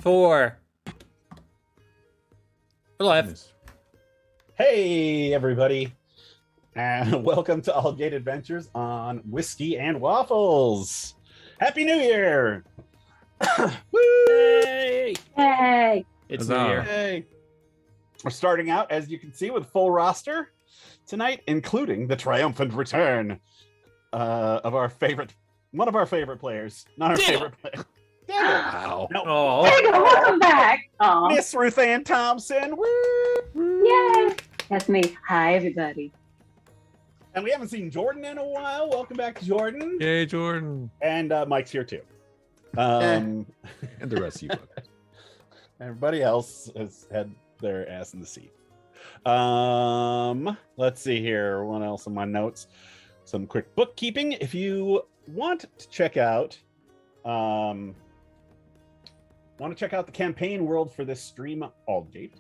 4. We're live. Hey, everybody, and welcome to Aldgate Adventures on Whiskey and Waffles. Happy New Year! Woo! Hey! Hey! It's New Year. Hey! We're starting out, as you can see, with full roster tonight, including the triumphant return of one of our favorite players. Not our favorite player. Wow. No. Oh. Welcome back. Aw. Miss Ruth Ann Thompson. Woo! Yay! That's me. Hi, everybody. And we haven't seen Jordan in a while. Welcome back, Jordan. Yay, Jordan. And Mike's here too. And the rest of you folks. Everybody else has had their ass in the seat. Let's see here. What else on my notes? Some quick bookkeeping. If you want to check out the campaign world for this stream, Aldgate.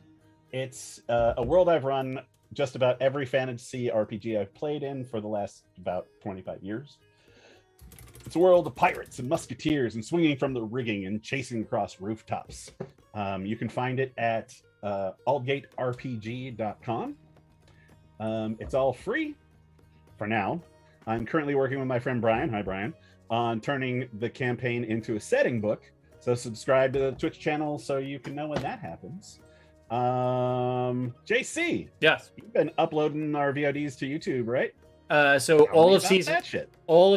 It's a world I've run just about every fantasy RPG I've played in for the last about 25 years. It's a world of pirates and musketeers and swinging from the rigging and chasing across rooftops. You can find it at aldgaterpg.com. It's all free for now. I'm currently working with my friend Brian, hi Brian, on turning the campaign into a setting book. So subscribe to the Twitch channel so you can know when that happens. JC, Yes. you've been uploading our VODs to YouTube, right? So all of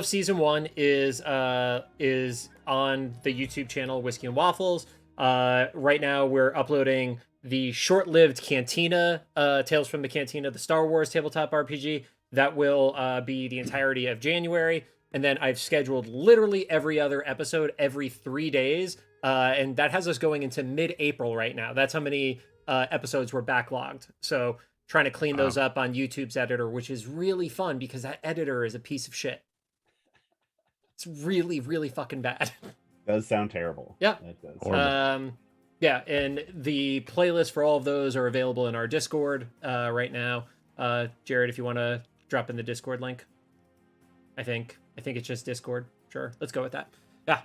season 1 is on the YouTube channel Whiskey and Waffles. Right now we're uploading the short-lived Cantina, Tales from the Cantina, the Star Wars tabletop RPG. That will be the entirety of January. And then I've scheduled literally every other episode every 3 days. And that has us going into mid-April right now. That's how many episodes were backlogged. So trying to clean those up on YouTube's editor, which is really fun because that editor is a piece of shit. It's really, really fucking bad. Does sound terrible. Yeah. It does. Yeah, and the playlist for all of those are available in our Discord right now. Jared, if you want to drop in the Discord link. I think it's just Discord. Sure, let's go with that. Yeah.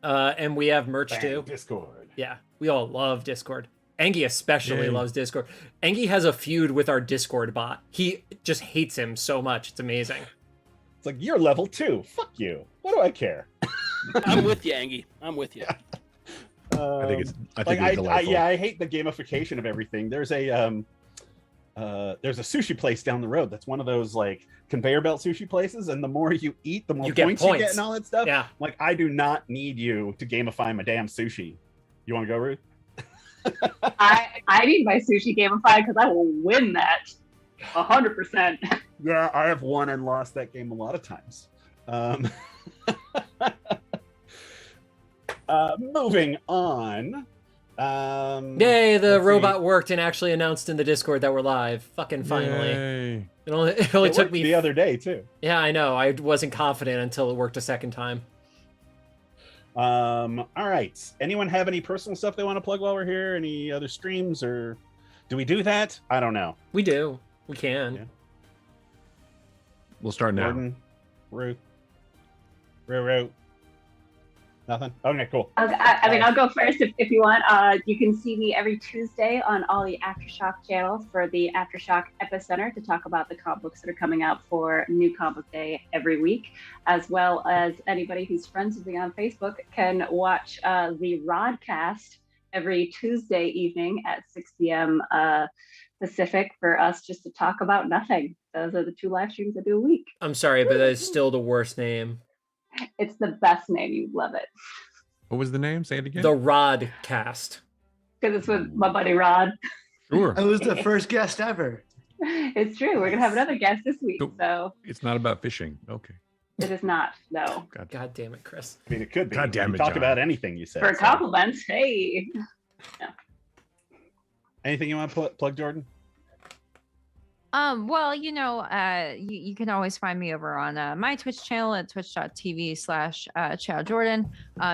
And we have merch too. Discord. Yeah, we all love Discord. Angie especially loves Discord. Angie has a feud with our Discord bot. He just hates him so much. It's amazing. It's like, you're level 2. Fuck you. What do I care? I'm with you, Angie. I'm with you. I think it's delightful. I hate the gamification of everything. There's a sushi place down the road that's one of those like conveyor belt sushi places, and the more you eat, the more points you get and all that stuff. Yeah. Like, I do not need you to gamify my damn sushi. You want to go, Ruth? I need my sushi gamified because I will win that 100%. Yeah, I have won and lost that game a lot of times. Moving on. Yay, the robot worked and actually announced in the Discord that we're live. Fucking finally. Yay. It only took me the other day too. Yeah, I know. I wasn't confident until it worked a second time. All right. Anyone have any personal stuff they want to plug while we're here? Any other streams, or do we do that? I don't know. We do. We can. Yeah. We'll start now. Jordan, Ruth. Nothing? Okay, cool. I'll go first if you want. You can see me every Tuesday on all the Aftershock channels for the Aftershock Epicenter to talk about the comic books that are coming out for New Comic Day every week, as well as anybody who's friends with me on Facebook can watch the Rodcast every Tuesday evening at 6 p.m. Pacific for us just to talk about nothing. Those are the 2 live streams I do a week. I'm sorry, but that is still the worst name. It's the best name. You love it. What was the name? Say it again. The Rodcast. Because it's with my buddy Rod. Sure. I was the first guest ever. It's true. We're going to have another guest this week. So It's not about fishing. Okay. it is not. No. God damn it, Chris. I mean, it could be. God damn You it, talk John. about anything you said. For compliments. Hey. Anything you want to plug, Jordan? Well, you can always find me over on my Twitch channel at twitch.tv/ChowJordan.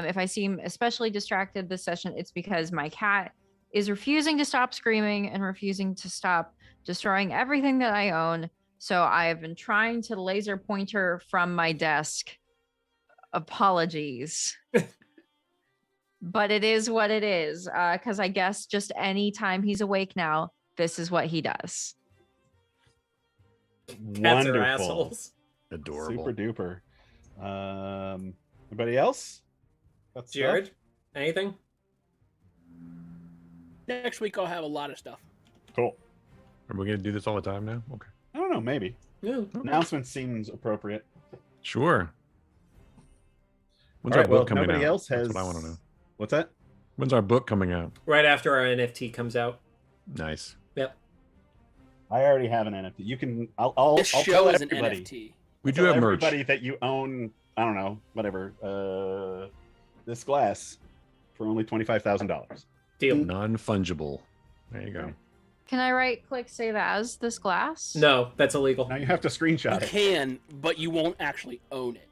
If I seem especially distracted this session, it's because my cat is refusing to stop screaming and refusing to stop destroying everything that I own. So I have been trying to laser pointer from my desk. Apologies. but it is what it is. Because I guess just any time he's awake now, this is what he does. Cats are Wonderful. assholes. Adorable. Super duper. Anybody else? Got stuff? Jared, anything? Next week I'll have a lot of stuff. Cool. Are we gonna do this all the time now? Okay. I don't know. Maybe Yeah. announcement seems appropriate. Sure. When's All our right, book coming nobody out? else has. That's what I want to know. What's that? When's our book coming out? Right after our NFT comes out. Nice. Yep. I already have an NFT. You can. I'll This tell show is an everybody. NFT. We I'll do tell have merch. everybody that you own. I don't know. Whatever. This glass for only $25,000. Deal. Non-fungible. There you go. Can I right click save as this glass? No, that's illegal. Now you have to You screenshot it. can, but you won't actually own it.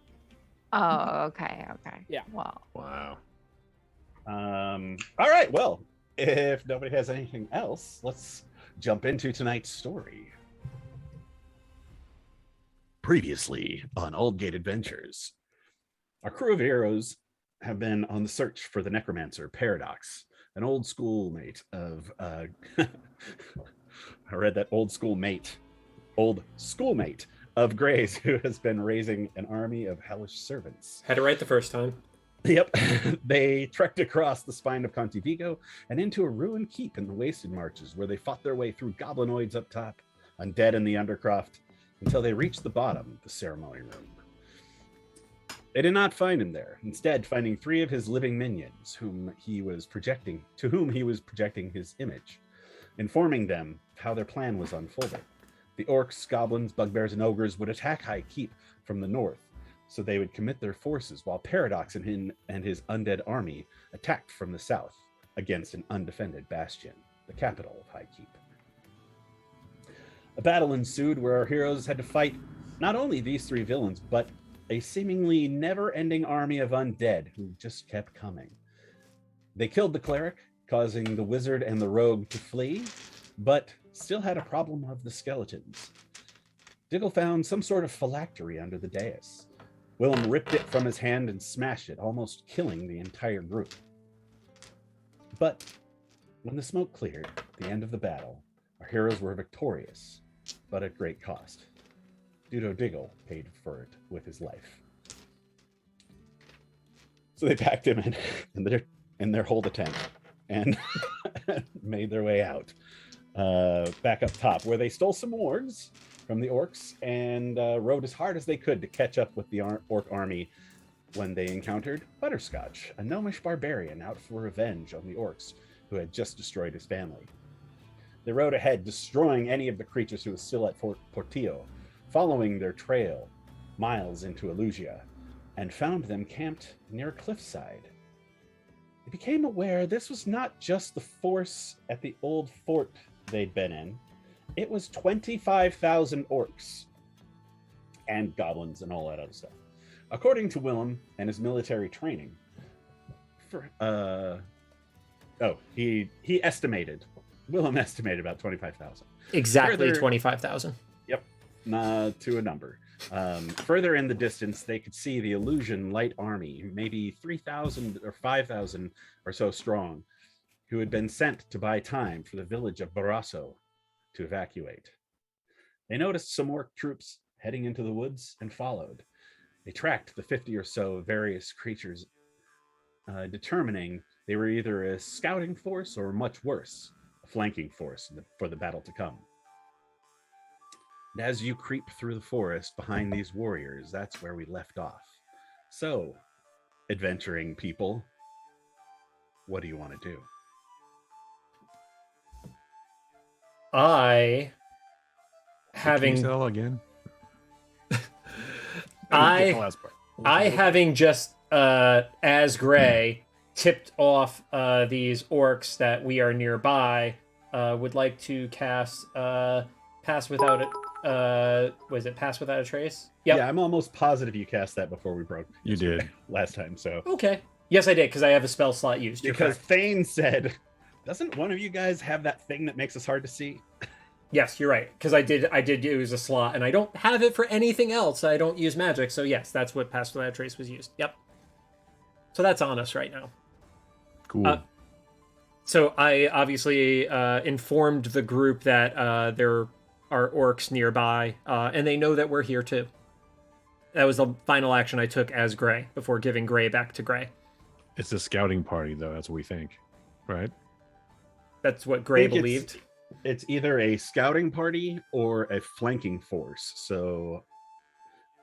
Oh, okay. Yeah. Well, Wow. All right. Well, if nobody has anything else, let's jump into tonight's story. Previously on Aldgate Adventures, our crew of heroes have been on the search for the necromancer Paradox, an old schoolmate of I read that old schoolmate of Gray's, who has been raising an army of hellish servants. Had it right the first time. Yep. They trekked across the spine of Conti Vigo and into a ruined keep in the Wasted Marches, where they fought their way through goblinoids up top, undead in the undercroft, until they reached the bottom of the ceremony room. They did not find him there, instead finding 3 of his living minions, to whom he was projecting his image, informing them of how their plan was unfolding. The orcs, goblins, bugbears, and ogres would attack High Keep from the north, so they would commit their forces, while Paradox and his undead army attacked from the south against an undefended bastion, the capital of High Keep. A battle ensued where our heroes had to fight not only these 3 villains, but a seemingly never-ending army of undead who just kept coming. They killed the cleric, causing the wizard and the rogue to flee, but still had a problem of the skeletons. Diggle found some sort of phylactery under the dais. Willem ripped it from his hand and smashed it, almost killing the entire group. But when the smoke cleared at the end of the battle, our heroes were victorious, but at great cost. Dudo Diggle paid for it with his life. So they packed him in their hold a tent and made their way out back up top, where they stole some wargs from the orcs and rode as hard as they could to catch up with the orc army when they encountered Butterscotch, a gnomish barbarian out for revenge on the orcs who had just destroyed his family. They rode ahead, destroying any of the creatures who were still at Fort Portillo, following their trail miles into Elusia, and found them camped near a cliffside. They became aware this was not just the force at the old fort they'd been in. It was 25,000 orcs and goblins and all that other stuff. According to Willem and his military training, Willem estimated about 25,000. Exactly Further- 25,000. To a number. Further in the distance, they could see the Illusion light army, maybe 3,000 or 5,000 or so strong, who had been sent to buy time for the village of Barrasso to evacuate. They noticed some orc troops heading into the woods and followed. They tracked the 50 or so various creatures, determining they were either a scouting force or, much worse, a flanking force for the battle to come. And as you creep through the forest behind these warriors, that's where we left off. So, adventuring people, what do you want to do? Can you say that again? Having just as Gray tipped off these orcs that we are nearby, would like to cast Pass Without it. Was it Pass Without a Trace? Yep. Yeah, I'm almost positive you cast that before we broke. You did. Last time, so. Okay. Yes, I did, because I have a spell slot used. You're Because correct. Thane said, doesn't one of you guys have that thing that makes us hard to see? Yes, you're right, because I did use a slot, and I don't have it for anything else. I don't use magic, so yes, that's what Pass Without a Trace was used. Yep. So that's on us right now. Cool. So I obviously informed the group that there are orcs nearby, and they know that we're here too. That was the final action I took as Gray before giving Gray back to Gray. It's a scouting party, though. That's what we think, right? That's what Gray think believed. It's either a scouting party or a flanking force. So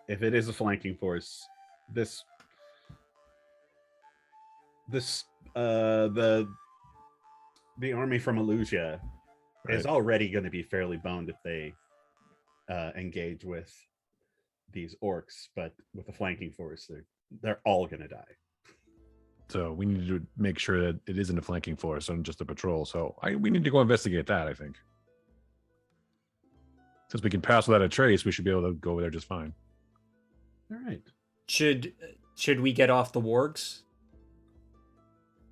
if it is a flanking force, the army from Alusia is already going to be fairly boned if they engage with these orcs, but with the flanking force, they're all going to die. So we need to make sure that it isn't a flanking force and just a patrol. So we need to go investigate that, I think. Since we can pass without a trace, we should be able to go over there just fine. All right. Should we get off the wargs?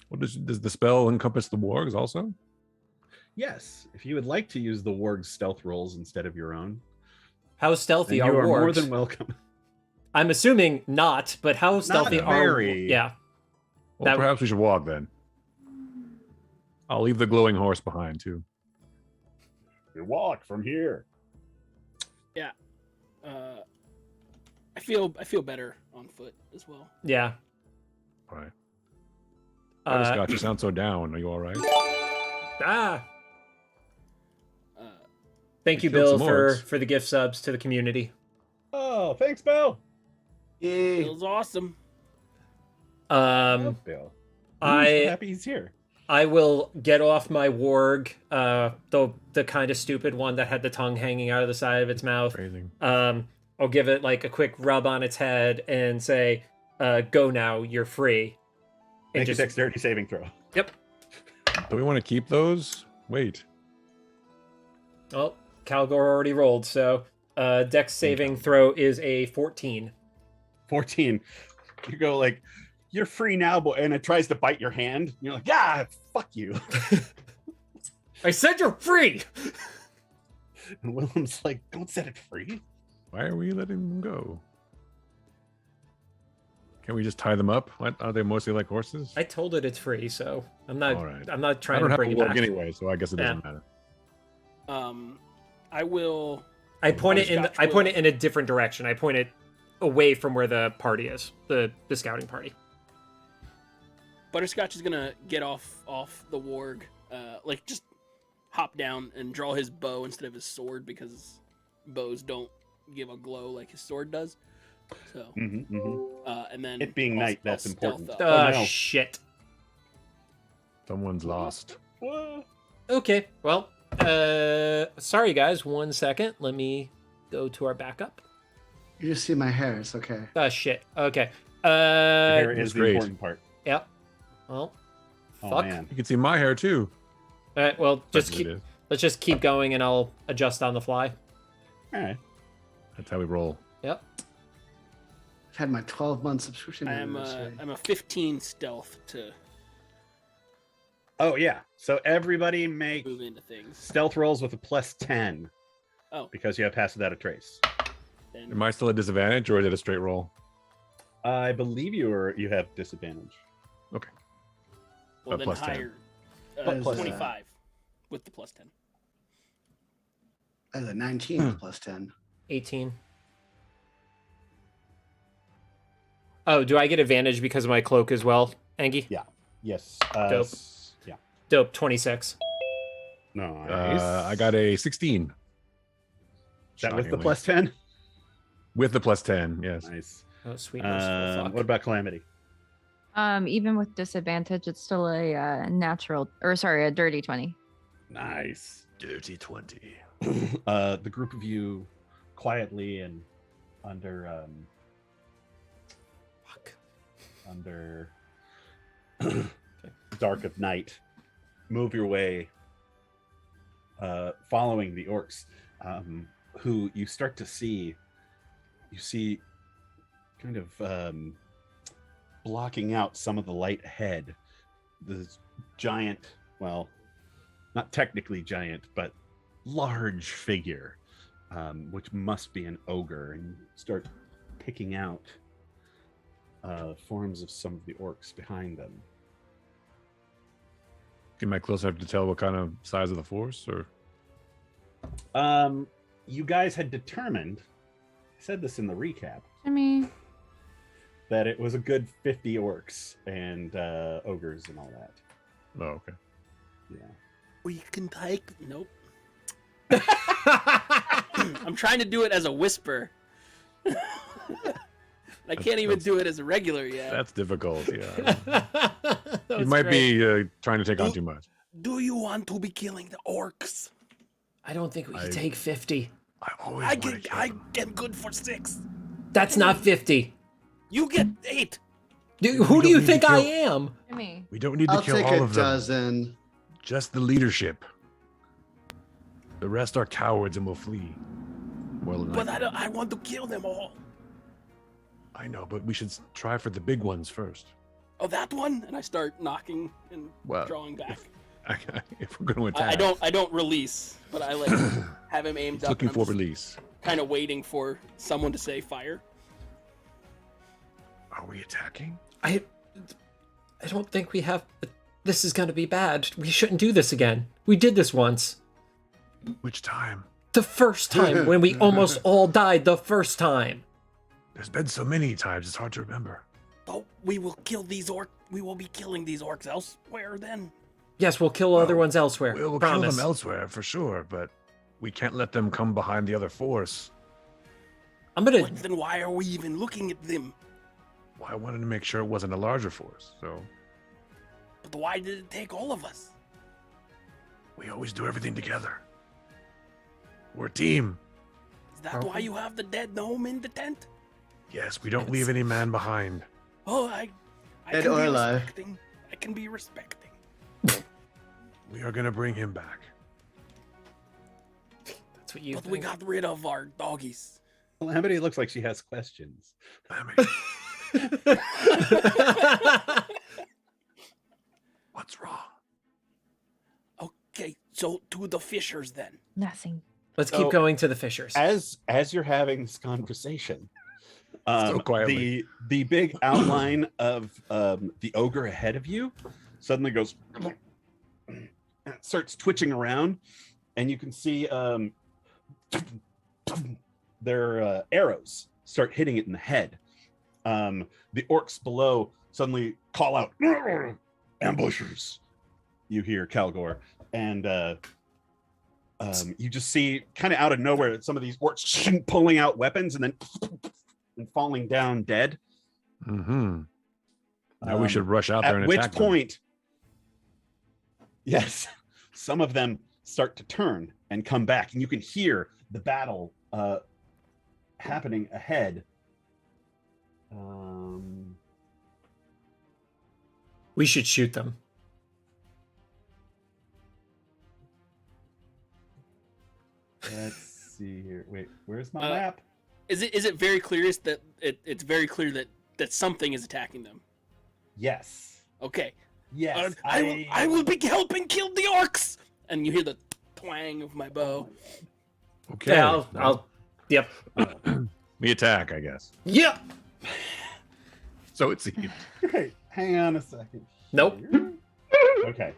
Well, does the spell encompass the wargs also? Yes. If you would like to use the warg's stealth rolls instead of your own, How stealthy then are you are wargs? more than welcome. I'm assuming not, but how stealthy Not are? very. Yeah. Well, perhaps we should walk then. I'll leave the glowing horse behind too. You walk from here. Yeah. I feel better on foot as well. Yeah. All right. Scott, you sound so down. Are you all right? Thank you, killed Bill, some for orcs. the gift subs to the community. Oh, thanks, Bill. Yay. Feels awesome. Bill. So happy he's here. I will get off my warg, the kind of stupid one that had the tongue hanging out of the side of its mouth. Phrasing. I'll give it like a quick rub on its head and say, "Go now, you're free." And Make a dexterity saving throw. Yep. Do we want to keep those? Wait. Well, Calgor already rolled, so dex saving throw is a 14. 14. You go like, "You're free now," boy, and it tries to bite your hand. And you're like, "Yeah, fuck you." I said you're free. And Willem's like, "Don't set it free." Why are we letting them go? Can we just tie them up? Are they mostly like horses? I told it it's free, so I'm not. All right. I'm not I trying don't to have bring a it warg back. anyway, so I guess it doesn't matter. I will. I point it in. Butterscotch I point will- it in a different direction. I point it away from where the party is, the scouting party. Butterscotch is gonna get off the warg, like just hop down and draw his bow instead of his sword because bows don't give a glow like his sword does. So, and then It being I'll- night, that's I'll stealth important. up. no. Shit. Someone's lost. Whoa. Okay. Well, sorry guys. 1 second. Let me go to our backup. You just see my hair. It's okay. Shit. Okay. Here is That's the great. important part. Yep. Well. Oh, Fuck. man. You can see my hair too. All right. Well, That's just what keep. it is. Let's just keep going, and I'll adjust on the fly. All right. That's how we roll. Yep. I've had my 12-month subscription. I'm a 15 stealth to Oh, yeah. So everybody make move into things. stealth rolls with a +10 Oh, because you have passed without a trace. then Am I still at disadvantage or is it a straight roll? I believe you have disadvantage. well, then plus 10. higher. Plus 25 with the +10. As a 19 plus 10. 18. Oh, do I get advantage because of my cloak as well, Angie? Yeah. Yes. Dope. Yeah. Dope. 26. Nice. I got a 16. Is that with the Shockingly. +10? With the +10, yes. Nice. Oh, sweet. merciful fuck. What about Calamity? Even with disadvantage, it's still a a dirty 20. Nice. Dirty 20. The group of you quietly and under Fuck. under dark of night move your way following the orcs, who you start to see kind of blocking out some of the light ahead. This giant, well, not technically giant, but large figure, which must be an ogre, and start picking out forms of some of the orcs behind them. Am I close enough to tell what kind of size of the force, or? You guys had determined, I said this in the recap, I mean, that it was a good 50 orcs and ogres and all that. Oh, okay. Yeah. We can take. Nope. I'm trying to do it as a whisper. I can't even do it as a regular yet. That's difficult. Yeah. That You was might great. be trying to take on too much. Do you want to be killing the orcs? I don't think we can I- take 50. I always I want to get kill I them. get good for 6. That's not 50. You get 8. Dude, We who do don't you need to think I kill- am? Jimmy. We don't need to I'll kill take all a of them. dozen. Just the leadership. The rest are cowards and will flee. More than But likely. I want to kill them all. I know, but we should try for the big ones first. Oh, that one? And I start knocking and Well, drawing back. If we're going to attack, I don't release, but I like have him aimed he's up. looking for release. Kind of waiting for someone to say fire. Are we attacking? I don't think we have. This is going to be bad. We shouldn't do this again. We did this once. Which time? The first time when we almost all died the first time. There's been so many times, it's hard to remember. Oh, we will kill these orcs. We will be killing these orcs elsewhere then. Yes, we'll kill other ones elsewhere. We'll kill Promise. them elsewhere for sure, but we can't let them come behind the other force. I'm gonna. But then why are we even looking at them? Well, I wanted to make sure it wasn't a larger force, so But why did it take all of us? we always do everything together. We're a team. Is that Are why we? you have the dead gnome in the tent? Yes, we don't leave any man behind. Oh, I Dead can or be alive. respecting. I can be respecting. We are gonna bring him back. That's what you. But we think. got rid of our doggies. Calamity looks like she has questions. I mean, what's wrong? Okay, so to the fishers then. Nothing. Let's So, keep going to the fishers. As you're having this conversation, So quietly. the big outline of the ogre ahead of you suddenly goes and it starts twitching around, and you can see their arrows start hitting it in the head. The orcs below suddenly call out, ambushers. You hear Calgor, and you just see kind of out of nowhere some of these orcs pulling out weapons and then and falling down dead. Mm-hmm. Now we should rush out there At and which attack point, yes, some of them start to turn and come back, and you can hear the battle happening ahead. We should shoot them. Let's see here. Wait, where's my Uh, map? Is it very clear that it's very clear that something is attacking them? Yes. Okay. Yes. I will be helping kill the orcs. And you hear the twang of my bow. them. Okay. Yeah, I'll. Yep. We attack, I guess. Yep. So it seems. Great. Hang on a second. Nope. Okay.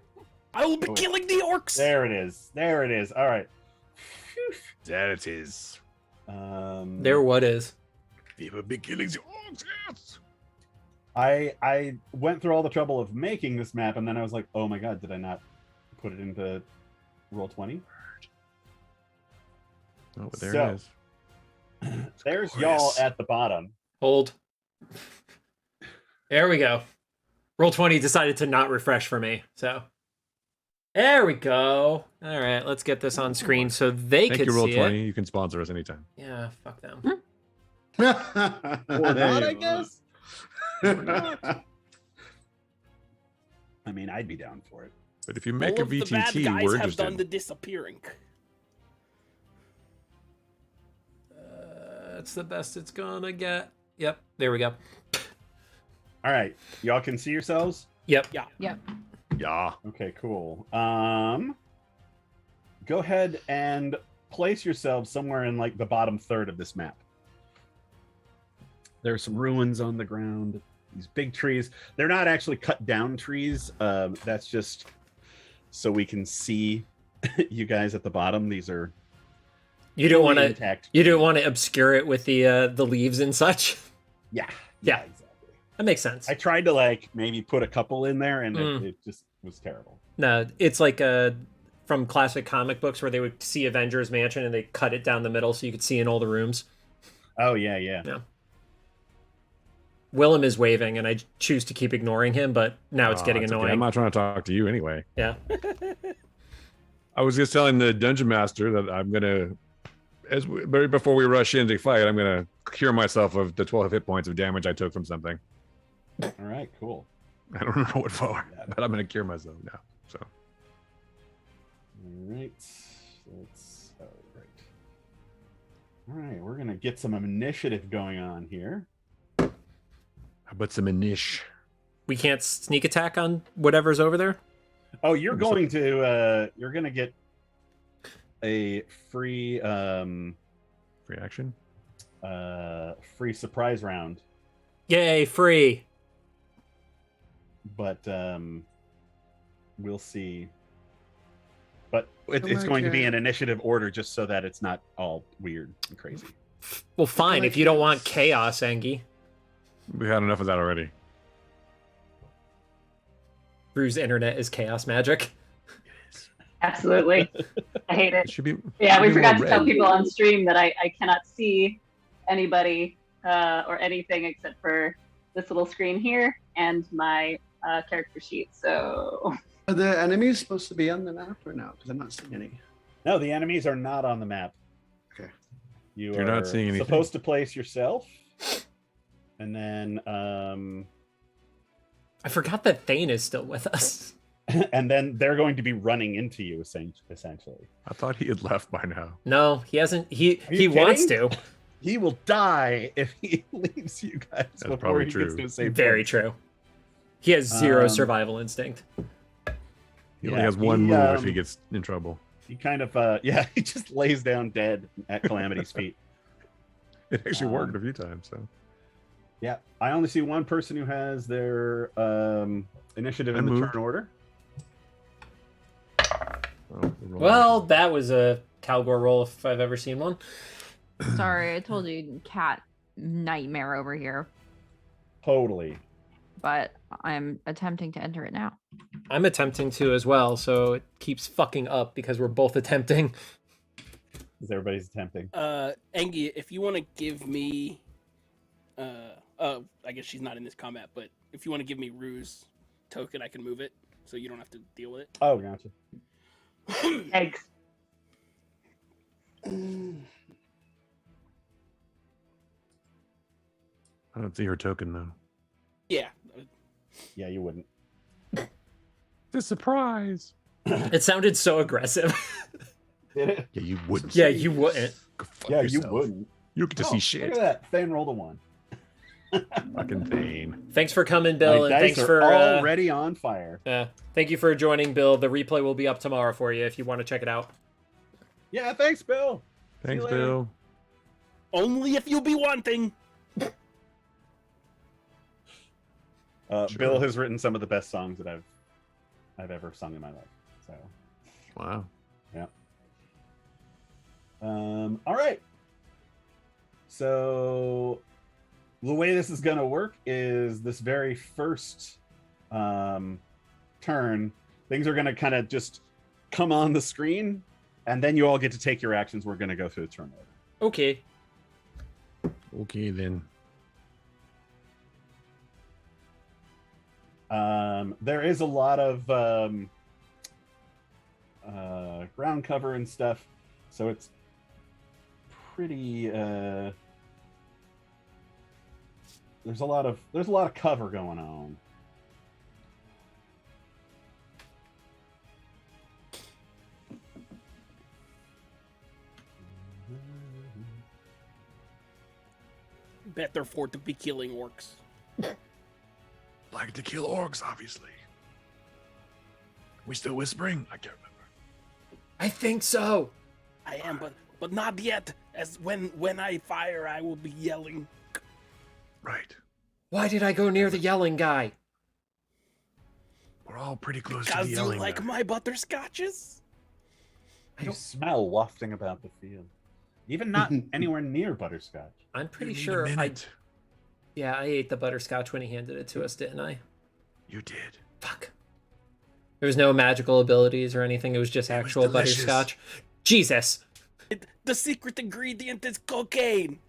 I will be Oh, wait. killing the orcs. There it is. There it is. All right. There it is. There, what is? We will be killing the orcs. Yes. I went through all the trouble of making this map, and then I was like, oh my god, did I not put it into Roll20? Oh, but there So- it is. There's y'all glorious. at the bottom. Hold. There we go. Roll20 decided to not refresh for me, so. There we go. All right, let's get this on screen so they Thank can you, see it. Roll20. You can sponsor us anytime. Yeah, fuck them. Or not, I guess. I mean, I'd be down for it. But if you make All a of the bad VTT, guys we're have done interested. the disappearing. That's the best it's gonna get. Yep, there we go. All right, y'all can see yourselves. Yep. Yep. Yeah. Okay, cool. Go ahead and place yourselves somewhere in like the bottom third of this map. There are some ruins on the ground. These big trees. They're not actually cut down trees. That's just so we can see you guys at the bottom. These are You don't want to. intact. You don't want to obscure it with the leaves and such. Yeah. Yeah. Exactly. That makes sense. I tried to like maybe put a couple in there, and it just was terrible. No, it's like from classic comic books where they would see Avengers Mansion and they cut it down the middle so you could see in all the rooms. Oh yeah. Willem is waving, and I choose to keep ignoring him, but now it's getting It's okay. annoying. I'm not trying to talk to you anyway. Yeah. I was just telling the dungeon master that I'm gonna, right before we rush in to fight, I'm gonna cure myself of the 12 hit points of damage I took from something. All right, cool. I don't remember what for, but I'm gonna cure myself now. So. All right. All right, we're gonna get some initiative going on here. How about some inish? We can't sneak attack on whatever's over there? Oh, you're going to get a free Free action? free surprise round, Yay, free. but we'll see. But it's my going to be God. an initiative order just so that it's not all weird and crazy. Well, fine, my if you don't want kids. chaos, Engie. We had enough of that already. Drew's internet is chaos magic. Absolutely. I hate It it. should be. Yeah, we should be forgot more to tell red. people on stream that I cannot see anybody or anything except for this little screen here and my character sheet. So Are the enemies supposed to be on the map or no? Because I'm not seeing any. No, the enemies are not on the map. Okay. You're You're not seeing anything. supposed to place yourself, and then I forgot that Thane is still with us. and then they're going to be running into you essentially. I thought he had left by now. No, he hasn't. He Are you wants kidding? to. He will die if he leaves you guys before probably he true. gets to a safe Very place. true. He has zero Um, survival instinct. He only has one move if he gets in trouble. He kind of he just lays down dead at Calamity's feet. It actually worked a few times. So Yeah, I only see one person who has their initiative I in the moved. turn order. Well, that was a Calgor roll if I've ever seen one. Sorry, I told you, cat nightmare over here, Totally. but I'm attempting to enter it now. I'm attempting to as well, so it keeps fucking up because we're both attempting. Because everybody's attempting. Engie, if you want to give me, I guess she's not in this combat, but if you want to give me Rue's token, I can move it, so you don't have to deal with it. Oh, gotcha. eggs. I don't see her token though. Yeah. Yeah, you wouldn't. It's a surprise. It sounded so aggressive. Did it? Yeah, you wouldn't. Yeah, you wouldn't. Go fuck Yeah, yourself. you wouldn't. You get to Oh, see Look shit. at that. Thane rolled a 1. Fucking Thane. Thanks for coming, Bill, My and dice thanks are for already on fire. thank you for joining, Bill. The replay will be up tomorrow for you if you want to check it out. Yeah, thanks, Bill. Thanks, later. Bill. Only if you be wanting. Sure. Bill has written some of the best songs that I've ever sung in my life. So, Wow. all right. So the way this is going to work is this very first turn, things are going to kind of just come on the screen, and then you all get to take your actions. We're going to go through the turn order. Okay. Okay then. There is a lot of ground cover and stuff, so it's pretty. There's a lot of cover going on. Bet they're for to be killing orcs. Like to kill orcs, obviously. We still whispering? I can't remember. I think so. I am, but not yet. As when I fire, I will be yelling. Right. Why did I go near the yelling guy? We're all pretty close to Because the you yelling. like my butterscotches? You smell wafting about the field. Even not anywhere near butterscotch. I'm pretty You need a sure minute. I ate the butterscotch when he handed it to us, didn't I? You did. Fuck. There was no magical abilities or anything. It was just It was actual delicious. butterscotch. Jesus. The secret ingredient is cocaine.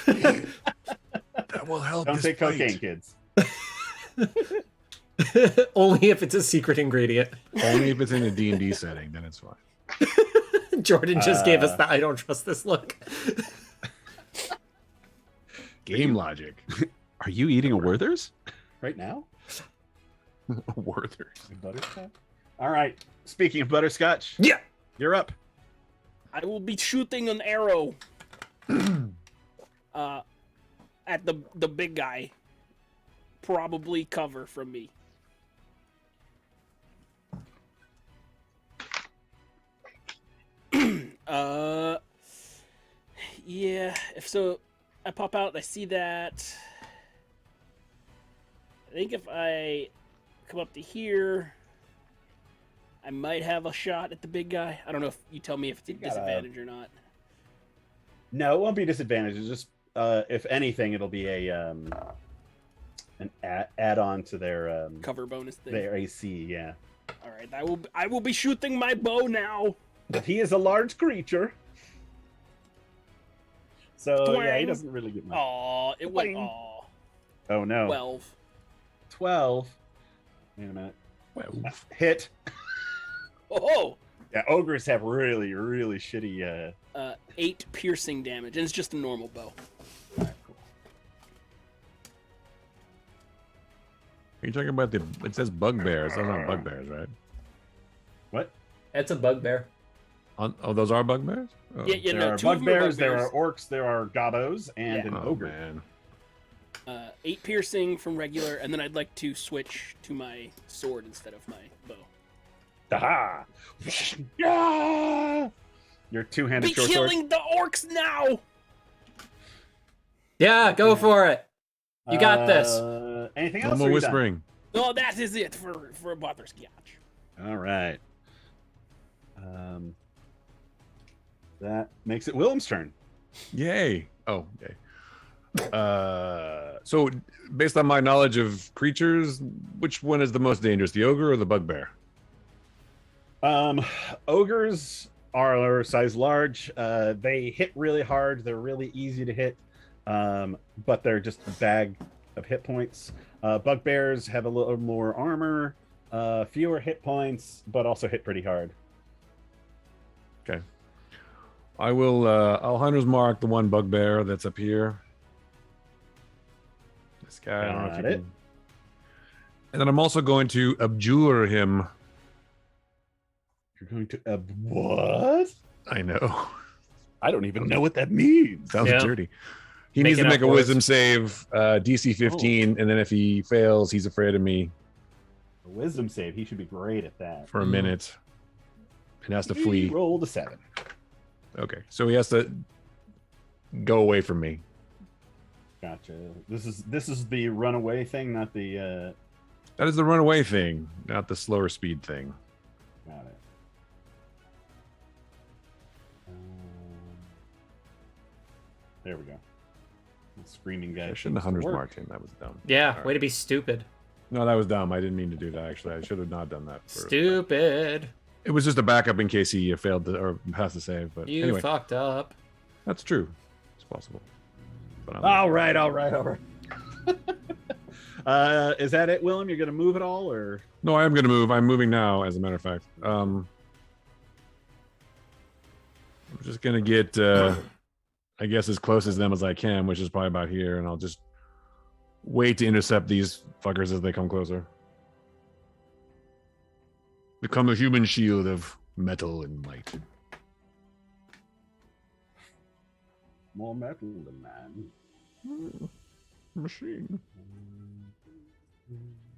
That will help. Don't this say cocaine, fight. kids. Only if it's a secret ingredient. Only if it's in a D&D setting, then it's fine. Jordan just gave us the I don't trust this look. Game logic. Are you eating a Werther's? Right now? Werther's. Butterscotch? All right. Speaking of butterscotch, Yeah. you're up. I will be shooting an arrow at the big guy. Probably cover from me. Yeah, if so, I pop out and I see that. I think if I come up to here, I might have a shot at the big guy. I don't know if you tell me if it's a disadvantage or not. No, it won't be a disadvantage. It's just, if anything, it'll be an add-on to their Cover bonus thing. their AC. Yeah, All right, I will be shooting my bow now. but he is a large creature, so yeah, he Twang. doesn't really get much. Aw, it went. Twang. Aw, Oh no, 12. 12. Wait a minute. Well, Hit. Oh, Yeah, ogres have really, really shitty. 8 piercing damage, and it's just a normal bow. Alright, cool. are you talking about the? It says bugbears. Those aren't bugbears, right? What? That's a bugbear. Oh, those are bugbears. Oh. Yeah, There no, are 2 of them are bugbears, there are bugbears. orcs, there are gobos, and Yeah. an Oh, ogre. man. 8 piercing from regular, and then I'd like to switch to my sword instead of my bow. Aha! Yeah! Your two-handed Be short sword. killing the orcs now! Yeah, go for it. You got this. Anything No else? more or you done? whispering. No, that is it for butterscotch. All right. That makes it Willem's turn. Yay! Oh, yay. So based on my knowledge of creatures, which one is the most dangerous, the ogre or the bugbear? Ogres are size large. They hit really hard. They're really easy to hit, but they're just a bag of hit points. Bugbears have a little more armor, fewer hit points, but also hit pretty hard. Okay. I will. I'll hunter's mark the one bugbear that's up here. This guy. I don't know if you Got it. can. And then I'm also going to abjure him. You're going to what? I know. I don't even know what that means. Sounds Yeah. dirty. He needs to Making make a up wisdom words. save, DC 15, and then if he fails, he's afraid of me A wisdom save. He should be great at that. for a minute and has to He flee. rolled a 7. Okay, so he has to go away from me. Gotcha. This is the runaway thing, not the. That is the runaway thing, not the slower speed thing. Got it. There we go. The screaming guy. I shouldn't have seems to hunter's work. marked him. That was dumb. Yeah, All way to be stupid. No, that was dumb. I didn't mean to do that. Actually, I should have not done that. Stupid. It was just a backup in case he failed to, or passed the save. But You anyway, fucked up. that's true. It's possible. But All right. Is that it, Willem? You're gonna move it all, or No, I am going to move. I'm moving now, as a matter of fact. I'm just going to get, I guess, as close as them as I can, which is probably about here, and I'll just wait to intercept these fuckers as they come closer. Become a human shield of metal and light. more metal than man? Machine.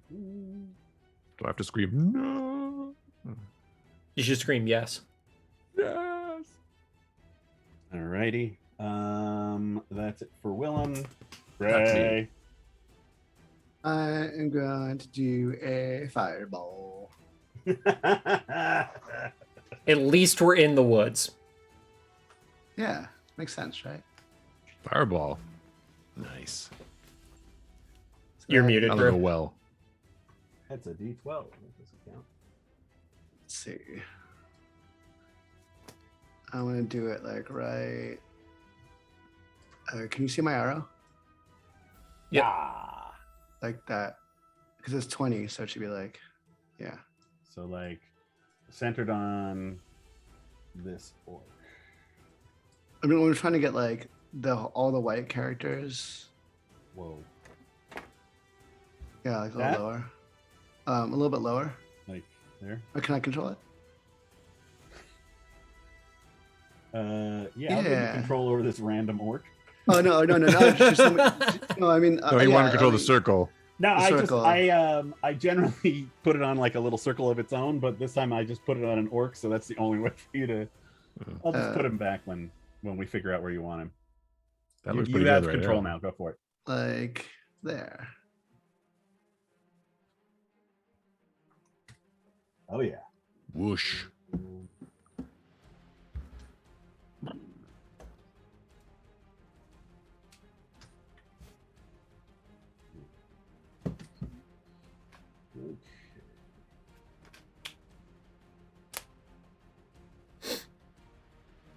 Do I have to scream, no? You should scream yes. Yes. Alrighty. That's it for Willem. That's Ray. I am going to do a fireball. At least we're in the woods. Yeah, makes sense, right? Fireball. Nice. So You're that- muted, That'll go bro. well. That's a D12. That doesn't count. Let's see. I'm gonna do it like right. Can you see my arrow? Yep. Ah. Like that? Because it's 20, so it should be like, yeah. So like centered on this orc. I mean, we're trying to get like all the white characters. Whoa. Yeah, like a That? little lower. A little bit lower. Like there. Or can I control it? Yeah, I'll give you Yeah. control over this random orc. Oh no. No, I mean, No, he wanted to control the circle. No, The circle. I generally put it on like a little circle of its own, but this time I just put it on an orc, so that's the only way for you to. I'll just put him back when we figure out where you want him. That you looks pretty have good right control there. now. Go for it. Like there. Oh yeah. Whoosh.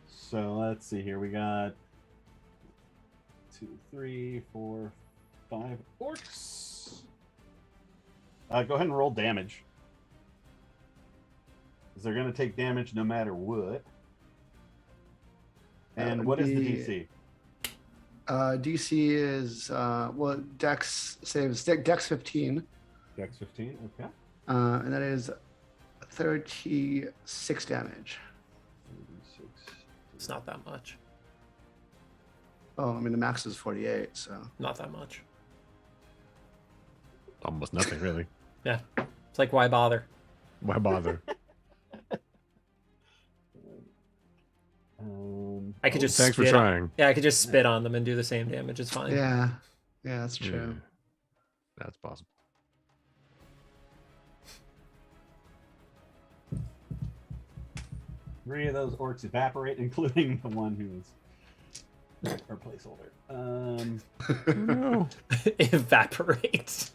So let's see here. We got 2, 3, 4, 5 orcs. Go ahead and roll damage. Because they're going to take damage no matter what. And what is the DC? DC is well, Dex saves Dex 15, Dex 15. Okay. and that is 36 damage. 36. It's not that much. Oh, I mean the max is 48, so Not that much. Almost nothing, really. Yeah. It's like, why bother? Why bother? I could just Thanks for spit on- trying. Yeah, I could just spit on them and do the same damage. It's fine. yeah, that's true. Yeah, that's possible. Three of those orcs evaporate, including the one who's our placeholder. No. Evaporate.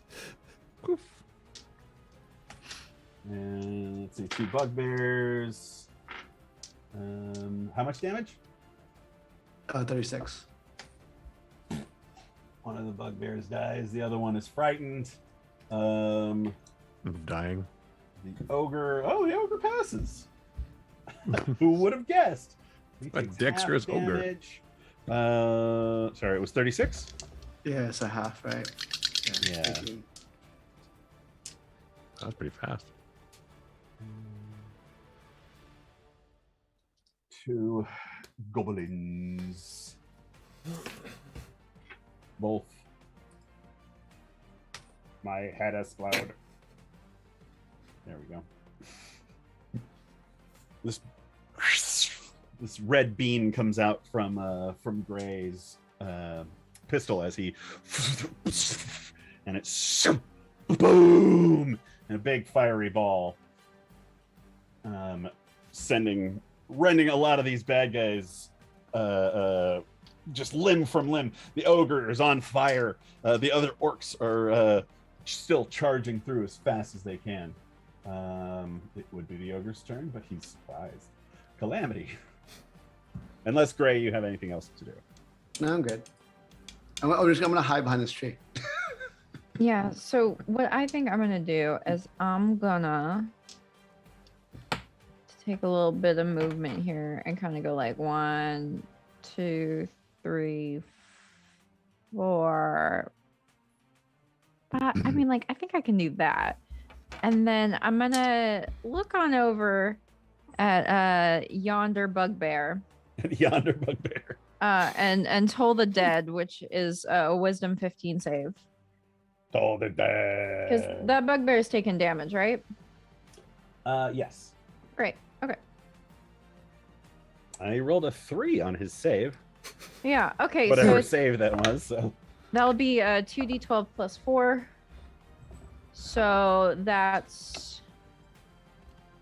And let's see, 2 bugbears. How much damage? 36. One of the bugbears dies. The other one is frightened. The Dying. ogre. Oh, the ogre passes. Who would have guessed? He A takes dexterous half ogre. damage. Sorry, it was 36. Yeah, it's a half, right? Yeah. 18. That was pretty fast. 2 goblins. Both. My head explode. There we go. This red beam comes out from Gray's pistol as he and it's boom and a big fiery ball, rending a lot of these bad guys just limb from limb. The ogre is on fire. The other orcs are still charging through as fast as they can. It would be the ogre's turn, but he's surprised. Calamity. Unless, Gray, you have anything else to do. No, I'm good. I'm gonna hide behind this tree. Yeah, so what I think I'm gonna do is I'm gonna take a little bit of movement here and kind of go like 1, 2, 3, 4. I mean, like, I think I can do that. And then I'm gonna look on over at yonder bugbear. Yonder bugbear. And Toll the Dead, which is a wisdom 15 save. Toll the dead. Because that bugbear is taking damage, right? Yes. Great. Okay. I rolled a 3 on his save. Yeah. Okay. Whatever So save that was. So that'll be 2d12 plus 4. So that's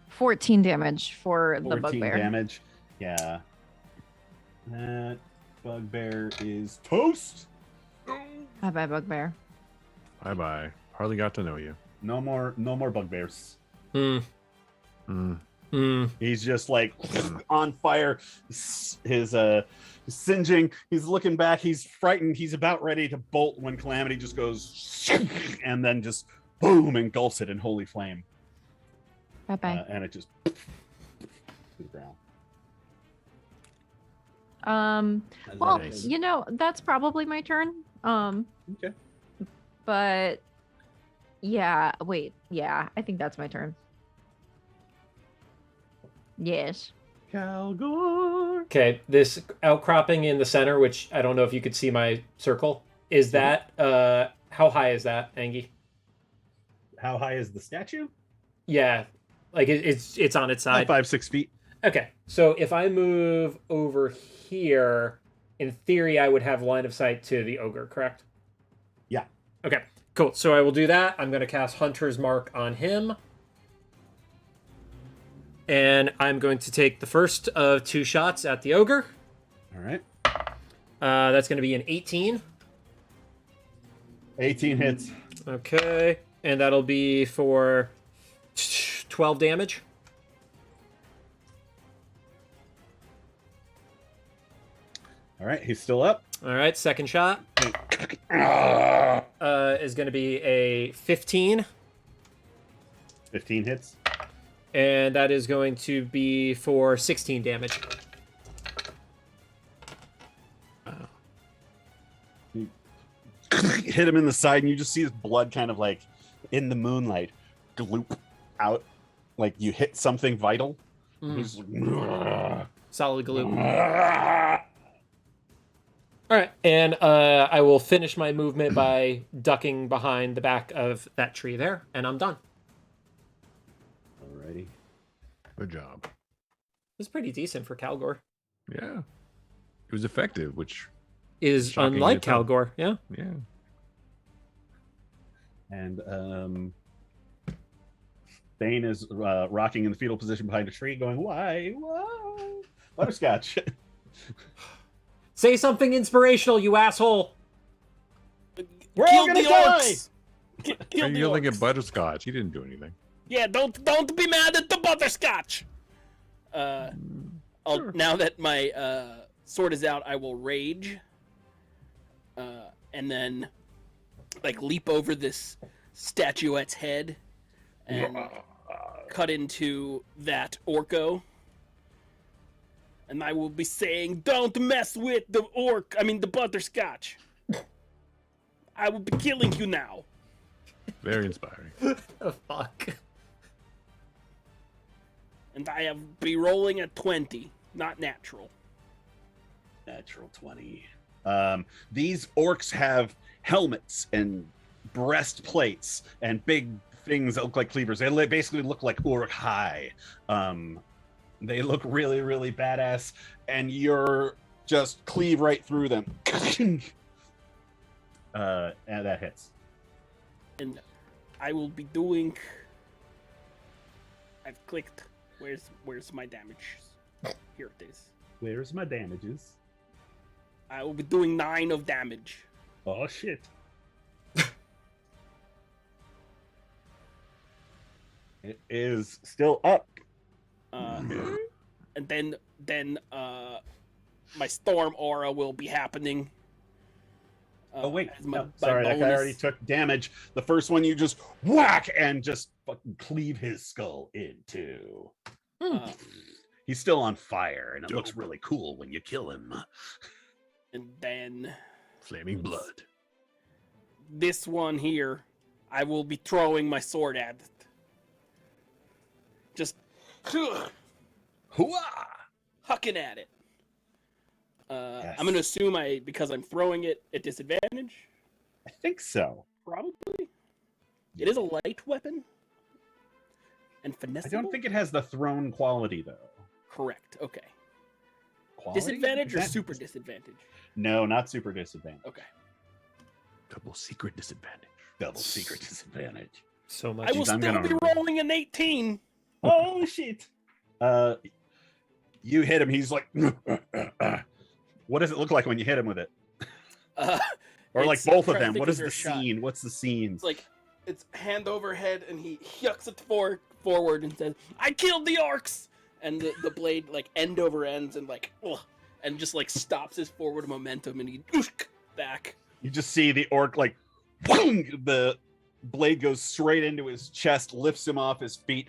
14 damage for the 14 bugbear. damage. Yeah. That bugbear is toast. Bye bye, bugbear. Bye bye. Hardly got to know you. No more bugbears. Hmm. Hmm. Hmm. He's just like on fire. His singeing. He's looking back. He's frightened. He's about ready to bolt when Calamity just goes and then just boom engulfs it in holy flame. Bye bye. And it just to the ground. Well, Nice. you know, that's probably my turn. Okay. But yeah, wait. Yeah, I think that's my turn. Yes. Calgor. Okay, this outcropping in the center, which I don't know if you could see my circle, is that how high is that, Angie? How high is the statue? Yeah, like it's on its side. 5-6 feet. Okay, so if I move over here, in theory, I would have line of sight to the ogre, correct? Yeah. Okay, cool. So I will do that. I'm going to cast Hunter's Mark on him. And I'm going to take the first of 2 shots at the ogre. All right. That's going to be an 18. 18 hits. Okay, and that'll be for 12 damage. All right. He's still up. All right, second shot is going to be a 15. 15 hits. And that is going to be for 16 damage. You hit him in the side, and you just see his blood kind of like in the moonlight gloop out. Like you hit something vital. He's like, Solid glue. All right, and I will finish my movement by ducking behind the back of that tree there, and I'm done. Alrighty. Good job. It was pretty decent for Calgor. Yeah. It was effective, which Is Shocking unlike hit, though. Calgor, yeah. yeah. And Thane is rocking in the fetal position behind a tree, going, "Why? Whoa, butterscotch." Say something inspirational, you asshole. We're Kill all gonna the die. orcs! Kill Are the you yelling at orcs. Butterscotch? He didn't do anything. Yeah, don't be mad at the butterscotch. Now that my sword is out, I will rage, and then like leap over this statuette's head and cut into that orco. And I will be saying, "Don't mess with the orc. I mean the butterscotch. I will be killing you now." Very inspiring. Oh, fuck. And I have be rolling at 20, not natural. Natural 20. These orcs have helmets and breastplates and big things that look like cleavers. They basically look like orc high. They look really, really badass, and you're just cleave right through them. And that hits. And I will be doing. I've clicked. Where's my damage? Here it is. Where's my damages? I will be doing 9 of damage. Oh shit. It is still up. And then my storm aura will be happening. Oh wait, as my- no, my sorry, that guy bonus. already took damage. The first one you just whack and just fucking cleave his skull in two. He's still on fire, and it looks really cool when you kill him. And then Flaming blood. this one here, I will be throwing my sword at it. Just Hooah! hucking at it. Yes. I'm gonna assume because I'm throwing it at disadvantage. I think so. Probably. It is a light weapon. And finesse. I don't think it has the thrown quality though. Correct. Okay. Quality? Disadvantage or Is that- super disadvantage? No, not super disadvantage. Okay. Double secret disadvantage. Double secret disadvantage. So much. I will I'm still gonna- be rolling an 18. Oh shit! You hit him. He's like, what does it look like when you hit him with it? Or like It's- both I'm of trying to them. think What of is their the shot. scene? What's the scene? It's like it's hand over head, and he yucks it forward and says, "I killed the orcs," and the blade like end over ends and like, ugh, and just like stops his forward momentum, and he back. You just see the orc like, boom! The blade goes straight into his chest, lifts him off his feet,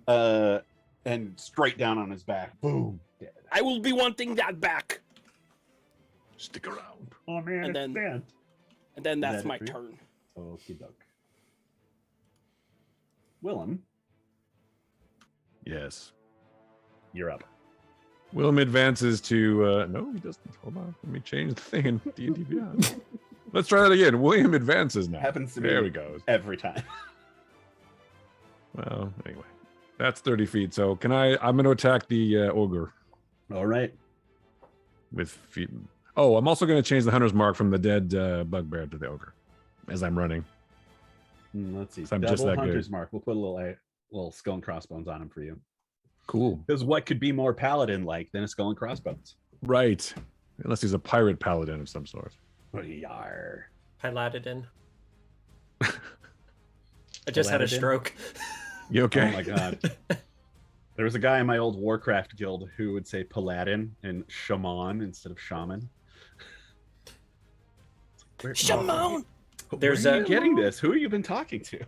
and straight down on his back. Boom! Dead. I will be wanting that back. Stick around. Oh man, And it's then- bad. And then Is that's that it my for you? turn. Okie doke. Willem, Yes. you're up. Willem advances to. No, he doesn't. Hold on. Let me change the thing in D&D Beyond. Let's try that again. William advances now. Happens to me There we go. every time. Well, anyway, that's 30 feet. So can I'm going to attack the ogre All right. with feet. Oh, I'm also going to change the hunter's mark from the dead bugbear to the ogre as I'm running. Let's see. So I'm Double just that good. hunter's mark. We'll put a little skull and crossbones on him for you. Cool. Because what could be more paladin-like than a skull and crossbones? Right. Unless he's a pirate paladin of some sort. Yar. Paladin. I just had a Paladin? You stroke. okay? Oh my god. There was a guy in my old Warcraft guild who would say paladin and shaman instead of shaman. Shimon! There's Where are you a- getting this? Who have you been talking to?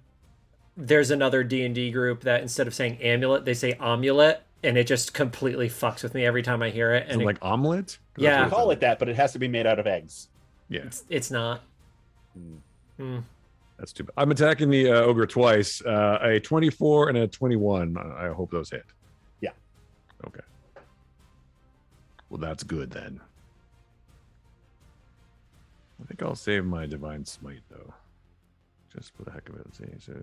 There's another D&D group that instead of saying amulet, they say amulet, and it just completely fucks with me every time I hear it. Is And it like omelet? 'Cause Yeah. that's We what call it that, but it has to be made out of eggs. Yeah, it's not. that's too bad. I'm attacking the ogre twice. A 24 and a 21. I hope those hit. Yeah. Okay. Well, that's good then. I think I'll save my divine smite though, just for the heck of it. Let's see. So,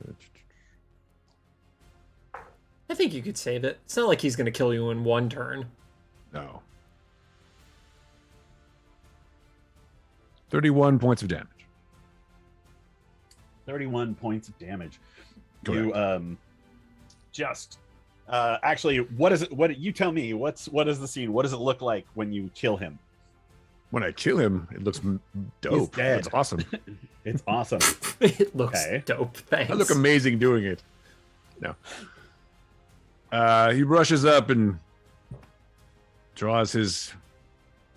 I think you could save it. It's not like he's going to kill you in one turn. no. 31 points of damage. 31 points of damage. Correct. You just actually, what is it? What you tell me? What is the scene? What does it look like when you kill him? When I kill him, it looks dope. dead. That's awesome. It's awesome. It looks Okay. dope. Thanks. I look amazing doing it. No. He rushes up and draws his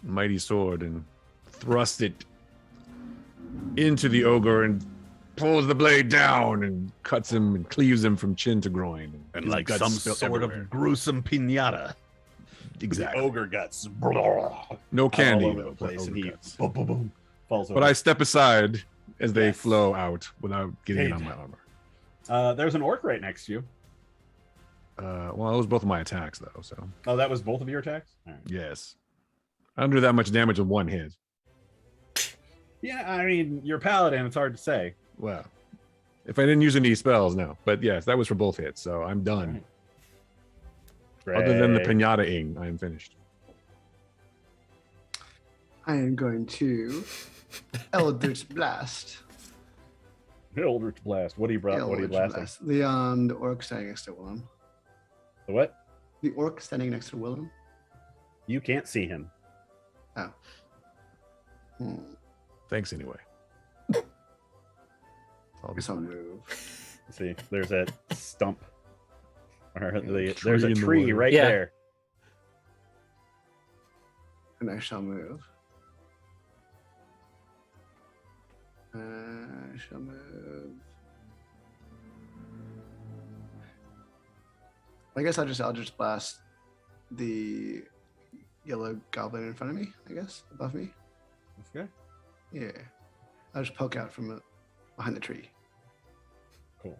mighty sword and thrusts it into the ogre and pulls the blade down and cuts him and cleaves him from chin to groin. And his like guts some spill sort everywhere. of gruesome pinata. Exactly. The ogre guts. No candy, all over though, the place, but and ogre he guts. boom, boom, boom, falls over. But I step aside as they Yes. flow out without getting it Hey. on my armor. There's an orc right next to you. Well, it was both of my attacks, though, so Oh, that was both of your attacks? All right. yes. I don't do that much damage with one hit. Yeah, I mean, you're a paladin. It's hard to say. Well, if I didn't use any spells, no. But yes, that was for both hits, so I'm done. Other than the Great. pinata-ing, I am finished. I am going to Eldritch Blast. Eldritch blast. What are you What are you Eldritch blasting? Blast. The orc standing next to Willem. The what? The orc standing next to Willem. You can't see him. Oh. Hmm. Thanks anyway. I'll be Guess I'll fine. move. See, there's a stump. Or Tree there's a in the tree woods. right Yeah. there. And I shall move. I shall move. I guess I'll just blast the yellow goblin in front of me, I guess, above me. That's good. Yeah. I'll just poke out from behind the tree. Cool.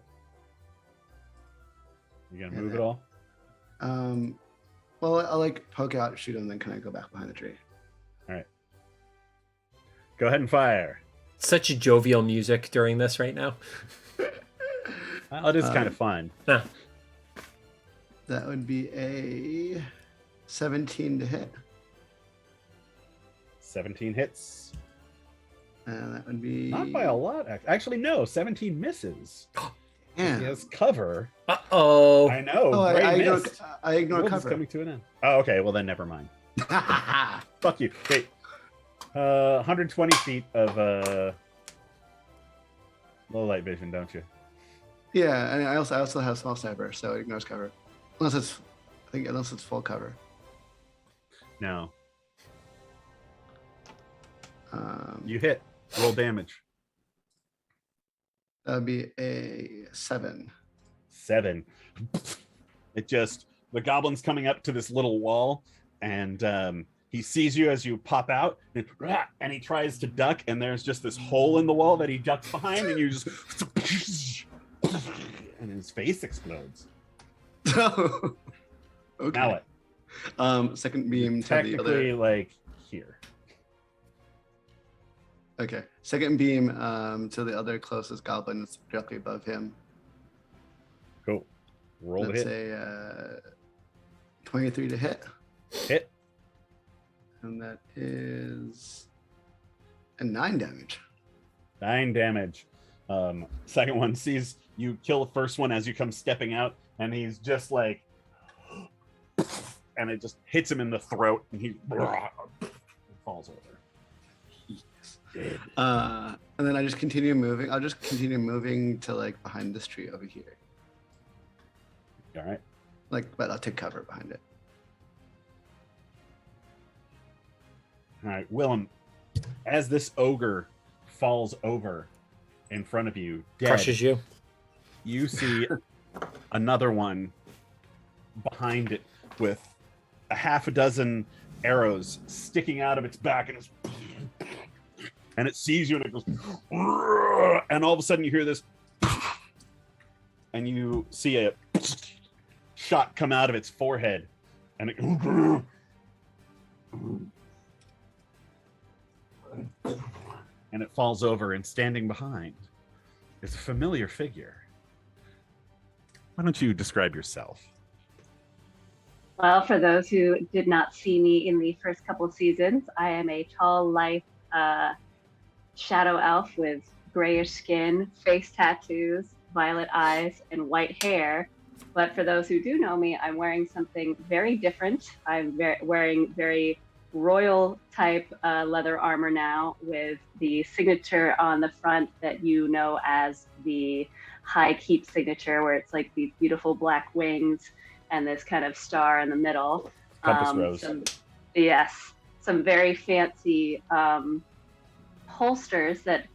You gonna And move then- it all? Well, I'll like poke out, shoot him, then kind of go back behind the tree. Go ahead and fire. Such jovial music during this right now. Well, it is kind of fun. Huh. That would be a 17 to hit. 17 hits. And that would be Not by a lot. Actually, no. 17 misses. He Yeah. has cover. Uh-oh. I know. Oh, Gray I ignore, missed. I ignore World is cover. coming to an end. Oh, okay. Well, then never mind. Fuck you. Wait. 120 feet of low light vision, don't you? Yeah, and I also have small sniper, so it ignores cover. Unless it's full cover. No. You You hit. Roll damage. That would be a 7. 7. It just, the goblin's coming up to this little wall, and he sees you as you pop out, and he tries to duck, and there's just this hole in the wall that he ducks behind, and you just, and his face explodes. Okay. Now what? Second beam to the Technically, other. like here. Okay. Second beam to the other closest goblin that's directly above him. Cool. Roll the That's hit. a 23 to hit. Hit. And that is a 9 damage. 9 damage. Second one sees you kill the first one as you come stepping out, and he's just like, and it just hits him in the throat, and he falls over. Dead. And then I just continue moving. I'll just continue moving to like behind this tree over here. All right. But I'll take cover behind it. All right, Willem. As this ogre falls over in front of you, dead, Crushes you. you see another one behind it with a half a dozen arrows sticking out of its back, and it sees you and it goes, and all of a sudden you hear this, and you see a shot come out of its forehead, and it, and it falls over, and standing behind is a familiar figure. Why don't you describe yourself? Well, for those who did not see me in the first couple of seasons, I am a tall, lithe shadow elf with grayish skin, face tattoos, violet eyes, and white hair. But for those who do know me, I'm wearing something very different. I'm wearing very royal type leather armor now, with the signature on the front that you know as the High Keep signature, where it's like these beautiful black wings and this kind of star in the middle. Compass rose. Some very fancy holsters that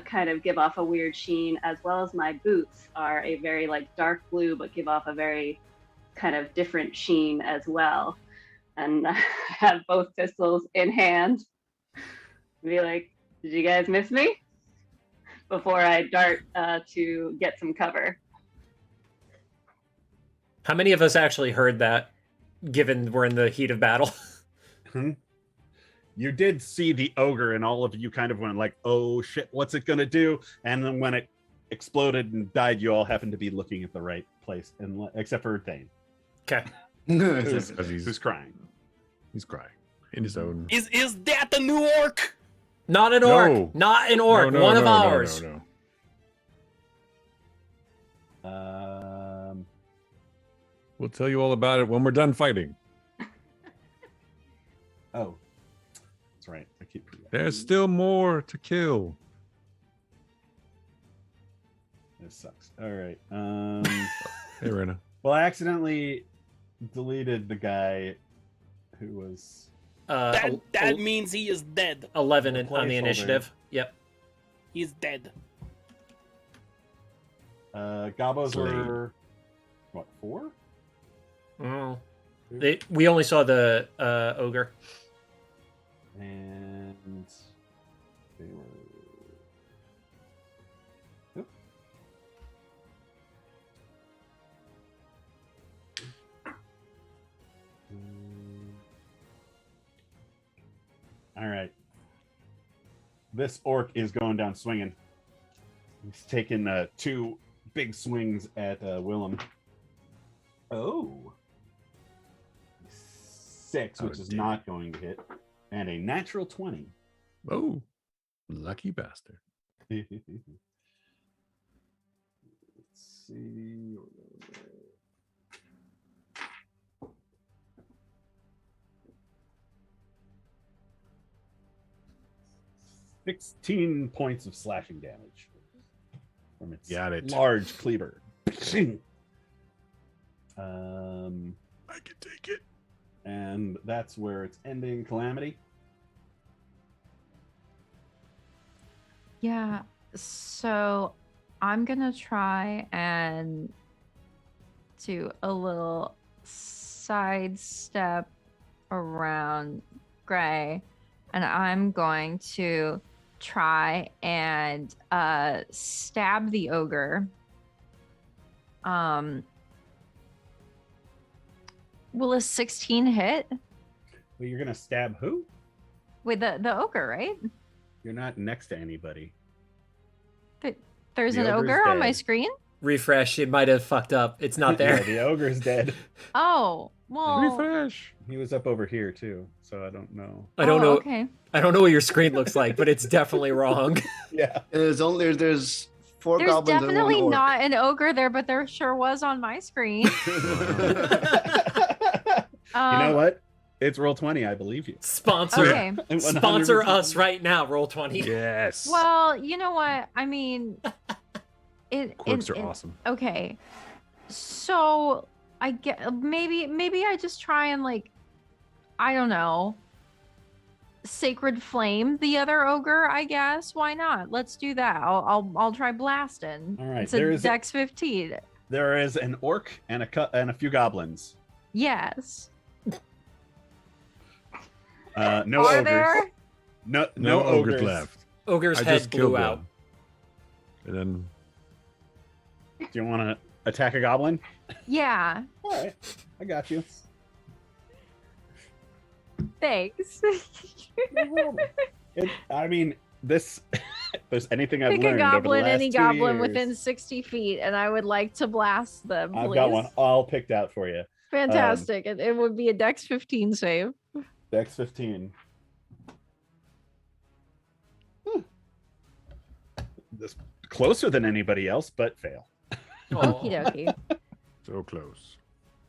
kind of give off a weird sheen, as well as my boots are a very like dark blue, but give off a very kind of different sheen as well. And I have both pistols in hand. Be like, did you guys miss me? Before I dart to get some cover. How many of us actually heard that, given we're in the heat of battle? You did see the ogre, and all of you kind of went like, oh shit, what's it gonna do? And then when it exploded and died, you all happened to be looking at the right place, and except for Thane, Okay. who's crying. He's crying in his own. Is that the new orc? Not an orc. No. Not an orc. No, One of no, ours. no. We'll tell you all about it when we're done fighting. Oh, that's right. I keep forgetting. There's still more to kill. This sucks. All right. Hey, Reina. Well, I accidentally deleted the guy who was. That means he is dead. 11 on the Placeholder. initiative. Yep. He's dead. Gabos were what, 4? Mm. We only saw the ogre. And they were. Oop. All right. This orc is going down swinging. He's taking 2 big swings at Willem. Oh. 6, which is not going to hit. And a natural 20. Oh, lucky bastard. Let's see. 16 points of slashing damage from its Got it. large cleaver. I can take it. And that's where it's ending. Calamity. Yeah, so I'm gonna try and do a little sidestep around Gray, and I'm going to try and stab the ogre. Will a 16 hit? Well, you're gonna stab who? With the ogre, right? You're not next to anybody. There's The an ogre's ogre on my dead. screen? Refresh. It might have fucked up. It's not there. Yeah, the ogre's dead. Oh, well. Refresh. He was up over here too, so I don't know. I don't know. Okay. I don't know what your screen looks like, but it's definitely wrong. Yeah. There's 4 There's goblins and definitely 1 orc. not an ogre there, but there sure was on my screen. You know what? It's Roll20. I believe you. Sponsor. Okay. sponsor 100%. us right now. Roll20. Yes. Well, you know what? I mean, Quirks are awesome. Okay, so I get maybe I just try and I don't know, sacred flame the other ogre. I guess why not? Let's do that. I'll try blasting. All right, It's there a is Dex 15. There is an orc and a few goblins. Yes. No Are ogres. there? No ogres left. Ogre's I head just blew killed out. one. And then Do you want to attack a goblin? Yeah. All right, I got you. Thanks. I mean, this. If there's anything I've Pick a learned over the goblin, last any 2 goblin years, within 60 feet, and I would like to blast them. Please. I've got one all picked out for you. Fantastic. It would be a Dex 15 save. Dex 15. This closer than anybody else, but fail. Okie dokie. so close.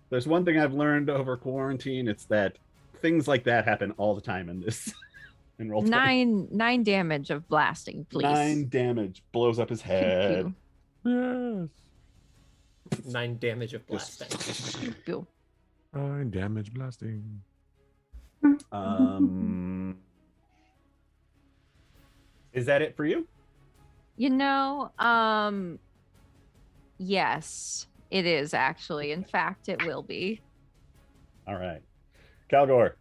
There's one thing I've learned over quarantine. It's that things like that happen all the time in this. In roll 20. 9 damage of blasting, please. 9 damage. Blows up his Thank head. you. Yes. 9 damage of blasting. Thank you. 9 damage blasting. Is that it for you? You know, yes, it is actually. In fact, it will be. All right. Calgor.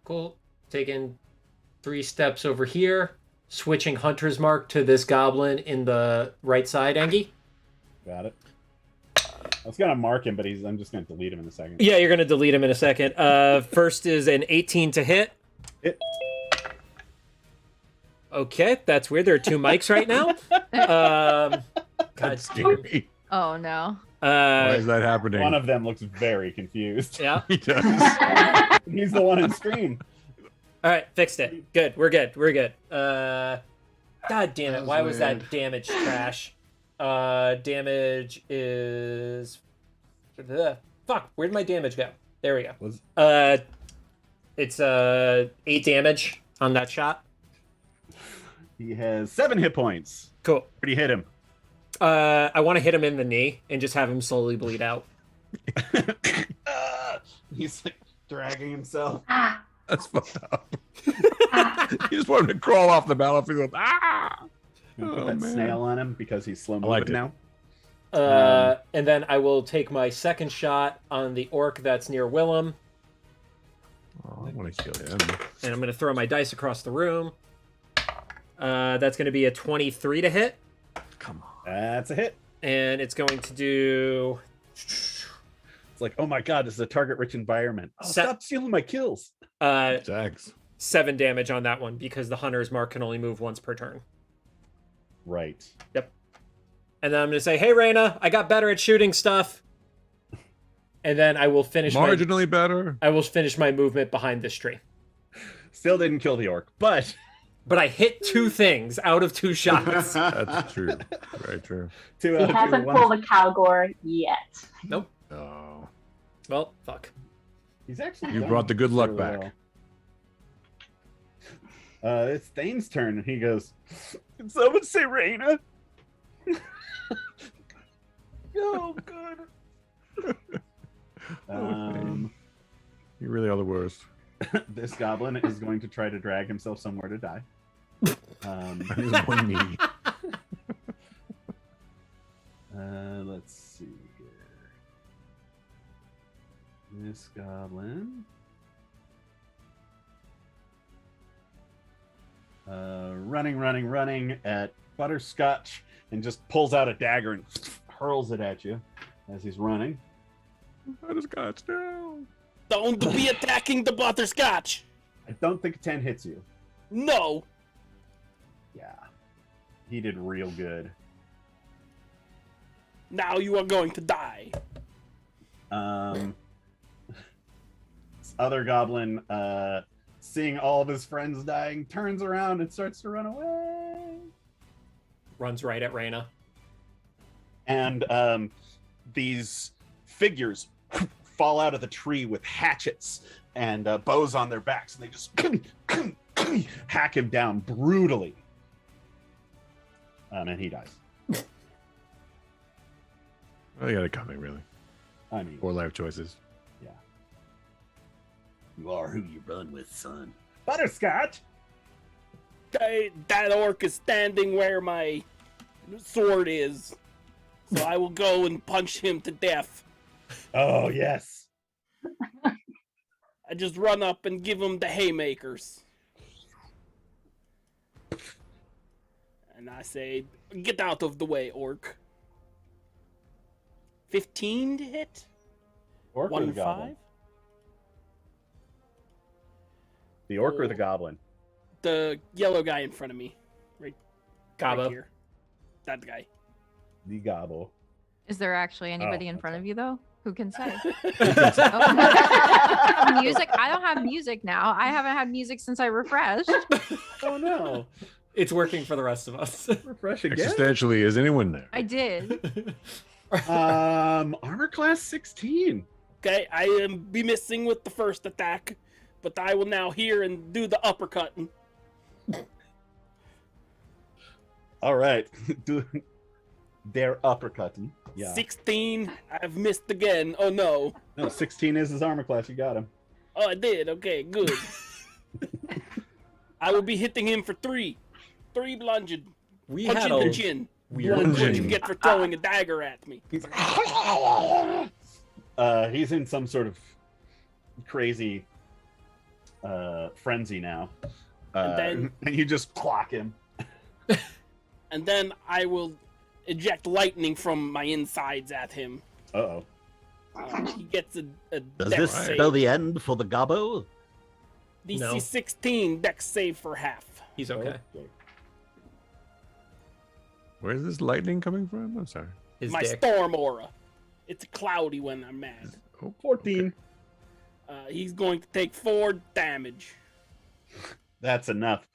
Cool. Taking 3 steps over here. Switching Hunter's Mark to this goblin in the right side, Engie. Got it. I was going to mark him, but I'm just going to delete him in a second. Yeah, you're going to delete him in a second. First is an 18 to hit. Hit. Okay, that's weird. There are 2 mics right now. God damn. Scary. Oh no. Why is that happening? One of them looks very confused. Yeah. He does. He's the one in screen. All right, fixed it. Good. We're good. We're good. God damn it. That was Why was that weird. damage trash? Damage is... Fuck, where'd my damage go? There we go. It's 8 damage on that shot. He has 7 hit points. Cool. Where do you hit him? I want to hit him in the knee and just have him slowly bleed out. He's like dragging himself. That's fucked up. You just want him to crawl off the battlefield. Ah! Put Oh, that man. snail on him because he's slow liked moving it. now. And then I will take my second shot on the orc that's near Willem, Oh, I want to kill him. and I'm going to throw my dice across the room. That's going to be a 23 to hit, Come on. That's a hit. and it's going to do... It's like, oh my god, this is a target-rich environment. Oh, Se- stop stealing my kills. Jax. 7 damage on that one because the Hunter's Mark can only move once per turn. Right. Yep. And then I'm going to say, hey, Reina, I got better at shooting stuff. And then I will finish Marginally better. I will finish my movement behind this tree. Still didn't kill the orc, but but I hit 2 things out of 2 shots. That's true. Very true. Two He out of two, hasn't one- pulled a Cowgore yet. Nope. Oh, Well, fuck. He's actually. you done brought the good luck really back. well. It's Thane's turn, and he goes, "Can someone say Reina?" Oh, good. You really are the worst. This goblin is going to try to drag himself somewhere to die. There's one knee. Let's see here. This goblin. Running at Butterscotch and just pulls out a dagger and hurls it at you as he's running. Butterscotch, no. Don't be attacking the butterscotch. I don't think a 10 hits you. No. Yeah. He did real good. Now you are going to die. This other goblin, seeing all of his friends dying, turns around and starts to run away. Runs right at Reina. And these figures fall out of the tree with hatchets and bows on their backs, and they just hack him down brutally. And he dies. Well, you got it coming, really. I mean, Poor life choices. yeah. You are who you run with, son. Butterscotch! Okay, that orc is standing where my sword is. So I will go and punch him to death. Oh, yes. I just run up and give him the haymakers. And I say, get out of the way, orc. 15 to hit? Orc or the 1-5? goblin? The orc or the goblin? The yellow guy in front of me. Right Gabo. here. That guy. The gobble. Is there actually anybody in okay. front of you though? Who can say? Music? I don't have music now. I haven't had music since I refreshed. Oh, no. It's working for the rest of us. Refresh again? Existentially, is anyone there? I did. Armor class 16. Okay, I am be missing with the first attack, but I will now hear and do the uppercut. All right. They're uppercutting. Yeah. 16, I've missed again. Oh no. No, 16 is his armor class. You got him. Oh, I did. Okay, good. I will be hitting him for 3. 3 bludgeon. We Punch had in the a chin. weird That's what you Bludgeon. get for throwing a dagger at me. He's he's in some sort of crazy frenzy now. And and you just clock him. And then I will eject lightning from my insides at him. Uh-oh. He gets a Does dex this save. spell the end for the gobbo? DC No. 16 dex save for half. He's okay. Where's this lightning coming from? I'm sorry. His My dick. storm aura. It's cloudy when I'm mad. Oh, 14. He's going to take 4 damage. That's enough.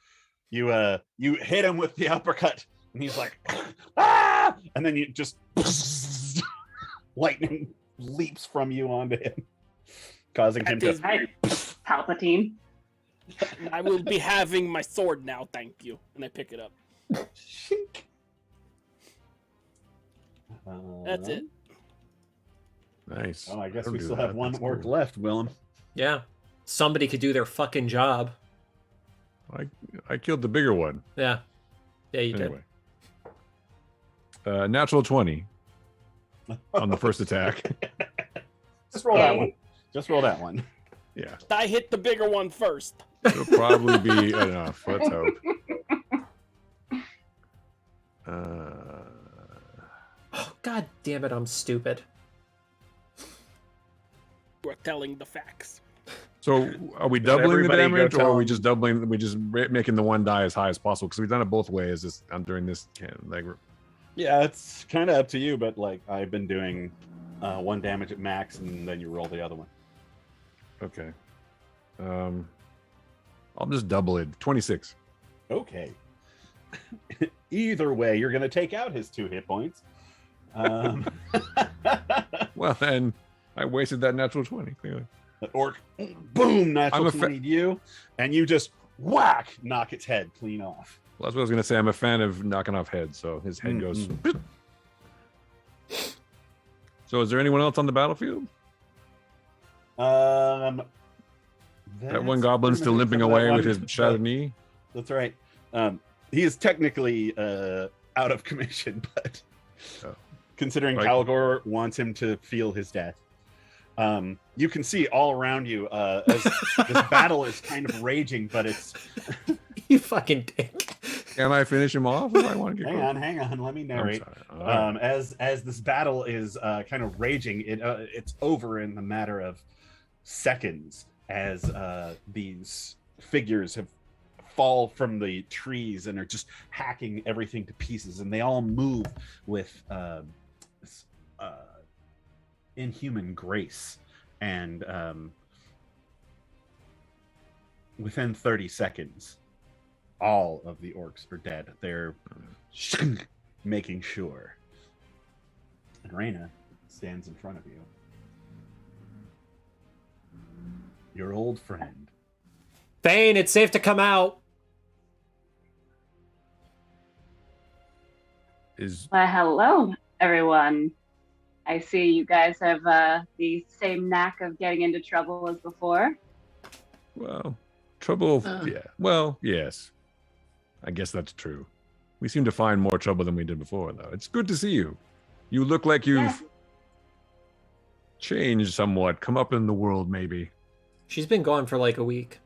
You hit him with the uppercut, and he's like, ah! And then you just lightning leaps from you onto him, causing him That is to. Right. Palpatine. And I will be having my sword now, thank you. And I pick it up. Shink. That's it. nice. Oh, I guess Don't we do still that. have one That's orc cool. left, Willem. Yeah. Somebody could do their fucking job. I killed the bigger one. Yeah. Yeah, you Anyway. Natural 20 on the first attack. Just roll that one. Just roll that one. Yeah. I hit the bigger one first. It'll probably be enough. Let's hope. Oh, God damn it, I'm stupid. You are telling the facts. So are we doubling the everybody go damage, or tell are we him. just doubling? We just making the one die as high as possible because we've done it both ways. This during this like Yeah, it's kind of up to you, but like I've been doing 1 damage at max, and then you roll the other one. okay. I'll just double it. 26. Okay. Either way, you're going to take out his 2 hit points. Well, then I wasted that natural 20, clearly. The orc, boom, natural 20 to you, and you just whack, knock its head clean off. Well, that's what I was going to say. I'm a fan of knocking off heads, so his head goes. So, is there anyone else on the battlefield? That one goblin still limping away with his shattered knee? That's right. He is technically out of commission, but considering Calgor wants him to feel his death. You can see all around you as this battle is kind of raging, but it's... You fucking dick. Can I finish him off? If I want to get hang on. Let me narrate. As this battle is kind of raging, it's over in the matter of seconds as these figures have fall from the trees and are just hacking everything to pieces, and they all move with this, inhuman grace, and within 30 seconds all of the orcs are dead. They're making sure. And Reina stands in front of you. Your old friend. Thane, it's safe to come out. Well, hello, everyone. I see you guys have the same knack of getting into trouble as before. Well, trouble, yeah. Well, yes. I guess that's true. We seem to find more trouble than we did before, though. It's good to see you. You look like you've changed somewhat, come up in the world, maybe. She's been gone for like a week.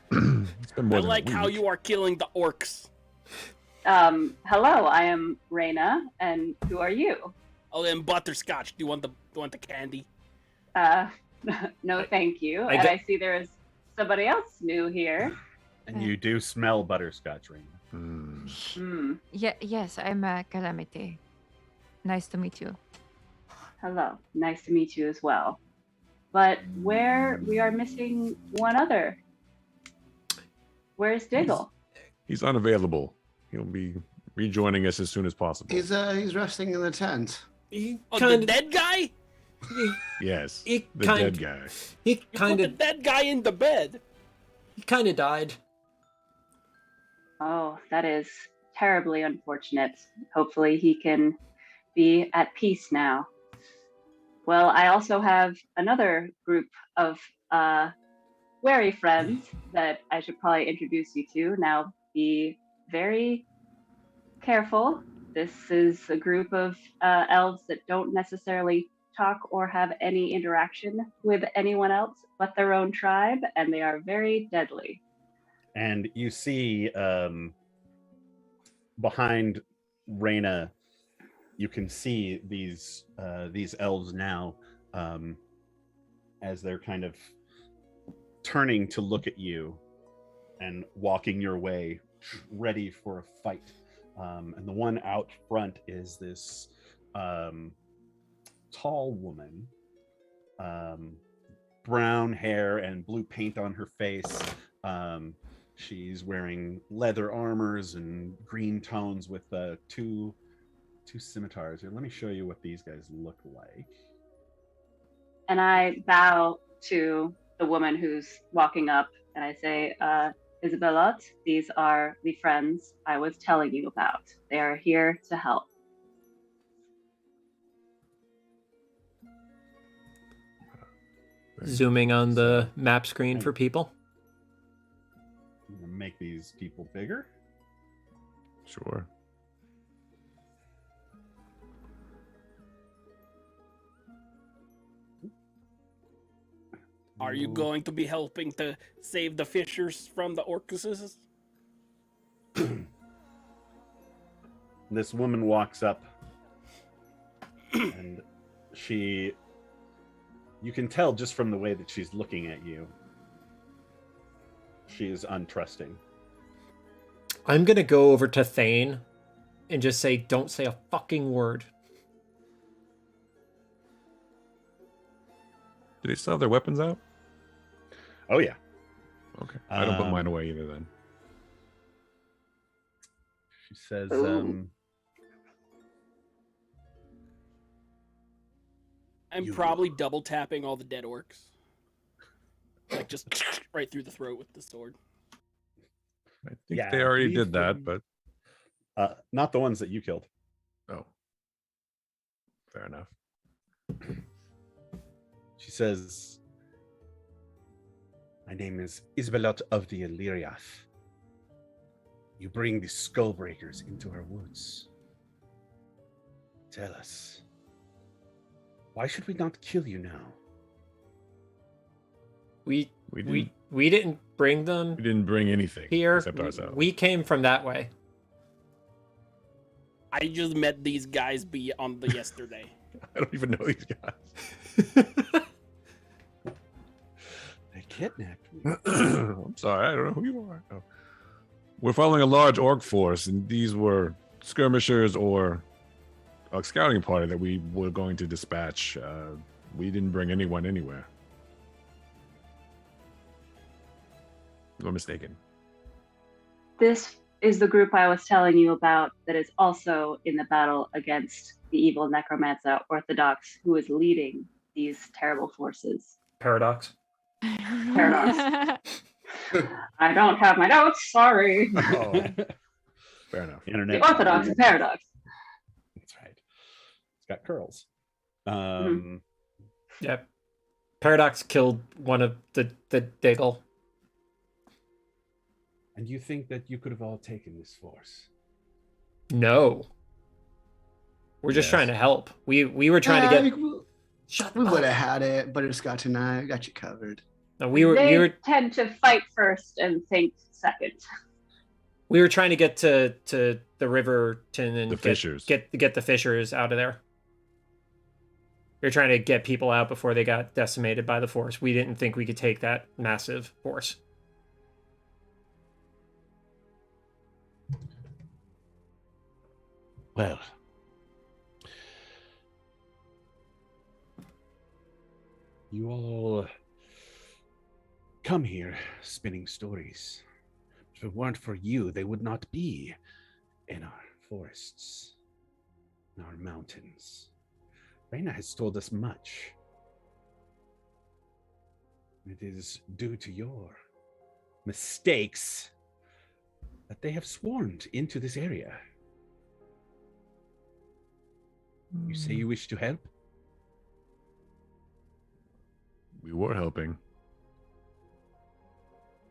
It's been more I than like a week. how you are killing the orcs. Hello, I am Reina, and who are you? Oh, and butterscotch. Do you want the candy? No, thank you. I see there is somebody else new here. And you do smell butterscotch, Reina. Yes, I'm Calamity. Nice to meet you. Hello, nice to meet you as well. But where we are missing one other. Where's Diggle? He's unavailable. He'll be rejoining us as soon as possible. He's resting in the tent. The dead guy? Yes, the dead guy. He kind of... the dead guy in the bed. He kind of died. Oh, that is terribly unfortunate. Hopefully he can be at peace now. Well, I also have another group of wary friends that I should probably introduce you to. Now, be very careful. This is a group of elves that don't necessarily talk or have any interaction with anyone else but their own tribe, and they are very deadly. And you see behind Reina, you can see these elves now as they're kind of turning to look at you and walking your way, ready for a fight. And the one out front is this tall woman, brown hair and blue paint on her face. She's wearing leather armors and green tones with two scimitars. Here, let me show you what these guys look like. And I bow to the woman who's walking up, and I say, Isabella, these are the friends I was telling you about. They are here to help. Zooming on the map screen for people. I'm gonna make these people bigger. Sure. Are you going to be helping to save the fishers from the orcs? This woman walks up and you can tell just from the way that she's looking at you, she is untrusting. I'm gonna go over to Thane and just say, don't say a fucking word. Do they still have their weapons out? Oh, yeah. Okay. I don't put mine away either then. She says, Ooh. I'm You- probably double tapping all the dead orcs. Like just right through the throat with the sword. I think Yeah, they I already believe did that, they- but not the ones that you killed. oh, fair enough. She says, my name is Isbelot of the Illyriath. You bring the Skullbreakers into our woods. Tell us, why should we not kill you now? We didn't, didn't bring them we didn't bring anything here. except ourselves. We came from that way. I just met these guys on the yesterday. I don't even know these guys. They kidnapped me. I'm sorry, I don't know who you are. No. We're following a large orc force, and these were skirmishers or a scouting party that we were going to dispatch. We didn't bring anyone anywhere. You're mistaken. This is the group I was telling you about that is also in the battle against the evil necromancer Orthodox, who is leading these terrible forces. Paradox. Paradox. I don't have my notes, sorry. Oh, fair enough. Internet. The Orthodox and Paradox. That's right. It's got curls. Yep. Paradox killed one of the Diggle. And you think that you could have all taken this force? No. We're just Yes. trying to help. We were trying to get. Shut We up. would have had it, but it's got and I got you covered. No, They we were tend to fight first and think second. we were trying to get to the Riverton and The fishers. get the fishers out of there. We were trying to get people out before they got decimated by the force. We didn't think we could take that massive force. Well, you all come here spinning stories. If it weren't for you, they would not be in our forests, in our mountains. Reina has told us much. It is due to your mistakes that they have swarmed into this area. You say you wish to help? We were helping.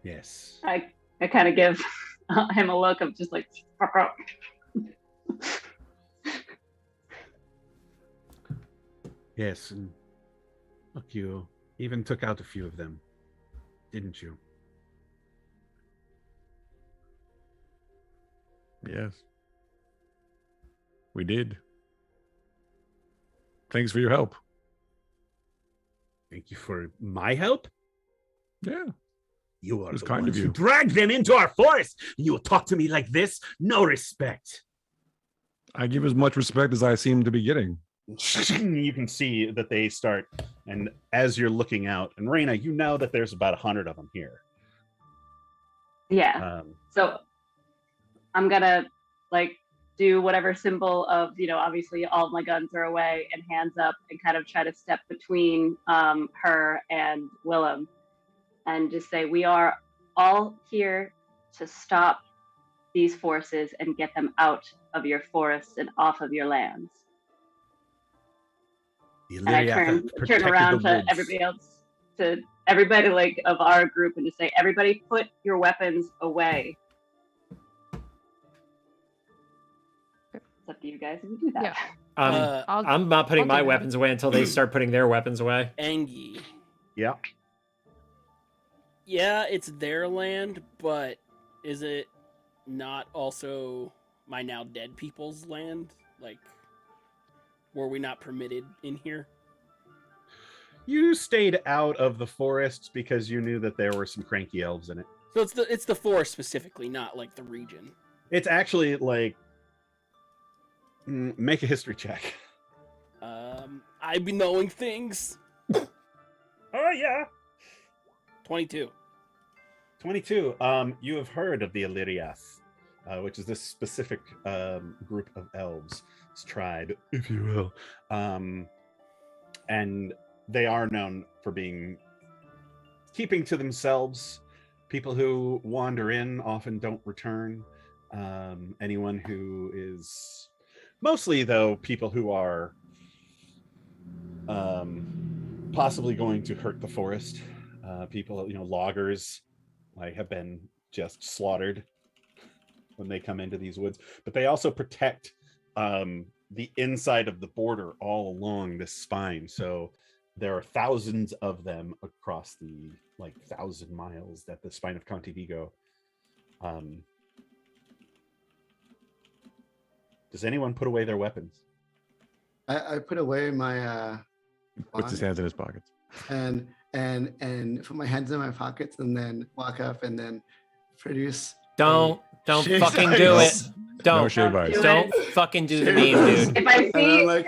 Yes. I kind of give him a look of just like, fuck up. Yes, and look, you even took out a few of them, didn't you? Yes. We did. Thanks for your help. Thank you for my help. Yeah. You are It was the kind of ones who you. dragged them into our forest. And you will talk to me like this? No respect. I give as much respect as I seem to be getting. You can see that they start, and as you're looking out, and Reina, you know that there's about 100 of them here. Yeah. So I'm gonna like do whatever symbol of, obviously all of my guns are away and hands up and kind of try to step between her and Willem and just say, we are all here to stop these forces and get them out of your forests and off of your lands. And I turn around to everybody else, to everybody like of our group, and just say, everybody put your weapons away. It's up to you guys if you do that. Yeah. I'm not putting I'll my do that. weapons away until they start putting their weapons away. Angie. Yeah. Yeah, it's their land, but is it not also my now dead people's land? Like, were we not permitted in here? You stayed out of the forests because you knew that there were some cranky elves in it. So it's the forest specifically, not like the region. It's actually like, make a history check. I be knowing things. Oh yeah. 22. 22. You have heard of the Illyriath. which is this specific group of elves, this tribe, if you will. And they are known for keeping to themselves. People who wander in often don't return. Anyone who is mostly, though, people who are possibly going to hurt the forest. People, loggers, have been just slaughtered when they come into these woods. But they also protect the inside of the border all along this spine. So there are thousands of them across the 1,000 miles that the spine of Conte Vigo. Does anyone put away their weapons? I put away my Puts his hands in his pockets. and put my hands in my pockets and then walk up and then produce. Don't shave fucking ice. do it. No Don't shave ice. don't fucking do the Shave meme, ice. dude. If I And I'm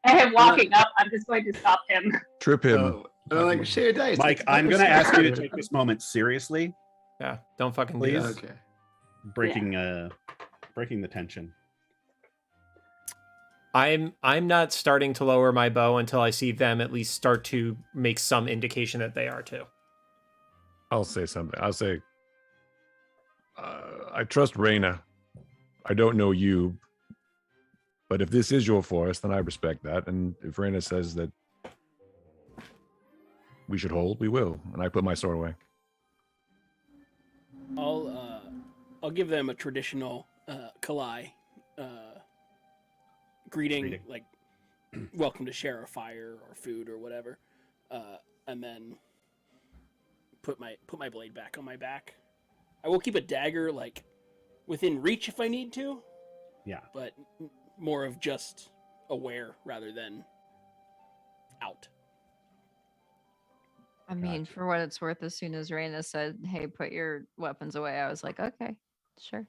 see him walking up, I'm just going to stop him. Trip him. and I'm like, shave dice. Mike, I'm going to ask you to take this moment seriously. Yeah, don't fucking do Please. that. Okay. Breaking the tension. I'm not starting to lower my bow until I see them at least start to make some indication that they are too. I'll say something. I'll say, I trust Reina. I don't know you, but if this is your forest, then I respect that. And if Reina says that we should hold, we will. And I put my sword away. I'll give them a traditional Kalai greeting, like welcome to share a fire or food or whatever, and then put my blade back on my back. I will keep a dagger within reach if I need to. Yeah. But more of just aware rather than out. I mean, for what it's worth, as soon as Reina said, "Hey, put your weapons away," I was like, "Okay, sure."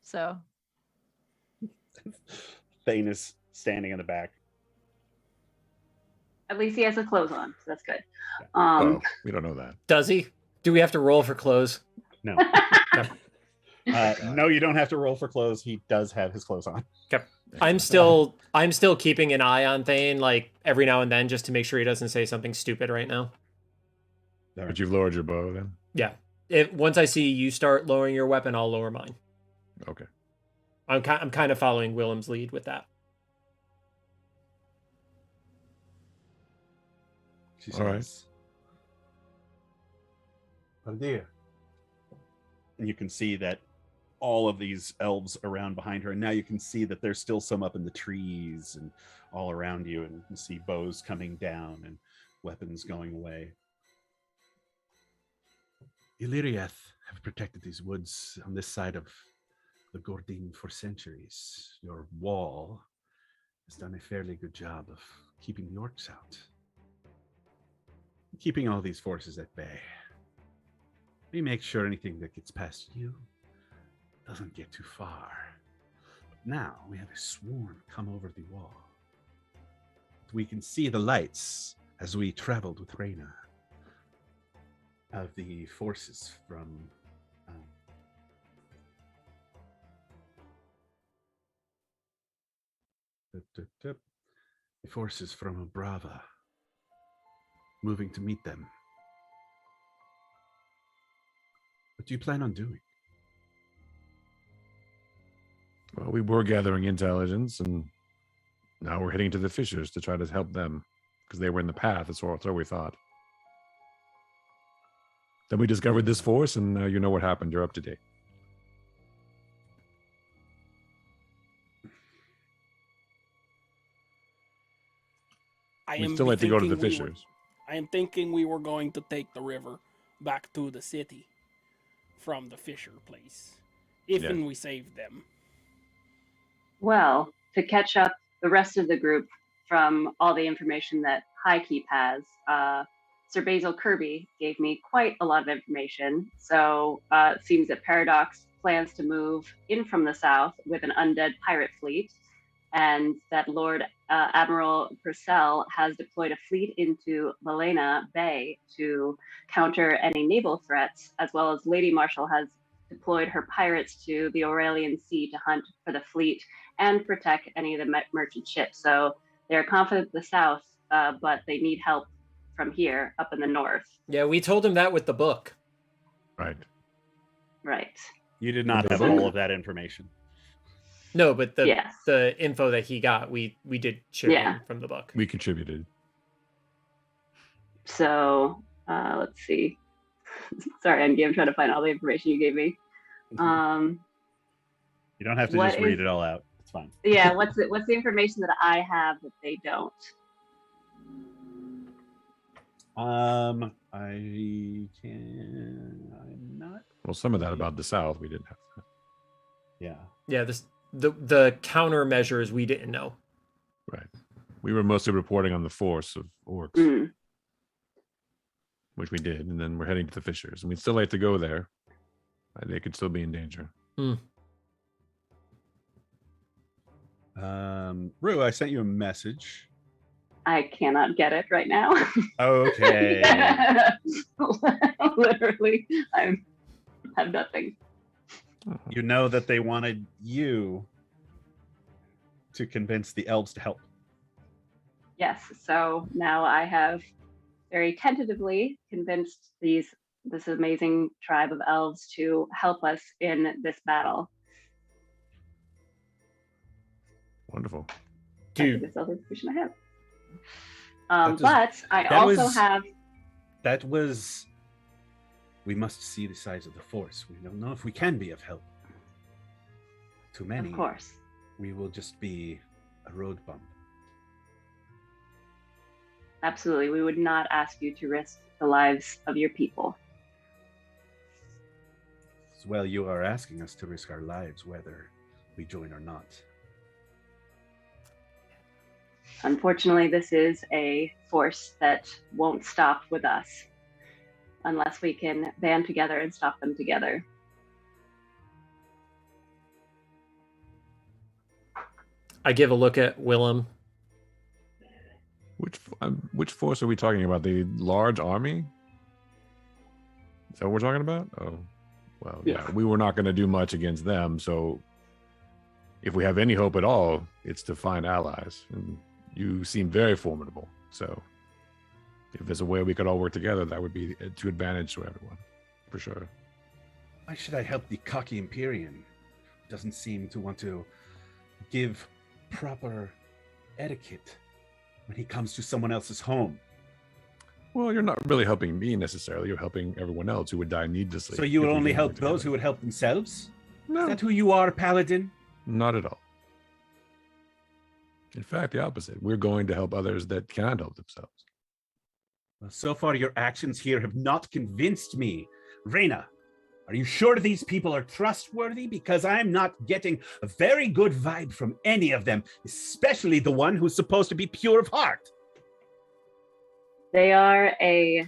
So Thane is standing in the back. At least he has his clothes on, so that's good. Well, we don't know that. Does he? Do we have to roll for clothes? No. No, you don't have to roll for clothes. He does have his clothes on. Okay. I'm still keeping an eye on Thane, every now and then, just to make sure he doesn't say something stupid right now. But you've lowered your bow then? Yeah. Once I see you start lowering your weapon, I'll lower mine. Okay. I'm kind of following Willem's lead with that. She All right. says, "Oh dear." And you can see that all of these elves around behind her, and now you can see that there's still some up in the trees and all around you, and you can see bows coming down and weapons going away. Illyriath have protected these woods on this side of the Gordine for centuries. Your wall has done a fairly good job of keeping the orcs out, keeping all these forces at bay. We make sure anything that gets past you doesn't get too far. But now we have a swarm come over the wall. We can see the lights as we traveled with Reina of the forces from the forces from Brava moving to meet them. What do you plan on doing? Well, we were gathering intelligence, and now we're heading to the fissures to try to help them, because they were in the path. That's what we thought. Then we discovered this force, and you know what happened. You're up to date. We still had to go to the fissures. I am thinking we were going to take the river back to the city from the fissure place, if and we saved them. Well, to catch up the rest of the group from all the information that Highkeep has, Sir Basil Kirby gave me quite a lot of information. So it seems that Paradox plans to move in from the south with an undead pirate fleet, and that Lord Admiral Purcell has deployed a fleet into Malena Bay to counter any naval threats, as well as Lady Marshall has deployed her pirates to the Aurelian Sea to hunt for the fleet and protect any of the merchant ships. So they're confident in the south, but they need help from here up in the north. Yeah, we told him that with the book. Right. Right. You did not The have book? all of that information. No, but Yes. the info that he got, we did share Yeah. him from the book. We contributed. So let's see. Sorry, I'm trying to find all the information you gave me. You don't have to What just read is- it all out. It's fine. Yeah, what's the information that I have that they don't? I'm not. Well, some of that about the South we didn't have. Yeah. Yeah, the countermeasures we didn't know. Right. We were mostly reporting on the force of orcs, Mm. which we did, and then we're heading to the fissures, and we'd still like to go there. They could still be in danger. Rue, I sent you a message. I cannot get it right now. Okay. Literally, I have nothing. You know that they wanted you to convince the elves to help. Yes, so now I have very tentatively convinced this amazing tribe of elves to help us in this battle. Wonderful. Dude, That's all the information I have. That But I that also was- have. That was. We must see the size of the force. We don't know if we can be of help. Too many. Of course. We will just be a road bump. Absolutely. We would not ask you to risk the lives of your people. Well, you are asking us to risk our lives whether we join or not. Unfortunately, this is a force that won't stop with us unless we can band together and stop them together. I give a look at Willem. Which force are we talking about? The large army? Is that what we're talking about? Oh, well, yeah. We were not going to do much against them, so if we have any hope at all, it's to find allies. And you seem very formidable, so if there's a way we could all work together, that would be to advantage to everyone, for sure. Why should I help the cocky Empyrean? Doesn't seem to want to give proper etiquette when he comes to someone else's home. Well, you're not really helping me necessarily. You're helping everyone else who would die needlessly. So you if would we only didn't help work those together. who would help themselves? No, Is that who you are, Paladin? not at all. In fact, the opposite. We're going to help others that cannot help themselves. Well, so far your actions here have not convinced me. Reina, are you sure these people are trustworthy? Because I'm not getting a very good vibe from any of them, especially the one who's supposed to be pure of heart. They are a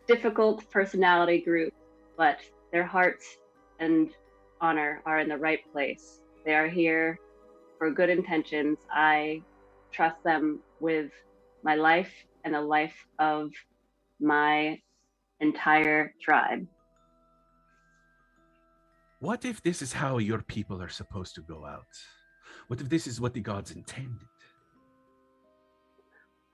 difficult personality group, but their hearts and honor are in the right place. They are here for good intentions. I trust them with my life and the life of my entire tribe. What if this is how your people are supposed to go out? What if this is what the gods intended?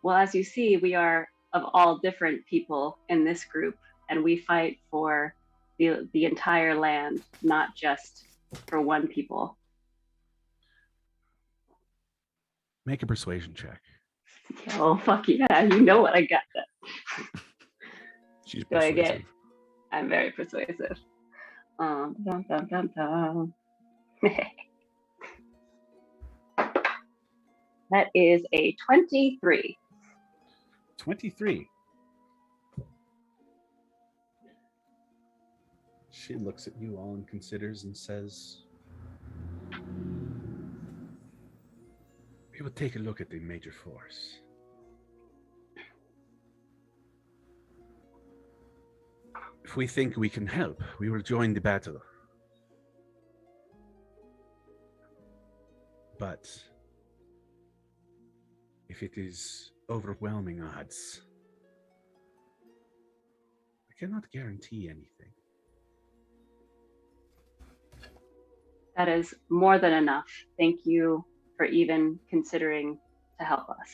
Well, as you see, we are of all different people in this group, and we fight for the entire land, not just for one people. Make a persuasion check. Oh, fuck yeah, you know what I got that. She's Do I get- persuasive. I'm very persuasive. Dum, dum, dum, dum. That is a 23. 23. She looks at you all and considers and says, we will take a look at the major force. If we think we can help, we will join the battle. But if it is overwhelming odds, I cannot guarantee anything. That is more than enough. Thank you for even considering to help us.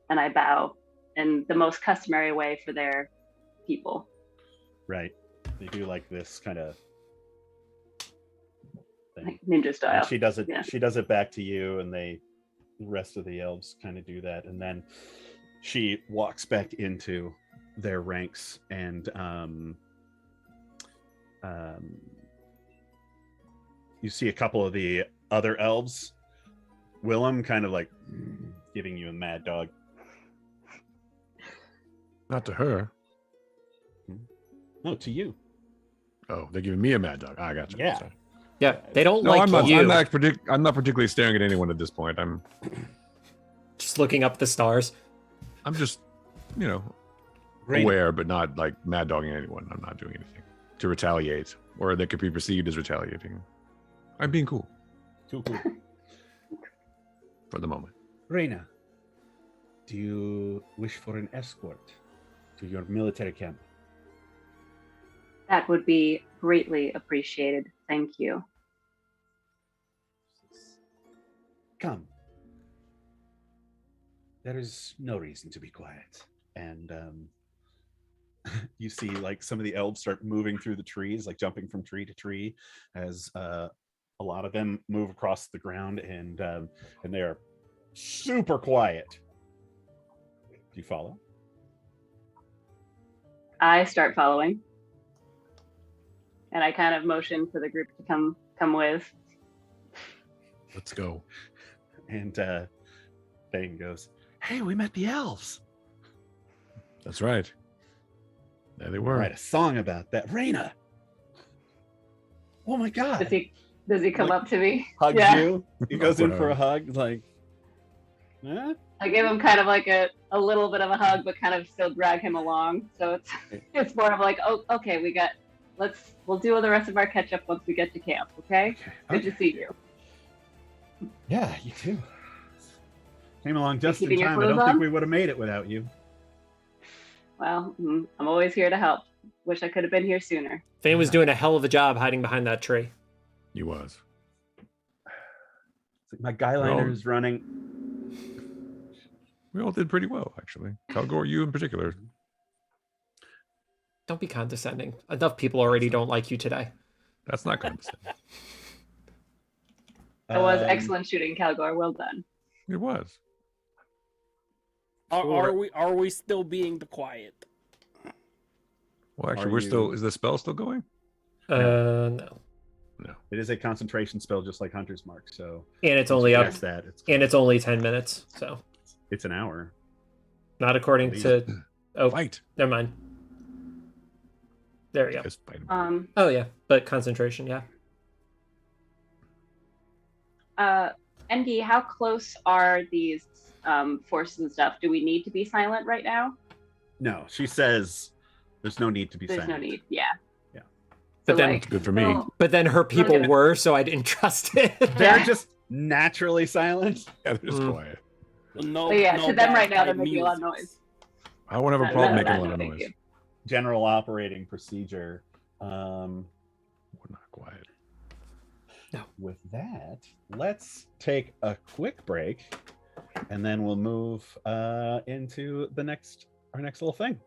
And I bow in the most customary way for their people. Right. They do like this kind of thing. Like ninja style. And she does it. Yeah. She does it back to you, and the rest of the elves kind of do that, and then she walks back into their ranks, and you see a couple of the other elves. Willem kind of like giving you a mad dog. Not to her. No, to you. Oh, they're giving me a mad dog. I got you. Yeah. Sorry. Yeah, they don't No, like I'm not. you. I'm not particularly staring at anyone at this point. I'm Just looking up the stars. just, Reina. aware, but not like mad dogging anyone. I'm not doing anything to retaliate, or that could be perceived as retaliating. I'm being cool Cool. for the moment. Reina, do you wish for an escort to your military camp? That would be greatly appreciated. Thank you. Come. There is no reason to be quiet. And you see like some of the elves start moving through the trees, like jumping from tree to tree, as a lot of them move across the ground, and they are super quiet. Do you follow? I start following. And I kind of motion for the group to come with. Let's go. And Thane goes, "Hey, we met the elves. That's right. There they were. Write a song about that, Reina. Oh my god!" Does he come Like, up to me? Hugs Yeah. you. He goes in for a hug, like, eh? I give him kind of like a little bit of a hug, but kind of still drag him along. So it's more of like, oh, okay, we'll do the rest of our catch up once we get to camp. Okay. Good to see you. Yeah, you too. Came along just in keeping your time. I don't clothes think on? we would have made it without you. Well, I'm always here to help. Wish I could have been here sooner. Thane was doing a hell of a job hiding behind that tree. He was. It's like my guyliner Well- is running. We all did pretty well, actually. Calgor, you in particular. Don't be condescending. Enough people already don't like you today. That's not condescending. It was Um, excellent shooting, Calgor. Well done. It was. Are we still being the quiet? Well, actually, Are we're still. you- Is the spell still going? No. No. It is a concentration spell, just like Hunter's Mark. So And it's only up. past that. And it's only 10 minutes. So it's an hour. not according to. Oh, Fight. never mind. There we go. Just fight him. Oh yeah, but concentration, yeah. Engi, how close are these forces and stuff? Do we need to be silent right now? No, she says there's no need to be There's silent. no need. Yeah. Yeah. But So, then- like, Good for me. well, But then her people gonna- were, so I didn't trust it. They're just naturally silent. Yeah, they're just Mm. quiet. No. So yeah, no to them right now, they're bagpipe making a lot of music. noise. I won't have a No, problem no, making a no, lot of thank noise. you. General operating procedure. We're not quiet. With that, let's take a quick break, and then we'll move into our next little thing.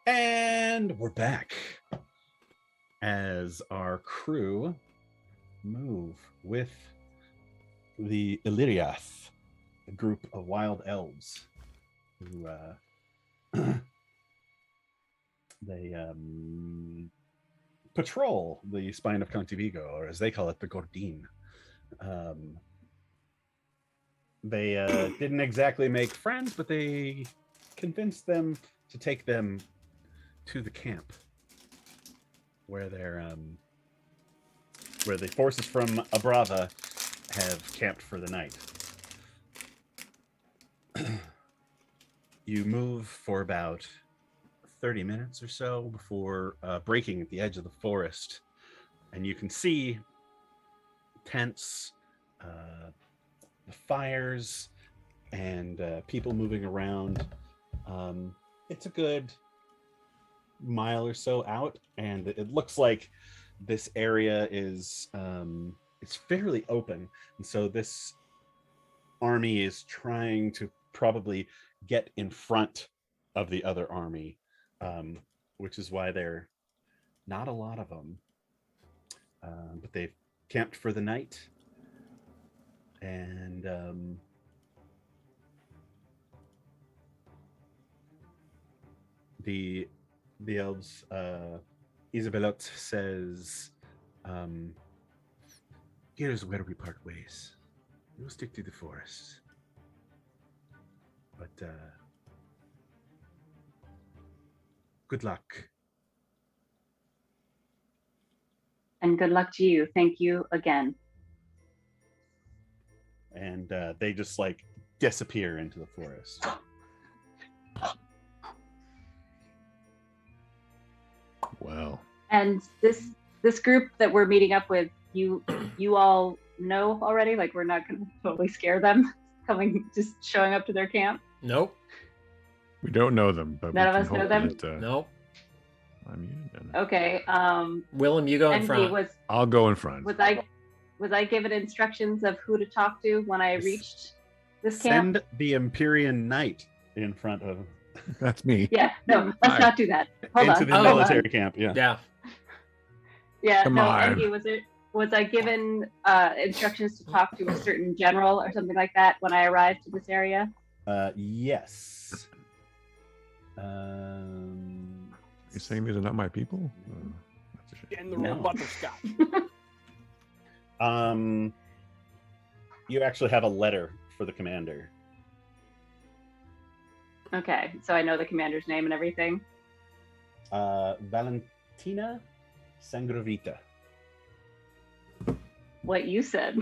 And we're back as our crew move with the Illyriath, a group of wild elves who they patrol the spine of Contivigo, or as they call it, the Gordine. They didn't exactly make friends, but they convinced them to take them to the camp where where the forces from Abrava have camped for the night. You move for about 30 minutes or so before breaking at the edge of the forest, and you can see tents, the fires, and people moving around. It's a good mile or so out, and it looks like this area is it's fairly open, and so this army is trying to probably get in front of the other army, which is why there are not a lot of them, but they've camped for the night. And the elves, Isabelot says, here's where we part ways. We'll stick to the forest. But good luck. And good luck to you. Thank you again. And they just like disappear into the forest. Wow. And this group that we're meeting up with, you all know already? Like, we're not going to totally scare them just showing up to their camp? Nope. We don't know them, but None we of can us know hope them? that, Nope. I mean, Okay. Willem, you go in Envy, front. I'll go in front. was I given instructions of who to talk to when I reached this camp? Send the Empyrean Knight in front of That's me. Yeah, no, let's Hi. not do that. Hold into on. the hold military on. camp. Yeah. Yeah. Yeah, Come no, on. Envy, was I given instructions to talk to a certain general or something like that when I arrived to this area? Yes. You're saying these are not my people? That's a shame. General No. Butterscotch. You actually have a letter for the commander. Okay, so I know the commander's name and everything. Valentina Sangrovita. What you said.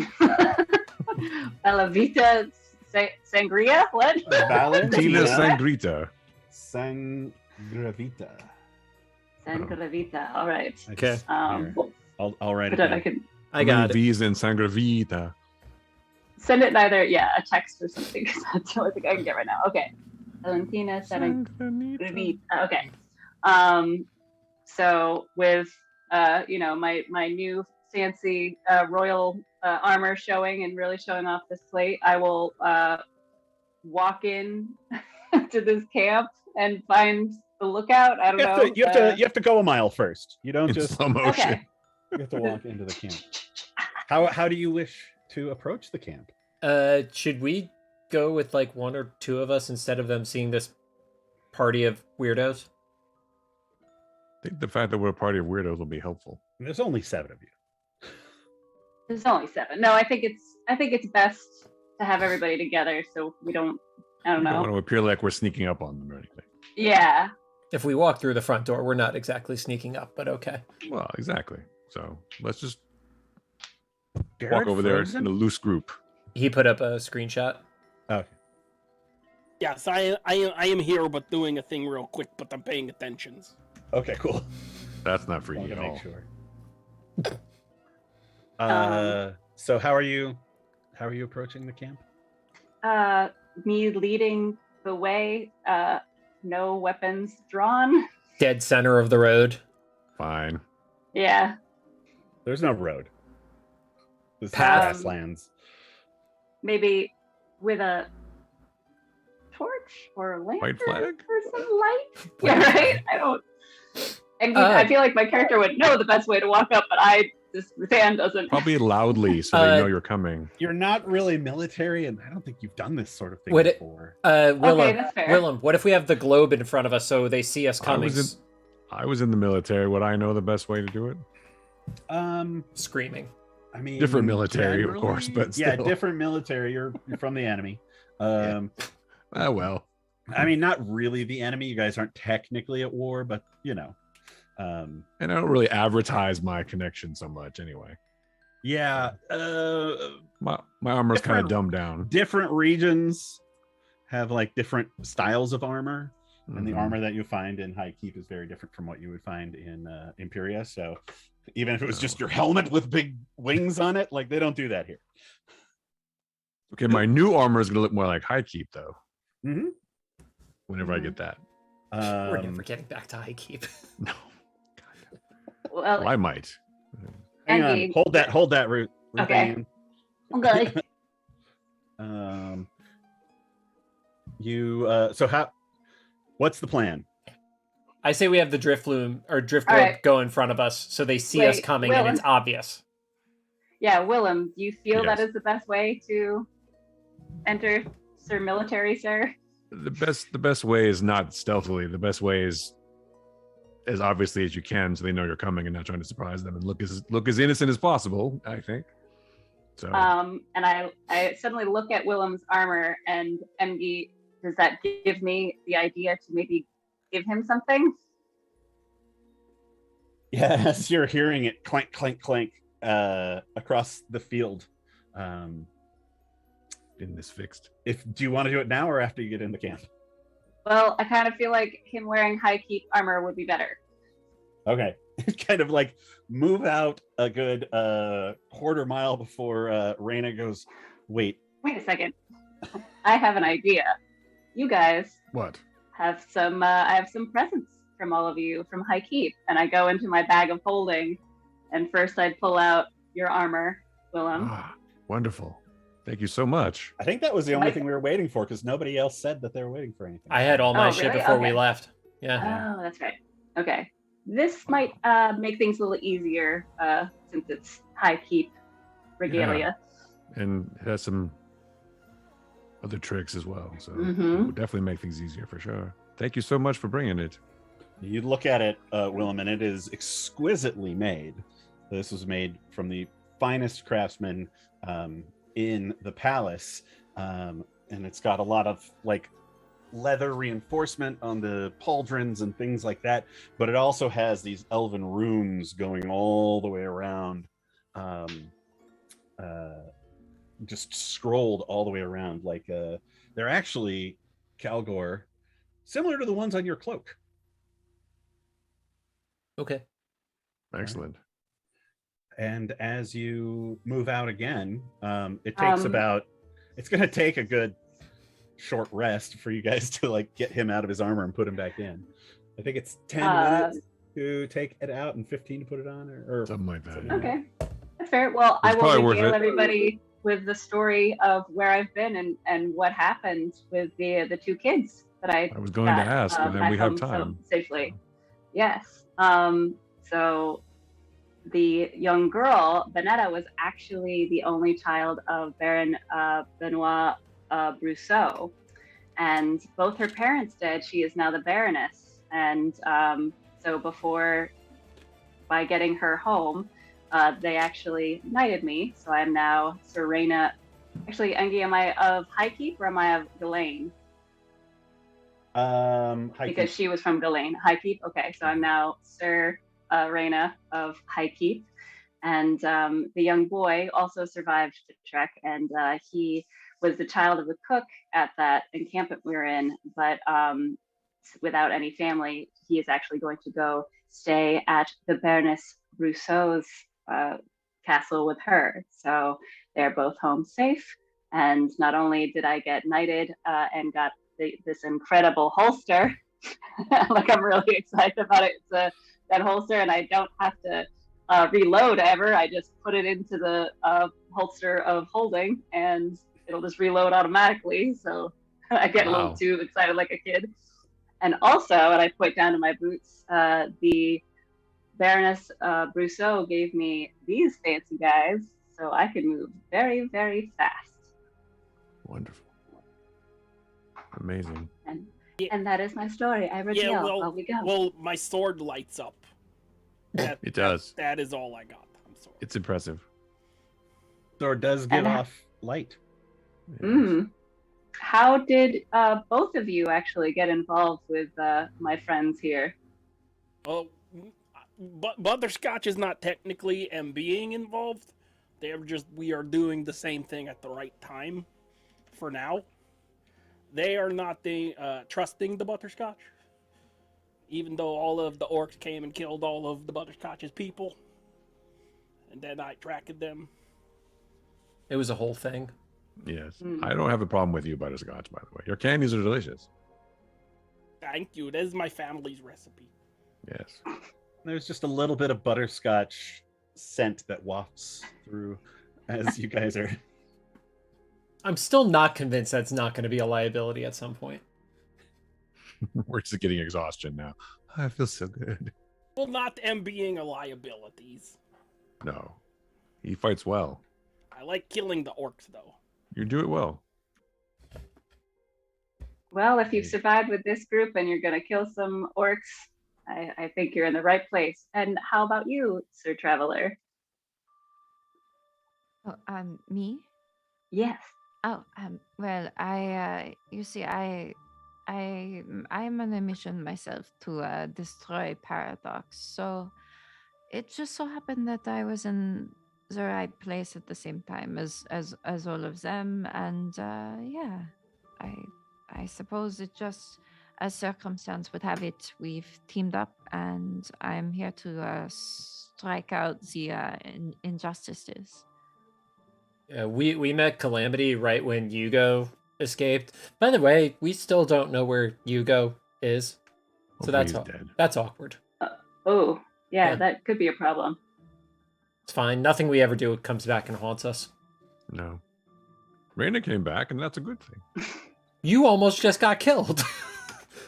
Bella Vita Sangria? What? Tina Sangrita. Sangravita. Sangravita. All right. Okay. I'll write it But I down. can I got it. V's and Sangravita. send it in either, a text or something, because that's the only thing I can get right now. Okay. Valentina Sangravita. Okay. So with my new fancy royal armor showing and really showing off this plate, I will walk in to this camp and find the lookout. I don't know. You have to go a mile first. You don't In just slow motion. Okay. you have to walk into the camp. How do you wish to approach the camp? Should we go with like one or two of us instead of them seeing this party of weirdos? I think the fact that we're a party of weirdos will be helpful. There's only 7 of you. There's only 7. No, I think it's best to have everybody together so we don't. I don't We don't want know. to appear like we're sneaking up on them or anything. Yeah. If we walk through the front door, we're not exactly sneaking up, but okay. Well, exactly. So let's just Jared walk over there Frozen? in a loose group. He put up a screenshot. Okay. Yes, I am here, but doing a thing real quick, but I'm paying attention. Okay, cool. That's not Wanted freaky to at all. make sure. So how are you approaching the camp? Me leading the way, no weapons drawn. Dead center of the road. Fine. Yeah. There's no road. This is Path. grasslands. Maybe with a torch or lantern White flag? or some light. Yeah, right. I don't. I feel like my character would know the best way to walk up, but this fan doesn't. Probably loudly so they know you're coming. You're not really military, and I don't think you've done this sort of thing Would it- before. Okay, that's fair. Willem, what if we have the globe in front of us so they see us coming? I was in the military. Would I know the best way to do it? Screaming. I mean, Different military, of generally, course, but yeah, still. different military. You're from the enemy. Well. I mean, not really the enemy. You guys aren't technically at war, but you know. And I don't really advertise my connection so much anyway. Yeah. My armor's kind of dumbed down. Different regions have like different styles of armor. And the armor that you find in High Keep is very different from what you would find in Imperia. So even if it was just your helmet with big wings on it, like they don't do that here. Okay, my new armor is going to look more like High Keep, though. Mm-hmm. Whenever I get that. We're never getting back to High Keep. No. Well, I might. Hang on. Hold that route. Okay. Okay. What's the plan? I say we have the drift globe go in front of us so they see us coming and it's obvious. Yeah, Willem, do you feel Yes. that is the best way to enter Sir Military, sir? The best way is not stealthily. The best way is as obviously as you can so they know you're coming and not trying to surprise them and look as innocent as possible, I think. So And I suddenly look at Willem's armor and MG, does that give me the idea to maybe give him something? Yes, you're hearing it clank, clank, clank across the field. Getting this fixed. Do you want to do it now or after you get into camp? Well, I kind of feel like him wearing High Keep armor would be better. Okay. Kind of like move out a good quarter mile before Reina goes, wait a second. I have an idea. You guys What? have some I have some presents from all of you from High Keep, and I go into my bag of holding, and first I'd pull out your armor, Willem. Wonderful. Thank you so much. I think that was the only thing we were waiting for because nobody else said that they were waiting for anything. I had all my shit really? before we Okay. left. Yeah. Oh, that's right. Okay. This might make things a little easier since it's High Keep regalia. And it has some other tricks as well. So it Mhm. would definitely make things easier for sure. Thank you so much for bringing it. You look at it, Willem, and it is exquisitely made. This was made from the finest craftsmen in the palace, and it's got a lot of like leather reinforcement on the pauldrons and things like that, but it also has these elven runes going all the way around, just scrolled all the way around. Like they're actually, Calgor, similar to the ones on your cloak. Okay. Excellent. And as you move out again, it takes it's going to take a good short rest for you guys to like get him out of his armor and put him back in. I think it's 10 minutes to take it out and 15 to put it on, or Something like that. Okay. That's fair. Well, It's I probably will worth regale it. everybody with the story of where I've been and what happened with the two kids that I I was going to got, ask, and then back we have home time. safely. Yes. So the young girl, Benetta, was actually the only child of Baron Benoit Brousseau. And both her parents dead, she is now the Baroness. And so by getting her home, they actually knighted me. So I'm now Sir Reina. Actually, Engi, am I of High Keep or am I of Ghislaine? Because she was from Ghislaine. High Keep? Okay, so I'm now Sir Reina of High Keep. And the young boy also survived the trek, and he was the child of the cook at that encampment we were in, but without any family, he is actually going to go stay at the Baroness Rousseau's castle with her. So they're both home safe. And not only did I get knighted and got this incredible holster, like I'm really excited about it. It's that holster, and I don't have to reload ever. I just put it into the holster of holding, and it'll just reload automatically. So I get a Wow. little too excited like a kid. And also, and I point down to my boots, the Baroness Brousseau gave me these fancy guys so I could move very, very fast. Wonderful. Amazing. And that is my story. I reveal while we go. Well, my sword lights up. It does. That is all I got. I'm sorry. It's impressive. Sword does give off light. Mm. How did both of you actually get involved with my friends here? Well, but Butterscotch is not technically being involved. We are doing the same thing at the right time. For now, they are not trusting the Butterscotch. Even though all of the orcs came and killed all of the Butterscotch's people, and then I tracked them. It was a whole thing. Yes. I don't have a problem with you, Butterscotch, by the way. Your candies are delicious. Thank you. That is my family's recipe. Yes. There's just a little bit of butterscotch scent that wafts through as you guys are. I'm still not convinced that's not going to be a liability at some point. We're just getting exhaustion now. I feel so good. Well, not them being a liabilities. No. He fights well. I like killing the orcs, though. You do it well. Well, if you've survived with this group and you're going to kill some orcs, I think you're in the right place. And how about you, Sir Traveler? Oh, me? Yes. Oh, well, you see, I'm on a mission myself to destroy Paradox. So it just so happened that I was in the right place at the same time as all of them, and yeah, I suppose it just, as circumstance would have it, we've teamed up, and I'm here to strike out the injustices. Yeah, we met Calamity right when Yugo escaped. By the way, we still don't know where Yugo is, so that's awkward. Yeah, that could be a problem. It's fine. Nothing we ever do comes back and haunts us. No. Reina came back, and that's a good thing. You almost just got killed.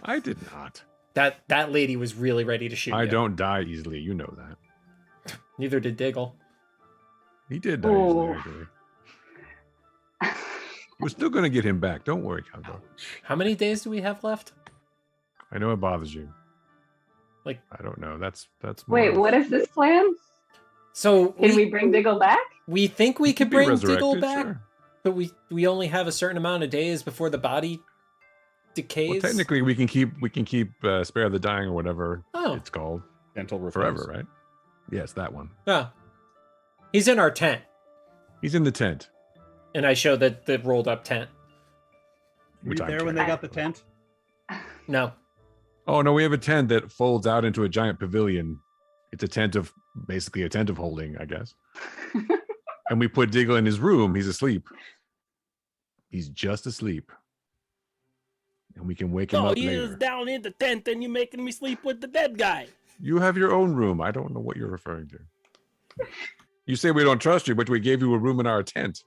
I did not. That lady was really ready to shoot you. I don't die easily. You know that. Neither did Diggle. He did die easily, actually. We're still going to get him back. Don't worry, Calvo. How many days do we have left? I know it bothers you. Like, I don't know. That's Wait, what is this plan? So can we bring Diggle back? We think we could bring Diggle back, sure. but we only have a certain amount of days before the body decays. Well, technically, we can keep Spare the Dying or whatever it's called. Dental repose. Forever, right? Yes, that one. Yeah. He's in our tent. He's in the tent. And I show the rolled up tent. Were you there when they got the tent? No. Oh, no, we have a tent that folds out into a giant pavilion. It's basically a tent of holding, I guess. And we put Diggle in his room. He's asleep. He's just asleep. And we can wake him up he later. is down in the tent and you're making me sleep with the dead guy. You have your own room. I don't know what you're referring to. You say we don't trust you, but we gave you a room in our tent.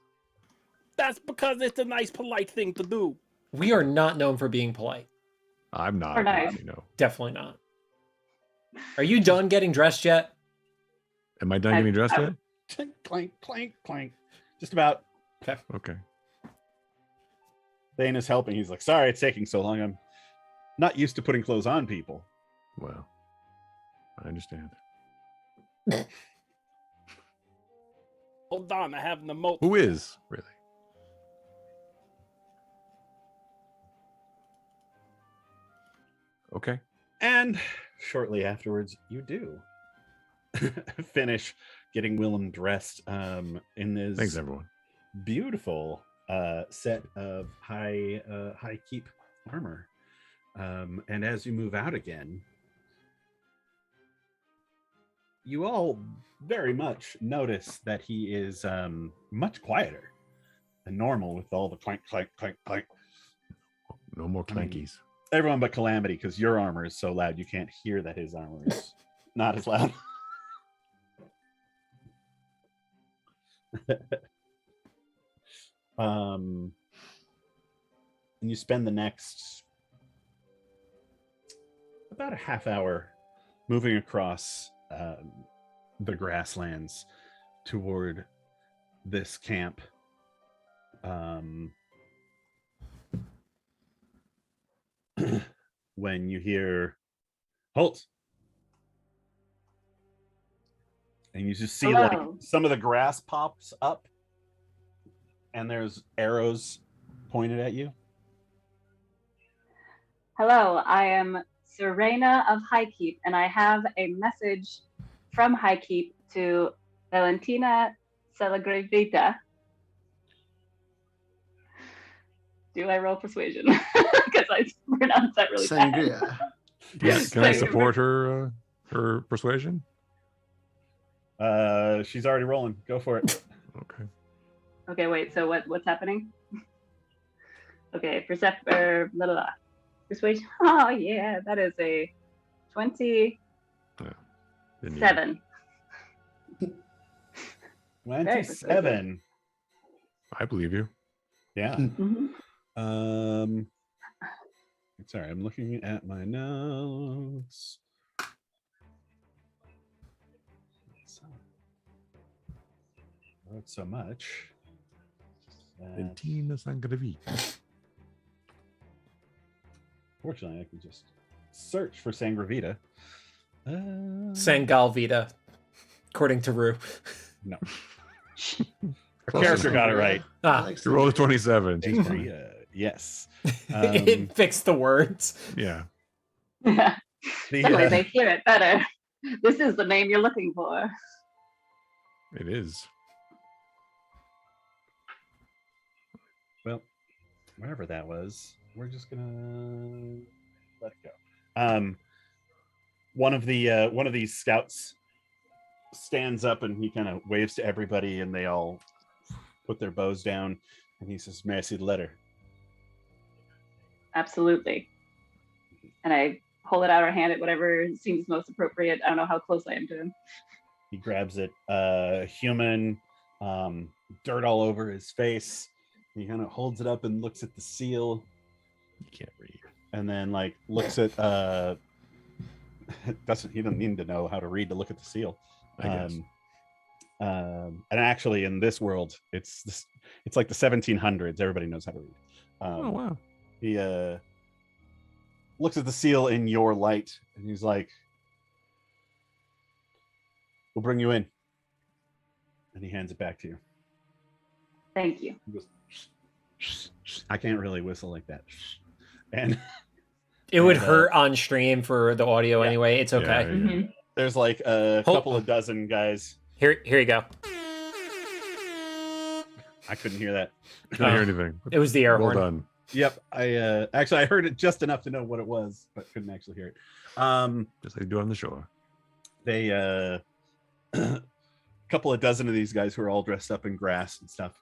That's because it's a nice, polite thing to do. We are not known for being polite. I'm not. Or nice. You know. Definitely not. Are you done getting dressed yet? Am I done getting dressed yet? Clank, clank, clank. Just about. Okay. Thane is helping. He's like, sorry it's taking so long. I'm not used to putting clothes on people. Well, I understand. Hold on, I have an emote. Who is, really? Okay. And shortly afterwards, you do finish getting Willem dressed in this Thanks, everyone. beautiful set of high keep armor. And as you move out again, you all very much notice that he is much quieter than normal with all the clank, clank, clank, clank. No more clankies. Everyone but Calamity, because your armor is so loud you can't hear that his armor is not as loud. and you spend the next about a half hour moving across the grasslands toward this camp. When you hear halt, and you just see Hello. like some of the grass pops up and there's arrows pointed at you. Hello, I am Reina of Highkeep, and I have a message from Highkeep to Valentina Celegrevita. Do I roll persuasion? Because I pronounced that really bad. Sangria. Yes. Can I support her persuasion? She's already rolling. Go for it. Okay. Okay, wait. So what's happening? Okay, persuasion. Oh yeah, that is a 27. 27. I believe you. Yeah. Mm-hmm. Sorry, I'm looking at my notes. Wrote so much. Valentina Sangravita. Fortunately, I can just search for Sangravita. Sangalvita, according to Rue. No. Our character got it right. Ah, You rolled a 27. Sangria, yes. it fixed the words. Yeah. Suddenly they hear it better. This is the name you're looking for. It is. Well, wherever that was, we're just gonna let it go. One of these scouts stands up and he kind of waves to everybody, and they all put their bows down, and he says, "May I see the letter?" Absolutely. And I hold it out or hand it, whatever seems most appropriate. I don't know how close I am to him. He grabs it. Human, dirt all over his face. He kind of holds it up and looks at the seal. You can't read. And then like looks at he doesn't need to know how to read to look at the seal. I guess. And actually in this world, it's like the 1700s. Everybody knows how to read. Oh wow. He looks at the seal in your light, and he's like, "We'll bring you in." And he hands it back to you. Thank you. He goes, I can't really whistle like that. And it would hurt on stream for the audio anyway. It's okay. Yeah. Mm-hmm. There's like a couple of dozen guys. Here you go. I couldn't hear that. Couldn't hear anything. It was the air Well horn. done. Yep. I actually I heard it just enough to know what it was, but couldn't actually hear it. Just like you do on the shore. They a couple of dozen of these guys who are all dressed up in grass and stuff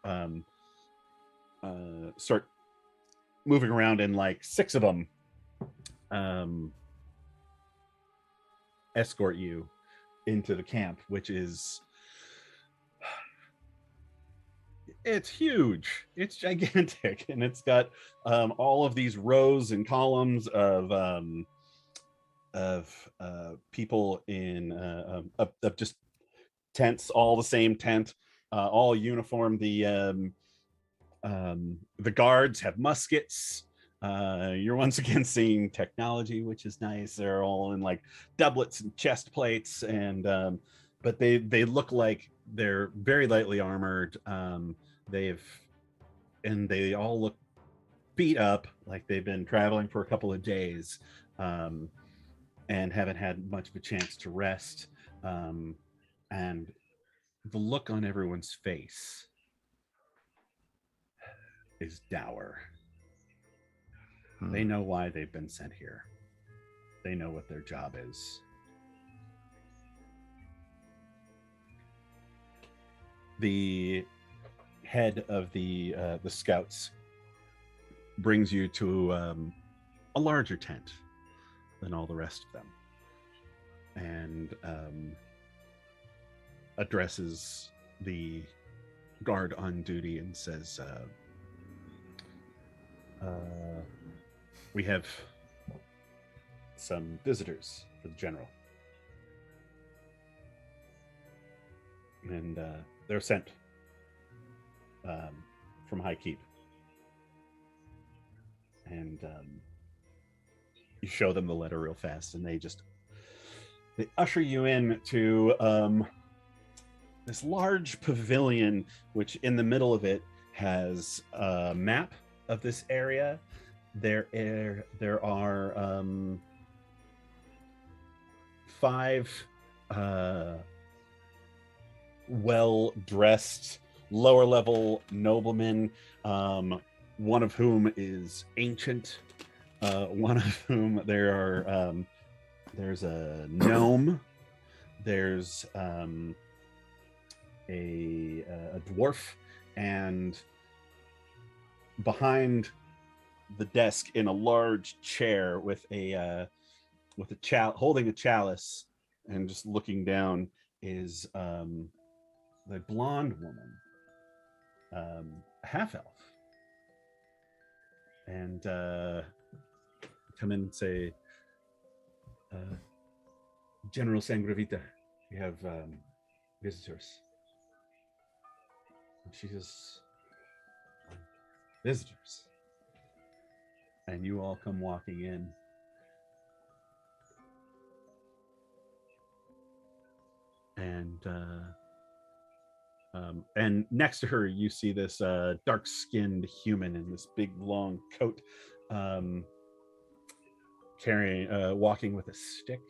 start moving around, and like 6 of them escort you into the camp, which is it's huge, it's gigantic, and it's got all of these rows and columns of people in of just tents, all the same tent, all uniform. The guards have muskets. You're once again seeing technology, which is nice. They're all in like doublets and chest plates, and but they look like they're very lightly armored. They all look beat up, like they've been traveling for a couple of days, and haven't had much of a chance to rest. And the look on everyone's face is dour. They know why they've been sent here. They know what their job is. The head of the scouts brings you to a larger tent than all the rest of them, and addresses the guard on duty and says, We have some visitors for the general. And they're sent from High Keep. And you show them the letter real fast, and they usher you in to this large pavilion, which in the middle of it has a map of this area. There are 5 well-dressed lower level noblemen, one of whom is ancient, one of whom there's a gnome, there's a dwarf, and behind the desk in a large chair with a holding a chalice and just looking down is the blonde woman, half elf, and come in and say, General Sangravita, we have visitors. And she says, visitors. And you all come walking in. And next to her, you see this dark-skinned human in this big, long coat, walking with a stick.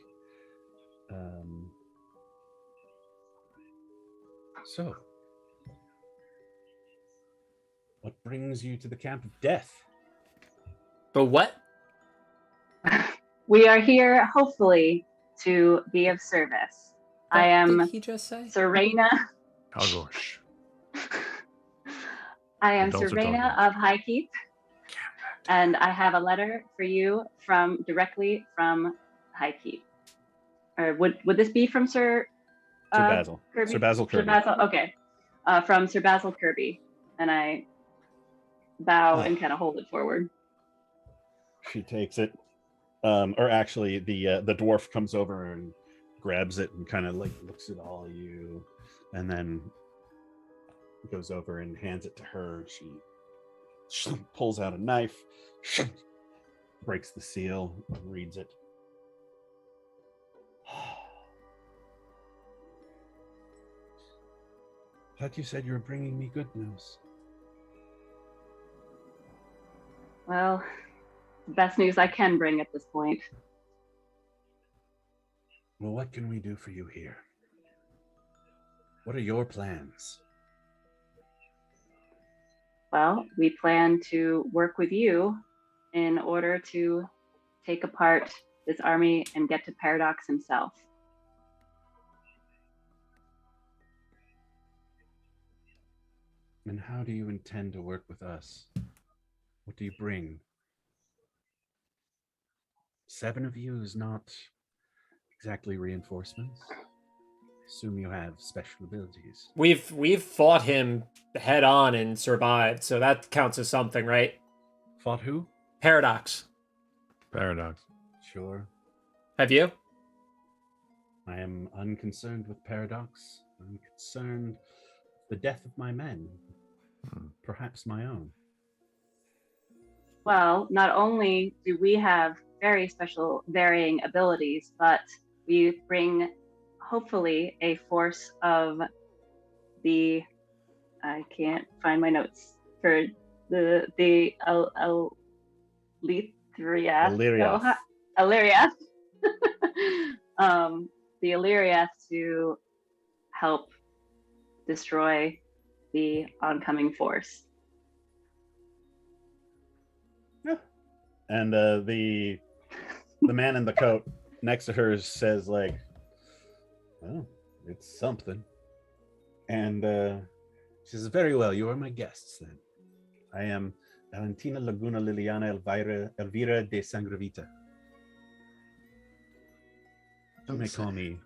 So, what brings you to the camp of death? But what? We are here, hopefully, to be of service. I am What did he just say? Reina. Oh gosh. I am Adults are Reina talking. of High Keep, and I have a letter for you directly from High Keep. Or would this be from Sir Basil? Kirby? Sir Basil Kirby. Sir Basil, okay. From Sir Basil Kirby, and I bow and kind of hold it forward. She takes it, or actually, the dwarf comes over and grabs it and kind of like looks at all of you, and then goes over and hands it to her. She pulls out a knife, breaks the seal, reads it. Thought you said you were bringing me good news. Well, the best news I can bring at this point. Well, what can we do for you here? What are your plans? Well, we plan to work with you in order to take apart this army and get to Paradox himself. And how do you intend to work with us? What do you bring? 7 of you is not exactly reinforcements. I assume you have special abilities. We've fought him head on and survived, so that counts as something, right? Fought who? Paradox. Paradox. Sure. Have you? I am unconcerned with Paradox. I'm concerned with the death of my men. Perhaps my own. Well, not only do we have very special varying abilities, but we bring hopefully a force of I can't find my notes for the Illyriath. Illyriath. The Illyriath to help destroy the oncoming force. Yeah. And the man in the coat next to her says, like, "Oh, it's something." And she says, "Very well, you are my guests then. I am Valentina Laguna Liliana Elvira de Sangravita. You may call me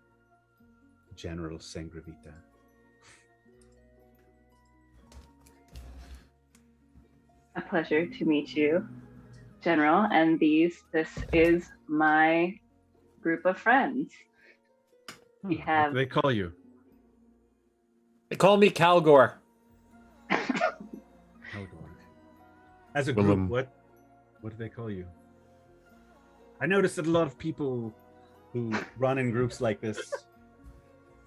General Sangravita." A pleasure to meet you, General. And this is my group of friends. We What have. do they call you? They call me Calgor. As a Willem. group, what do they call you? I noticed that a lot of people who run in groups like this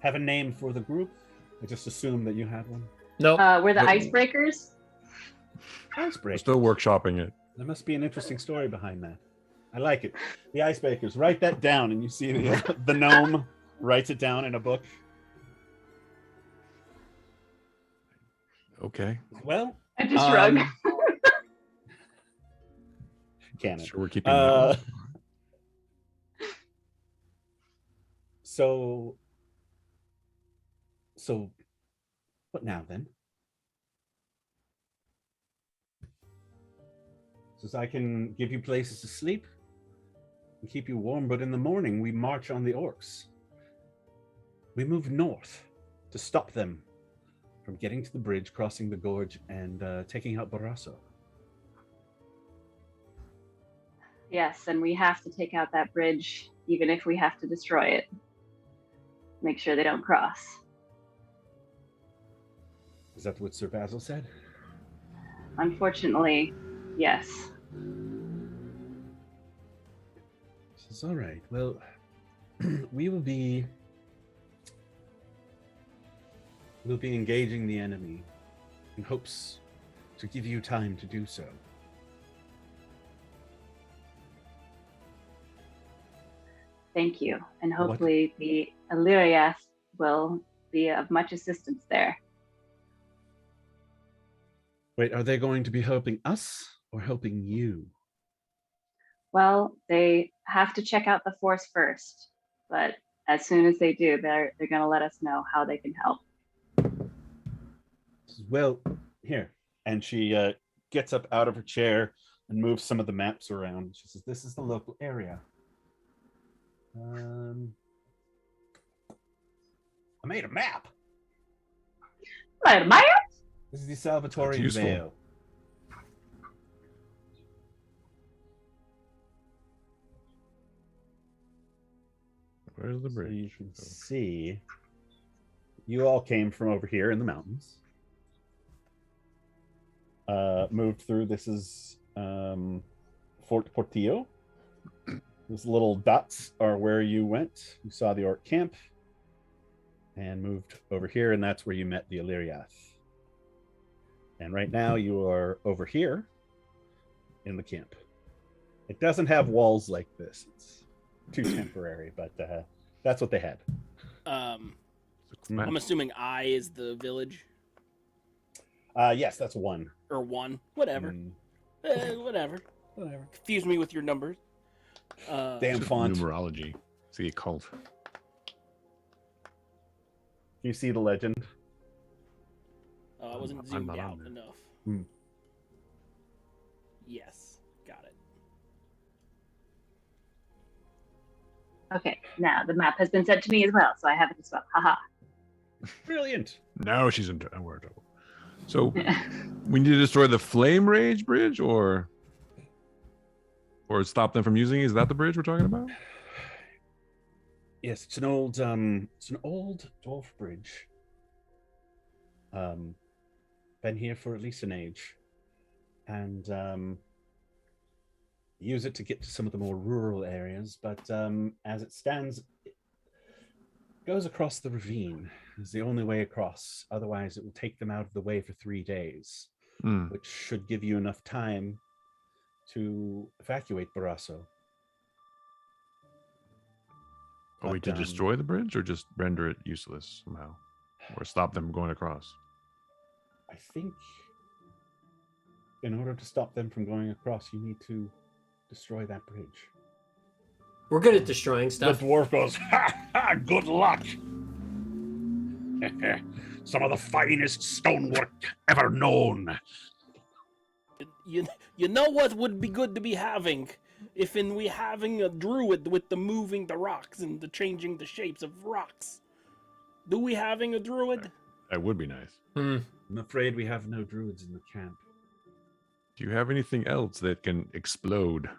have a name for the group. I just assumed that you had one. No. We're the icebreakers. We're Icebreakers. still workshopping it. There must be an interesting story behind that. I like it. The icebreakers. Write that down, and you see the gnome writes it down in a book. Okay. Well, I just rug. Canon. Sure, we're keeping that. So, what now then? Says I can give you places to sleep and keep you warm, but in the morning we march on the orcs. We move north to stop them from getting to the bridge, crossing the gorge, and taking out Barrasso. Yes, and we have to take out that bridge, even if we have to destroy it. Make sure they don't cross. Is that what Sir Basil said? Unfortunately, yes. Says, all right. Well, we'll be engaging the enemy in hopes to give you time to do so. Thank you. And hopefully the Illyriath will be of much assistance there. Wait, are they going to be helping us or helping you? Well, they have to check out the force first, but as soon as they do, they're going to let us know how they can help. Well, here. And she gets up out of her chair and moves some of the maps around. She says, this is the local area. I made a map. This is the Salvatorian Vale. Where's the bridge? So you can see, you all came from over here in the mountains. Moved through. This is Fort Portillo. Those little dots are where you went. You saw the orc camp and moved over here, and that's where you met the Illyriath. And right now you are over here in the camp. It doesn't have walls like this. It's too temporary, but that's what they had. I'm assuming I is the village. Yes, that's one. Or one. Whatever. Whatever. Confuse me with your numbers. Damn font. Numerology. See a cult. You see the legend? Oh, I wasn't zoomed out enough. Yes, got it. Okay, now the map has been sent to me as well, so I have it as well. Haha. Brilliant. Now she's in trouble. So we need to destroy the Flame Rage Bridge, or stop them from using it? Is that the bridge we're talking about? Yes, it's an old dwarf bridge. Been here for at least an age, and use it to get to some of the more rural areas. But as it stands, it goes across the ravine. It's the only way across. Otherwise, it will take them out of the way for 3 days, which should give you enough time to evacuate Barrasso. Are we to destroy the bridge, or just render it useless somehow, or stop them from going across? I think in order to stop them from going across, you need to destroy that bridge. We're good at destroying stuff. The dwarf goes, ha ha, good luck. Some of the finest stonework ever known. You know what would be good to be having? If we having a druid with the moving the rocks and the changing the shapes of rocks. Do we having a druid? That would be nice. I'm afraid we have no druids in the camp. Do you have anything else that can explode?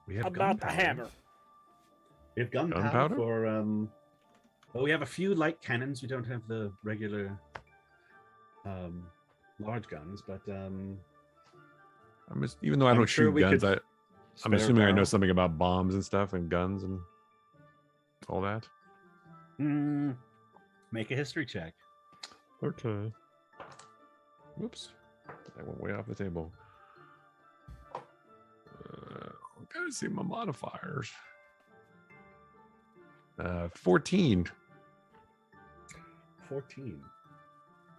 We have How about the gunpowder. hammer? We have gunpowder Gunpowder? for well, we have a few light cannons. We don't have the regular large guns, but even though I I'm don't sure shoot we guns, could I'm spare assuming I know barrel. something about bombs and stuff and guns and all that. Make a history check. Okay. Whoops. That went way off the table. I gotta see my modifiers. 14. 14.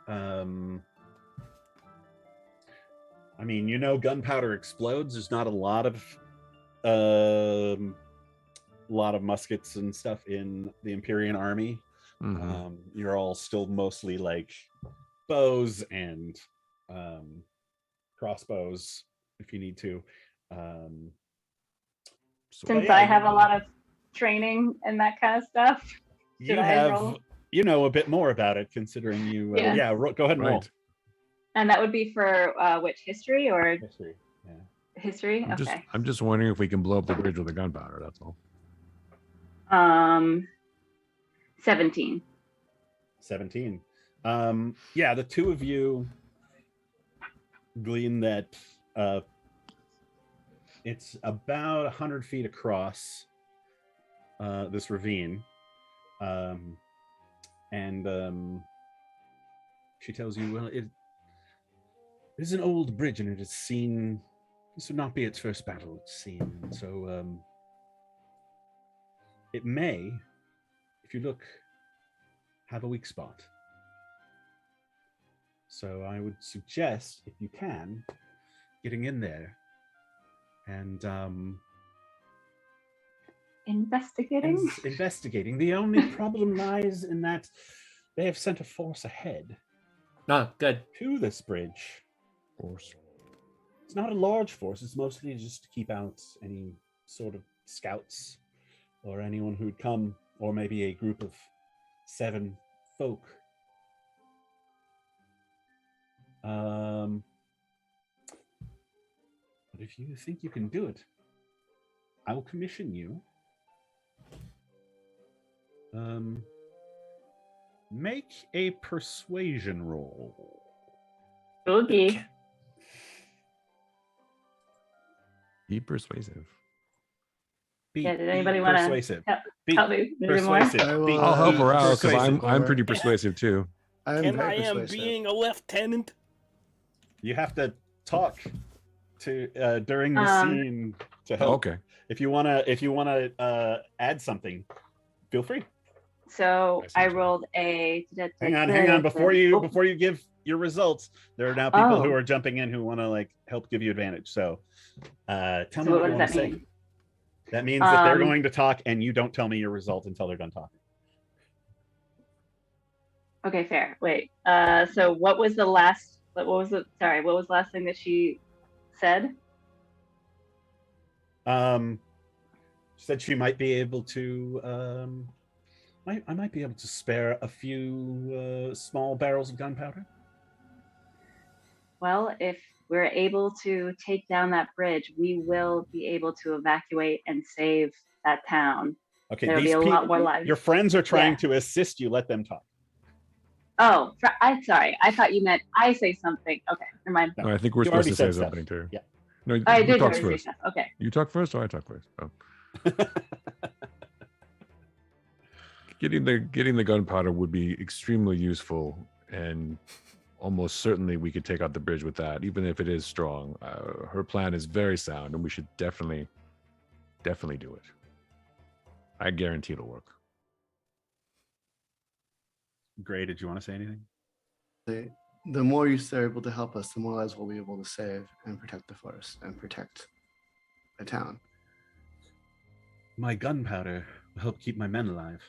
I mean, gunpowder explodes. There's not a lot of muskets and stuff in the Empyrean army. Mhm. You're all still mostly like bows and crossbows if you need to. Since I have a lot of training and that kind of stuff, You should I have, roll? a bit more about it, considering you. Yeah. Go ahead and roll. Right. And that would be for which, history or History. Yeah. history? Okay. I'm just wondering if we can blow up the bridge with a gunpowder. That's all. 17. 17. Yeah, the two of you glean that it's about 100 feet across this ravine. And she tells you, well, it is an old bridge, and it has seen, this would not be its first battle it's seen. And so it may, if you look, have a weak spot. So I would suggest, if you can, getting in there and Investigating? investigating. The only problem lies in that they have sent a force ahead No, good. to this bridge. Force. It's not a large force. It's mostly just to keep out any sort of scouts or anyone who'd come, or maybe a group of 7 folk. But if you think you can do it, I will commission you. Make a persuasion roll. Boogie. Be persuasive. Yeah, did anybody want to persuasive? help me maybe more? Persuasive. Be I'll help her out because persuasive. I'm pretty persuasive too. And I am being a lieutenant. You have to talk to during the scene to help. Okay. If you wanna add something, feel free. So I rolled a. Hang on. Before you give your results, there are now people who are jumping in who want to help give you advantage. So tell me what you want to say. That means that they're going to talk, and you don't tell me your result until they're done talking. Okay, fair. Wait. So what was the last? What was the last thing that she said? She said she might be able to. I might be able to spare a few small barrels of gunpowder. Well, if we're able to take down that bridge, we will be able to evacuate and save that town. Okay, there'll be a lot more lives. Your friends are trying to assist you. Let them talk. Oh, I'm sorry. I thought you meant I say something. Okay, never mind. No, I think we're You supposed already to say said stuff. something too. Yeah. No, I you did talk already say first. stuff. Okay. You talk first, or I talk first? Oh. Getting the gunpowder would be extremely useful, and almost certainly we could take out the bridge with that, even if it is strong. Her plan is very sound, and we should definitely do it. I guarantee it'll work. Gray, did you want to say anything? The more you're able to help us, the more lives we'll be able to save and protect the forest and protect the town. My gunpowder will help keep my men alive.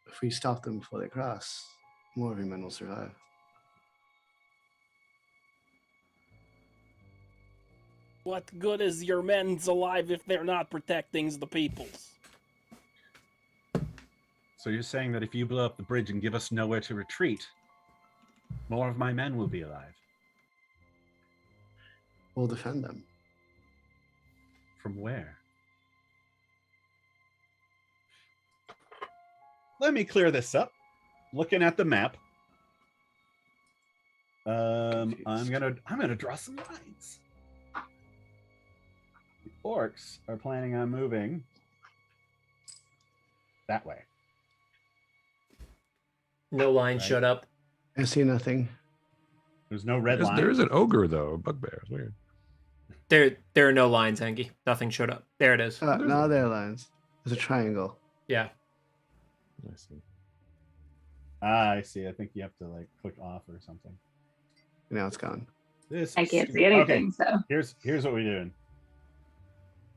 If we stop them before they cross, more of your men will survive. What good is your men's alive if they're not protecting the peoples? So you're saying that if you blow up the bridge and give us nowhere to retreat, more of my men will be alive. We'll defend them. From where? Let me clear this up. Looking at the map. I'm gonna draw some lines. The orcs are planning on moving that way. No line Right. showed up. I see nothing. There's no red line. There is an ogre though, a bugbear. It's weird. There are no lines, Engie. Nothing showed up. There it is. Now there are lines. There's a triangle. Yeah. I see. I see. I think you have to like click off or something. Now it's gone. This I can't see anything. Okay. So Here's what we're doing.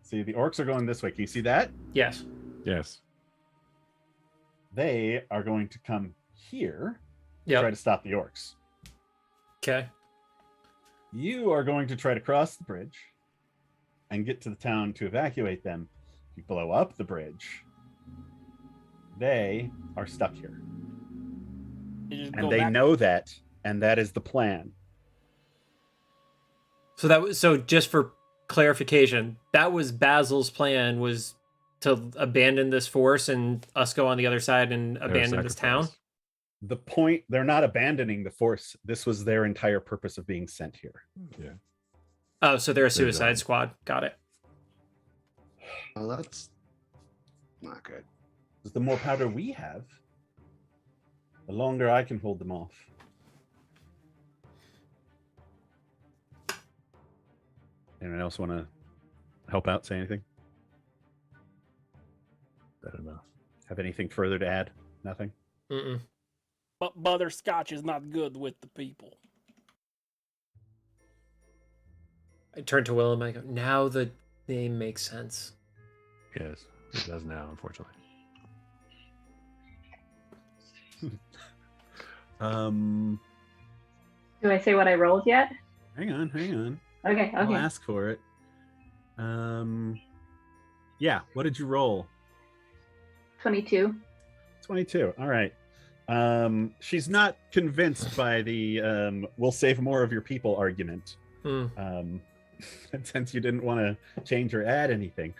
See, the orcs are going this way. Can you see that? Yes. Yes. They are going to come here. Yep. Try to stop the orcs. Okay. You are going to try to cross the bridge and get to the town to evacuate them. You blow up the bridge. They are stuck here. And they know that, and that is the plan. So just for clarification, that was Basil's plan, was to abandon this force and us go on the other side and abandon this town. The point, they're not abandoning the force. This was their entire purpose of being sent here. Yeah. Oh, so they're a suicide squad. Got it. Well, that's not good. Because the more powder we have, the longer I can hold them off. Anyone else want to help out, say anything? I don't know. Have anything further to add? Nothing? Mm-mm. But butterscotch is not good with the people. I turn to Willem. I go, now the name makes sense. Yes, it does now, unfortunately. do I say what I rolled yet? Hang on. Okay. I'll ask for it. Yeah, what did you roll? 22. 22. All right. She's not convinced by the we'll save more of your people argument. Since you didn't want to change or add anything.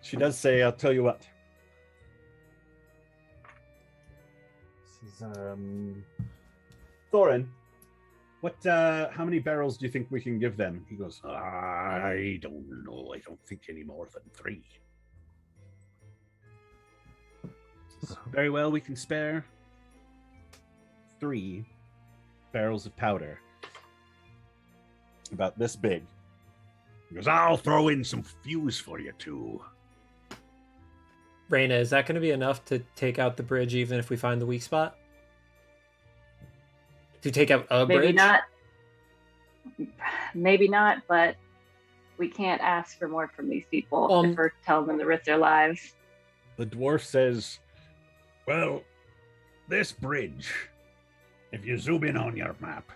She does say, I'll tell you what. This is Thorin. What how many barrels do you think we can give them? He goes, I don't know. I don't think any more than 3. Very well, we can spare 3 barrels of powder. About this big. He goes, I'll throw in some fuse for you too. Reina, is that going to be enough to take out the bridge even if we find the weak spot? To take out a bridge? Maybe not, but we can't ask for more from these people if we're telling them to risk their lives. The dwarf says, well, this bridge, if you zoom in on your map.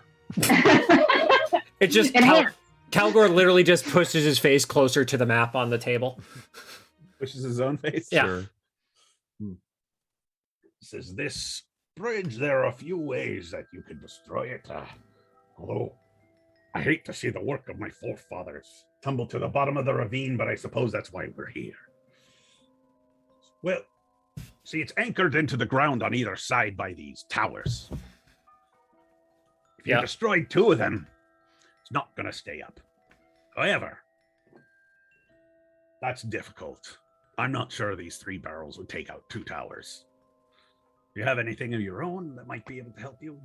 It just, Calgor literally just pushes his face closer to the map on the table. Pushes his own face? Yeah. Sure. Says, this bridge, there are a few ways that you could destroy it. Although, I hate to see the work of my forefathers tumble to the bottom of the ravine, but I suppose that's why we're here. Well, see, it's anchored into the ground on either side by these towers. If you destroyed 2 of them, it's not going to stay up. However, that's difficult. I'm not sure these 3 barrels would take out 2 towers. Do you have anything of your own that might be able to help you?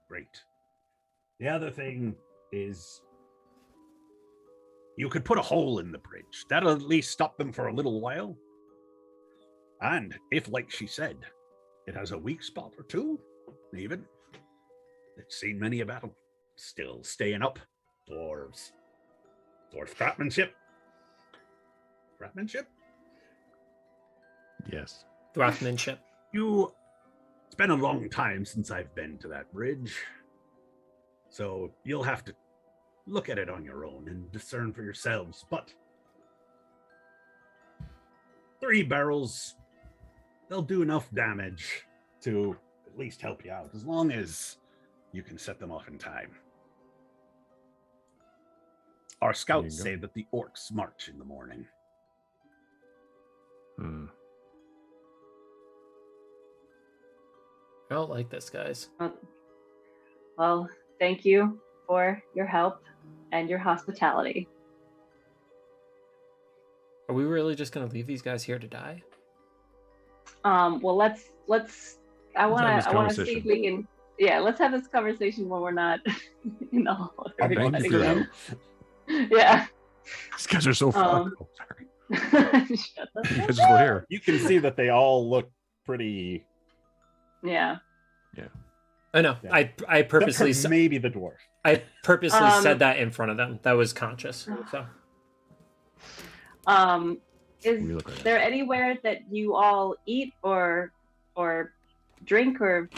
Great. The other thing is you could put a hole in the bridge. That'll at least stop them for a little while. And if, like she said, it has a weak spot or 2, even, it's seen many a battle. Still staying up. Dwarves. Dwarf craftsmanship. Craftsmanship? Yes. Dwarfmanship. It's been a long time since I've been to that bridge. So you'll have to look at it on your own and discern for yourselves. But 3 barrels, they'll do enough damage to at least help you out. As long as you can set them off in time. Our scouts say that the orcs march in the morning. I don't like this, guys. Well, thank you for your help and your hospitality. Are we really just gonna leave these guys here to die? Well, let's. I want to see if we can. Yeah, let's have this conversation when we're not in the hall. Thank you for that. Yeah. These guys are so fucked. Oh, sorry. Shut the You fuck guys are still up. here. You can see that they all look pretty. Yeah. I know. Yeah. I purposely maybe the dwarf. I purposely said that in front of them. That was conscious. So. Is there anywhere that you all eat or drink or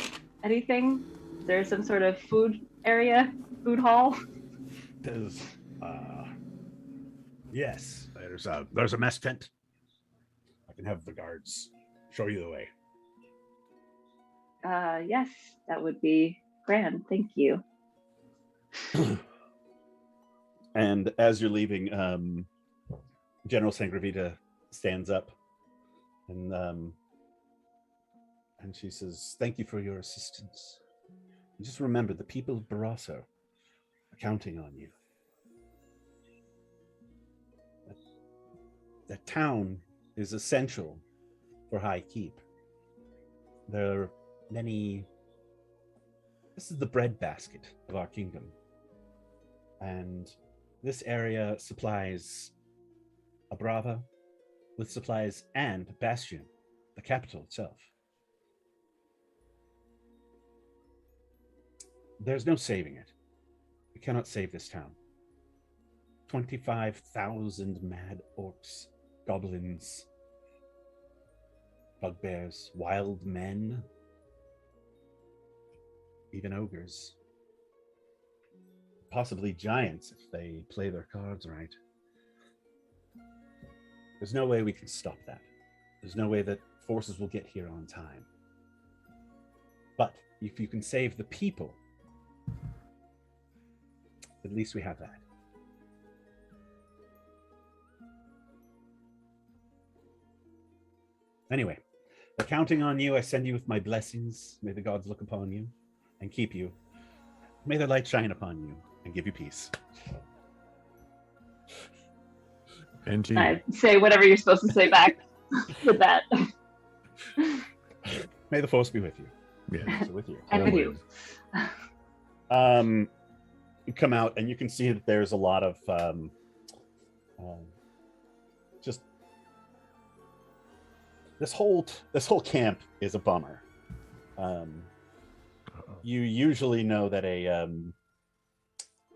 anything? Is there some sort of food area, food hall? There's, yes, there's a mess tent. I can have the guards show you the way. Yes, that would be grand. Thank you. And as you're leaving, General Sangravita stands up and she says, "Thank you for your assistance. And just remember, the people of Barroso are counting on you. That town is essential for High Keep. There are many. This is the breadbasket of our kingdom, and this area supplies Abrava with supplies and Bastion, the capital itself. There's no saving it. We cannot save this town. 25,000 mad orcs, goblins, bugbears, wild men, even ogres. Possibly giants if they play their cards right. There's no way we can stop that. There's no way that forces will get here on time. But if you can save the people, at least we have that. Anyway, they're counting on you. I send you with my blessings. May the gods look upon you and keep you. May their light shine upon you and give you peace. And to you. I say whatever you're supposed to say back with that. May the force be with you. Yeah. So with you. And with you. You come out and you can see that there's a lot of just this whole camp is a bummer. You usually know that a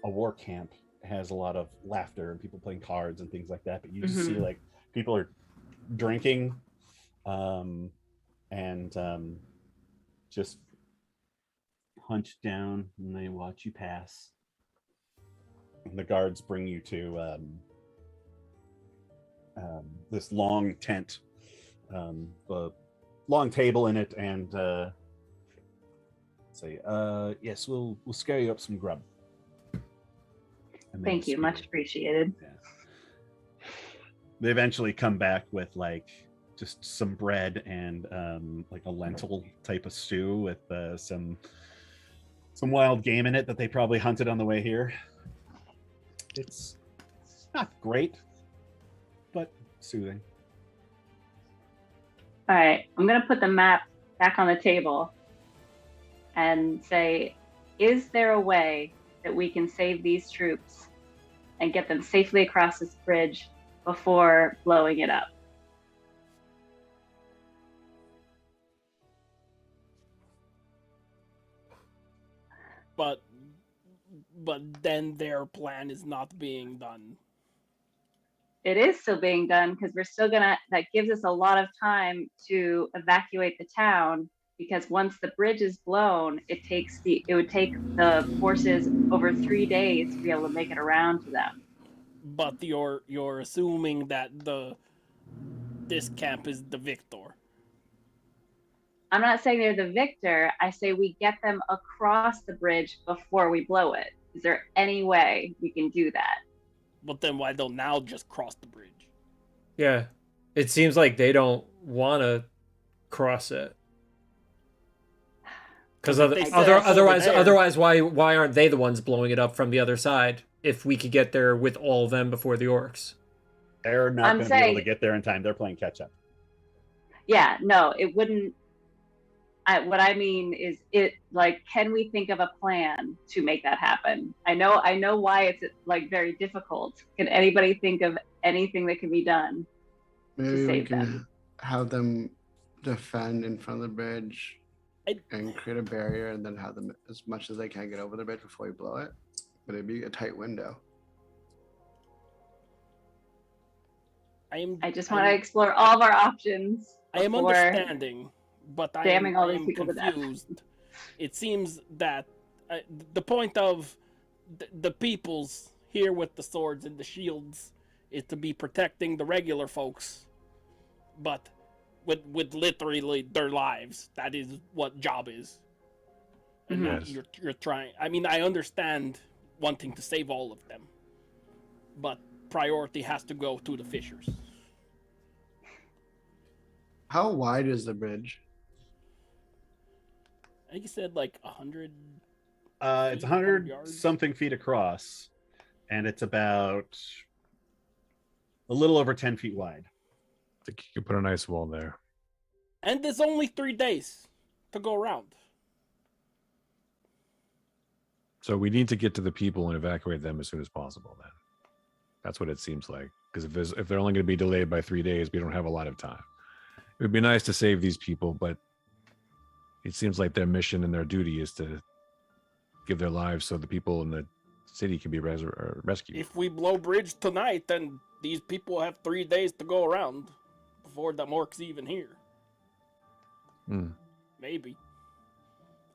war camp has a lot of laughter and people playing cards and things like that, but you just see like people are drinking and just hunched down and they watch you pass. And the guards bring you to this long tent, a long table in it, and say, "Yes, we'll scare you up some grub." Thank you, much appreciated. Yeah. They eventually come back with like just some bread and like a lentil type of stew with some wild game in it that they probably hunted on the way here. It's not great, but soothing. All right, I'm going to put the map back on the table and say, is there a way that we can save these troops and get them safely across this bridge before blowing it up? But then their plan is not being done. It is still being done because we're still that gives us a lot of time to evacuate the town, because once the bridge is blown, it would take the forces over 3 days to be able to make it around to them. But you're assuming that this camp is the victor. I'm not saying they're the victor. I say we get them across the bridge before we blow it. Is there any way we can do that? But then why don't now just cross the bridge? Yeah. It seems like they don't want to cross it. Because otherwise, why aren't they the ones blowing it up from the other side? If we could get there with all of them before the orcs, They're not going to be able to get there in time. They're playing catch up. Yeah, no, it wouldn't. What I mean is, can we think of a plan to make that happen? I know why it's like very difficult. Can anybody think of anything that can be done Maybe to we save can them? have them defend in front of the bridge and create a barrier, and then have them as much as they can get over the bridge before we blow it. But it'd be a tight window. I just want to explore all of our options. I am understanding, but I am confused. It seems that the point of the peoples here with the swords and the shields is to be protecting the regular folks, but with literally their lives. That is what job is. And you're trying. I mean, I understand wanting to save all of them, but priority has to go to the fishers. How wide is the bridge? I think you said like 100. It's 100 something feet across, and it's about a little over 10 feet wide. I think you could put an ice wall there. And there's only 3 days to go around. So we need to get to the people and evacuate them as soon as possible. Then, that's what it seems like. Because if they're only going to be delayed by 3 days, we don't have a lot of time. It would be nice to save these people, but it seems like their mission and their duty is to give their lives so the people in the city can be rescued. If we blow bridge tonight, then these people have 3 days to go around before the orcs even here. Maybe.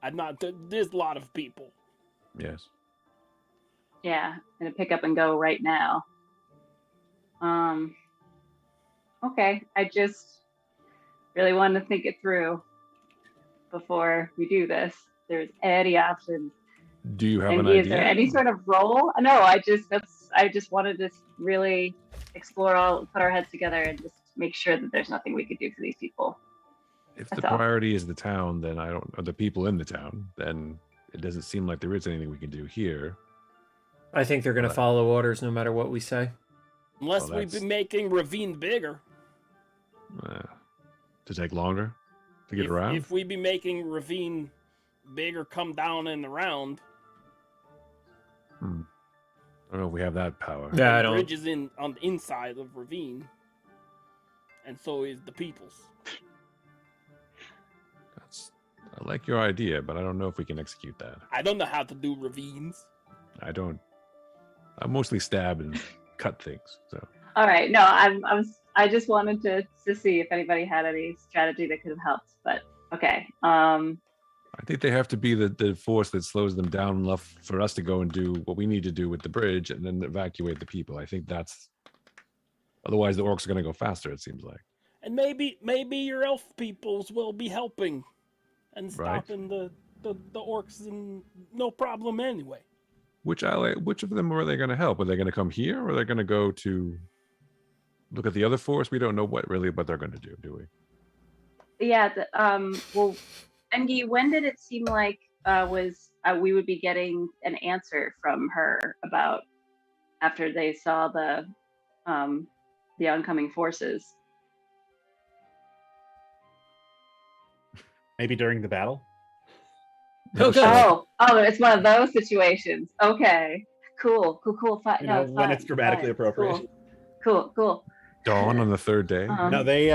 I'm not. There's a lot of people. Yes. Yeah, gonna pick up and go right now. Okay, I just really wanted to think it through before we do this. There's any options. Do you have an idea? idea? Is there any sort of role? No, I just wanted to really explore put our heads together and just make sure that there's nothing we could do for these people. If the priority is the town, then or the people in the town, then it doesn't seem like there is anything we can do here. I think they're going to follow orders no matter what we say. Unless we've been making ravine bigger. To take longer to get around? If we be making ravine bigger, come down and around. I don't know if we have that power. Yeah, I don't. The bridge is on the inside of ravine. And so is the people's. I like your idea, but I don't know if we can execute that. I don't know how to do ravines. I mostly stab and cut things. So. All right. No, I just wanted to see if anybody had any strategy that could have helped. But okay. I think they have to be the force that slows them down enough for us to go and do what we need to do with the bridge and then evacuate the people. I think that's. Otherwise, the orcs are going to go faster. It seems like. And maybe your elf peoples will be helping and stopping the orcs, and no problem anyway. Which of them are they going to help? Are they going to come here, or are they going to go to look at the other force? We don't know what they're going to do we? Yeah. Well, Engi, when did it seem like we would be getting an answer from her about after they saw the oncoming forces? Maybe during the battle. Oh, it's one of those situations. Okay, cool. When it's dramatically appropriate. Cool. Dawn on the third day. No, they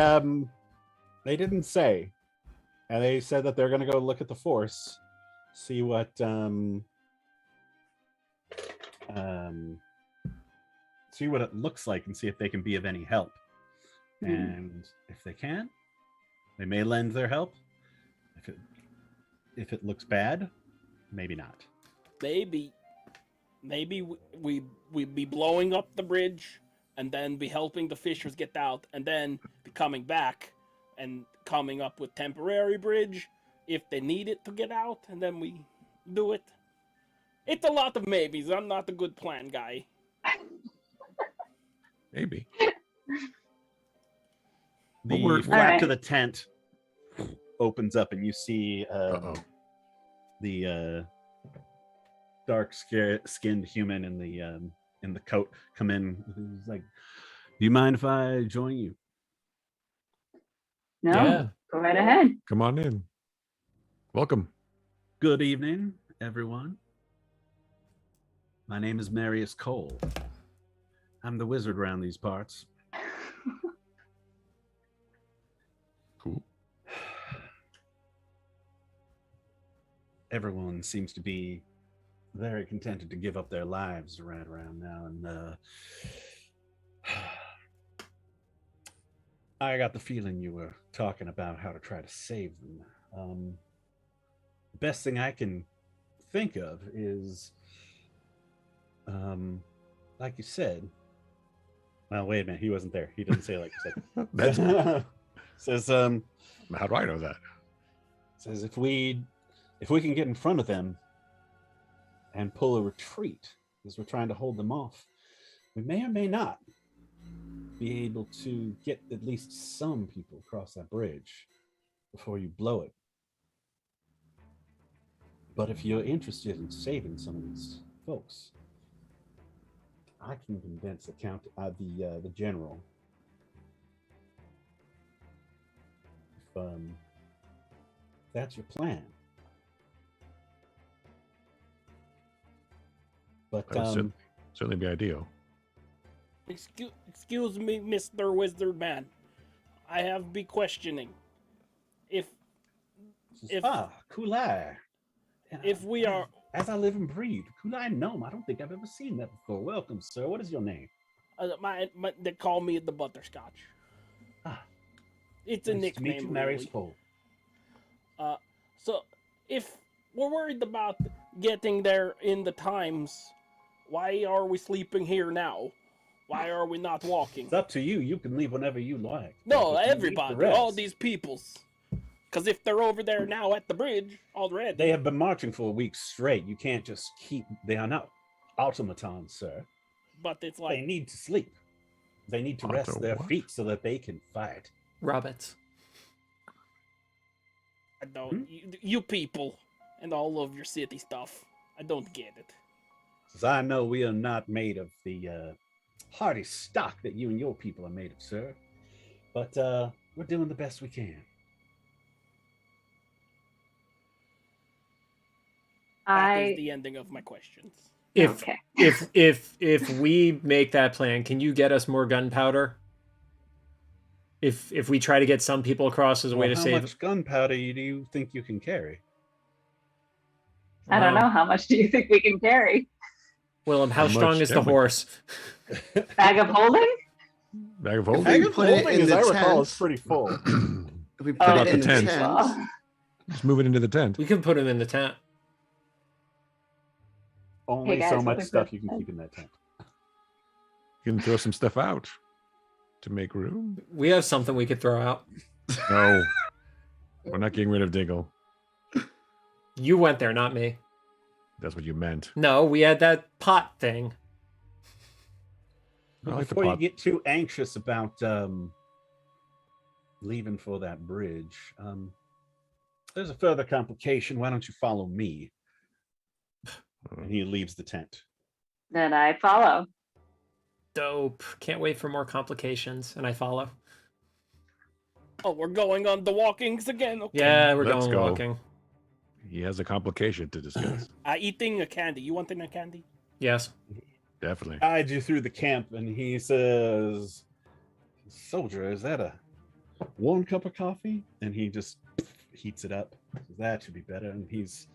didn't say, and they said that they're going to go look at the force, see what it looks like, and see if they can be of any help. And if they can, they may lend their help. If it looks bad, maybe not. Maybe we'd be blowing up the bridge and then be helping the fishers get out and then be coming back and coming up with temporary bridge if they need it to get out, and then we do it. It's a lot of maybes. I'm not a good plan guy. Maybe. The flap to the tent opens up, and you see the dark-skinned human in the coat come in. He's like, "Do you mind if I join you?" No, Yeah. go right ahead. Come on in. Welcome. Good evening, everyone. My name is Marius Cole. I'm the wizard around these parts. Cool. Everyone seems to be very contented to give up their lives right around now, and I got the feeling you were talking about how to try to save them. The best thing I can think of is, like you said. Well, wait a minute. He wasn't there. He didn't say like you said. That's Says, how do I know that? says if we can get in front of them and pull a retreat, because we're trying to hold them off, we may or may not be able to get at least some people across that bridge before you blow it. But if you're interested in saving some of these folks, I can convince the general. If that's your plan. But That would certainly be ideal. Excuse me, Mr. Wizard Man. I have be questioning. If Kulai. If we are... As I live and breathe, Kulai Gnome. I don't think I've ever seen that before. Welcome, sir. What is your name? They call me the Butterscotch. It's a Nice nickname, to meet you, Marius Cole. So, if we're worried about getting there in the times, why are we sleeping here now? Why are we not walking? It's up to you. You can leave whenever you like. No, everybody. All these peoples. Because if they're over there now at the bridge already... They have been marching for a week straight. You can't just keep... They are not automatons, sir. But it's like... They need to sleep. They need to rest their feet so that they can fight. Rabbits. I don't... You people and all of your city stuff. I don't get it. As I know we are not made of the hardy stock that you and your people are made of, sir. But we're doing the best we can. That is the ending of my questions. If we make that plan, can you get us more gunpowder? If we try to get some people across as a way to save... How much gunpowder do you think you can carry? I don't know. How much do you think we can carry? Willem, how strong is the horse? Bag of holding? Bag of holding? Bag of holding, as I recall, is pretty full. If we put it in the tent. Just move it into the tent. We can put him in the tent. Only so much stuff you can keep in that tent. You can throw some stuff out to make room. We have something we could throw out. No. We're not getting rid of Dingle. You went there, not me. That's what you meant. No, we had that pot thing. Before you get too anxious about leaving for that bridge, there's a further complication. Why don't you follow me? And he leaves the tent. Then I follow. Dope. Can't wait for more complications. And I follow. Oh, we're going on the walkings again? Okay. Yeah, we're Let's going go. walking. He has a complication to discuss. Eating a candy. You wanting a candy? Yes. Definitely. Guides you through the camp, and he says, "Soldier, is that a warm cup of coffee?" And he just heats it up. That should be better. And he's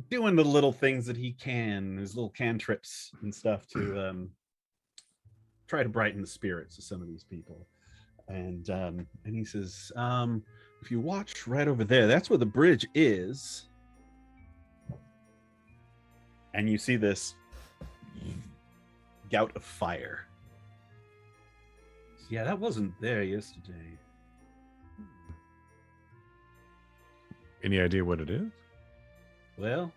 doing the little things that he can, his little cantrips and stuff to try to brighten the spirits of some of these people. And he says, if you watch right over there, that's where the bridge is. And you see this gout of fire. Yeah, that wasn't there yesterday. Any idea what it is? Well,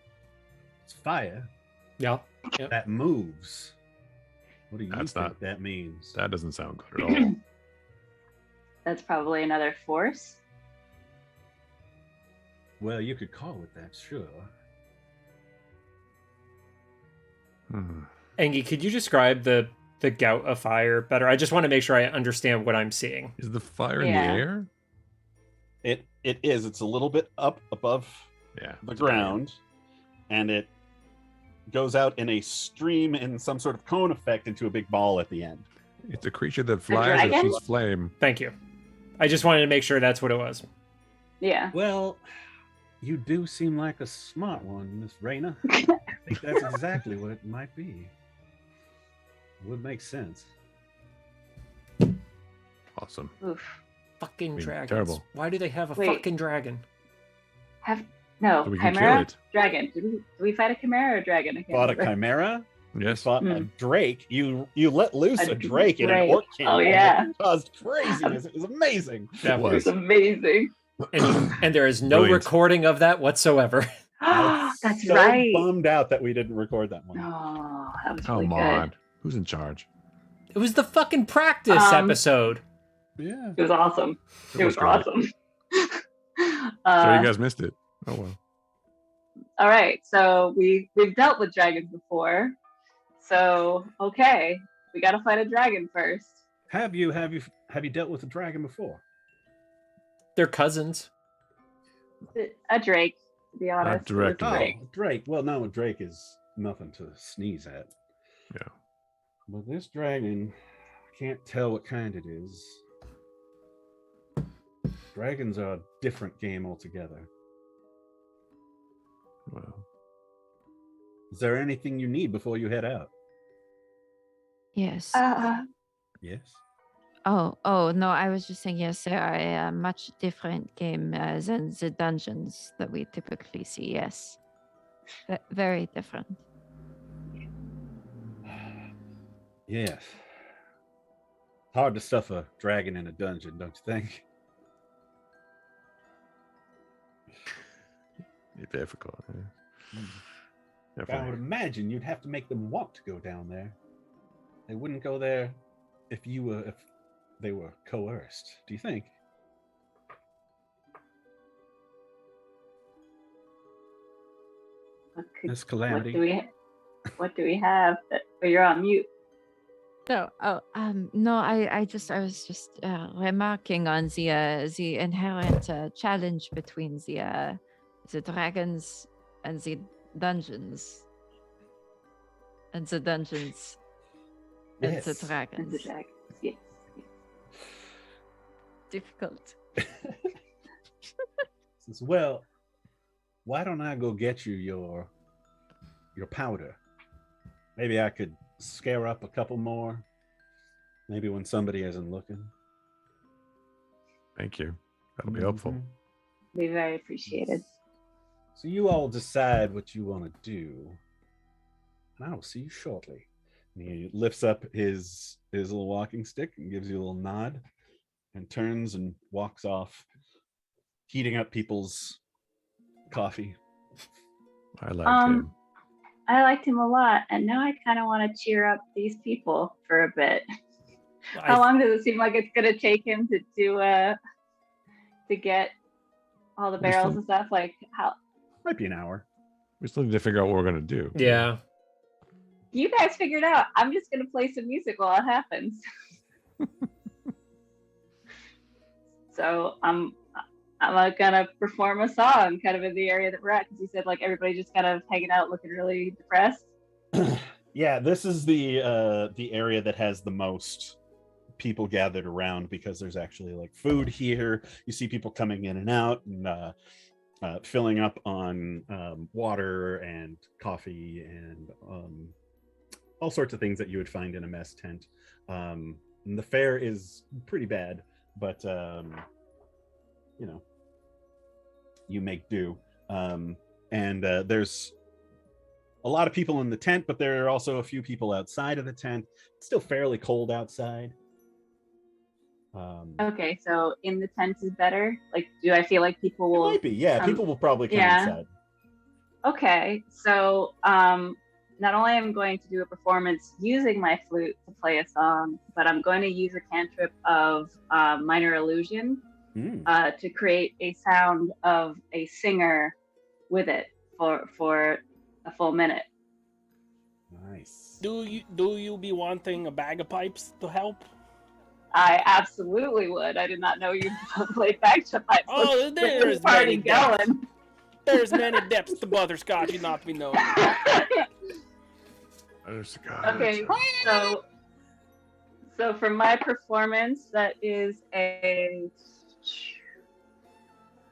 it's fire Yeah. Yep. that moves. What do you That's think not- that means? That doesn't sound good at all. That's probably another force. Well, you could call it that, sure. Engie, could you describe the gout of fire better? I just want to make sure I understand what I'm seeing. Is the fire in the Yeah. air? It is. It's a little bit up above Yeah. the ground, and it goes out in a stream in some sort of cone effect into a big ball at the end. It's a creature that flies and dragon? shoots flame. Thank you. I just wanted to make sure that's what it was. Yeah. Well, you do seem like a smart one, Miss Reina. I think that's exactly what it might be. Would make sense. Awesome. Oof. Fucking mean, dragons. terrible. Why do they have a Wait. fucking dragon? No, So we can kill chimera, it. dragon. Did we fight a chimera or a dragon? I can't Fought a remember. chimera. Yes. Fought a drake. You let loose a drake in an drake. orc camp. Oh, and yeah. it caused craziness. It was amazing. That It It was was. amazing. And there is no Brilliant. recording of that whatsoever. I'm That's so right. bummed out that we didn't record that one. Oh, that was really Come good. on. Who's in charge? It was the fucking practice episode. Yeah. It was awesome. It was great. awesome. So you guys missed it. Oh well. All right, so we've dealt with dragons before. So okay, we got to fight a dragon first. Have you dealt with a dragon before? They're cousins. A drake, to be honest. It was directly. a Oh, drake. Drake. Well, no, a drake is nothing to sneeze at. Yeah. But this dragon, I can't tell what kind it is. Dragons are a different game altogether. Well, Is there anything you need before you head out? Yes. Yes. Oh no! I was just saying yes. They are a much different game than the dungeons that we typically see. Yes, very different. Yes. Hard to stuff a dragon in a dungeon, don't you think? it's difficult. Yeah. I would Definitely. imagine you'd have to make them want to go down there. They wouldn't go there if they were coerced. Do you think? Miss Calamity. What do we have? Oh, you're on mute. No, no. I was just remarking on the inherent challenge between the dragons and the dungeons, and the dungeons and the Yes. And dragons. the dragons. Yes. Difficult. Says, well, why don't I go get you your powder? Maybe I could scare up a couple more. Maybe when somebody isn't looking. Thank you. That'll be helpful. Mhm. Be very appreciated. So you all decide what you want to do, and I will see you shortly. And he lifts up his little walking stick and gives you a little nod, and turns and walks off, heating up people's coffee. I liked him. I liked him a lot, and now I kind of want to cheer up these people for a bit. How long does it seem like it's gonna take him to do to get all the We barrels still- and stuff? Like how Might be an hour. We still need to figure out what we're gonna do. Yeah. you guys figured out? I'm just gonna play some music while it happens. So I'm gonna perform a song kind of in the area that we're at, because you said like everybody just kind of hanging out looking really depressed. Yeah, this is the area that has the most people gathered around, because there's actually like food here. You see people coming in and out, and filling up on water and coffee and all sorts of things that you would find in a mess tent. And the fare is pretty bad, but you make do. And there's a lot of people in the tent, but there are also a few people outside of the tent. It's still fairly cold outside. Okay, so in the tent is better. Like, do I feel like people It will? might be. Yeah, people will probably come inside. Okay, so not only am I going to do a performance using my flute to play a song, but I'm going to use a cantrip of minor illusion to create a sound of a singer with it for a full minute. Nice. Do you be wanting a bag of pipes to help? I absolutely would. I did not know you played bagpipes. Oh, there's party many depths. going. There's many depths to butterscotch you not be knowing. Okay, so for my performance, that is a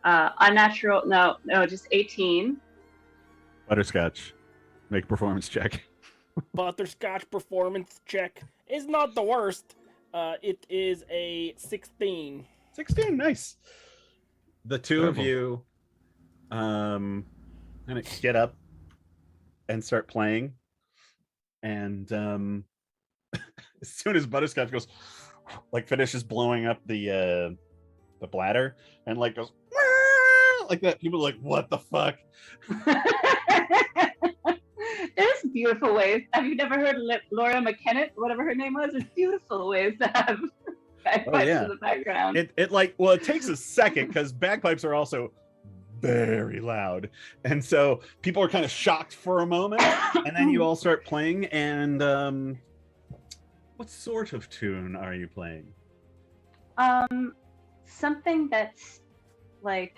unnatural. No, just 18. Butterscotch, make a performance check. Butterscotch performance check is not the worst. It is a 16. 16, nice. The two of you kind of get up and start playing, and as soon as Butterscotch goes, like finishes blowing up the bladder and like goes like that, people are like, what the fuck? There's beautiful ways. Have you never heard Laura McKenna, whatever her name was? There's beautiful ways to have bagpipes in the background. It takes a second because bagpipes are also very loud, and so people are kind of shocked for a moment, and then you all start playing. And what sort of tune are you playing? Something that's like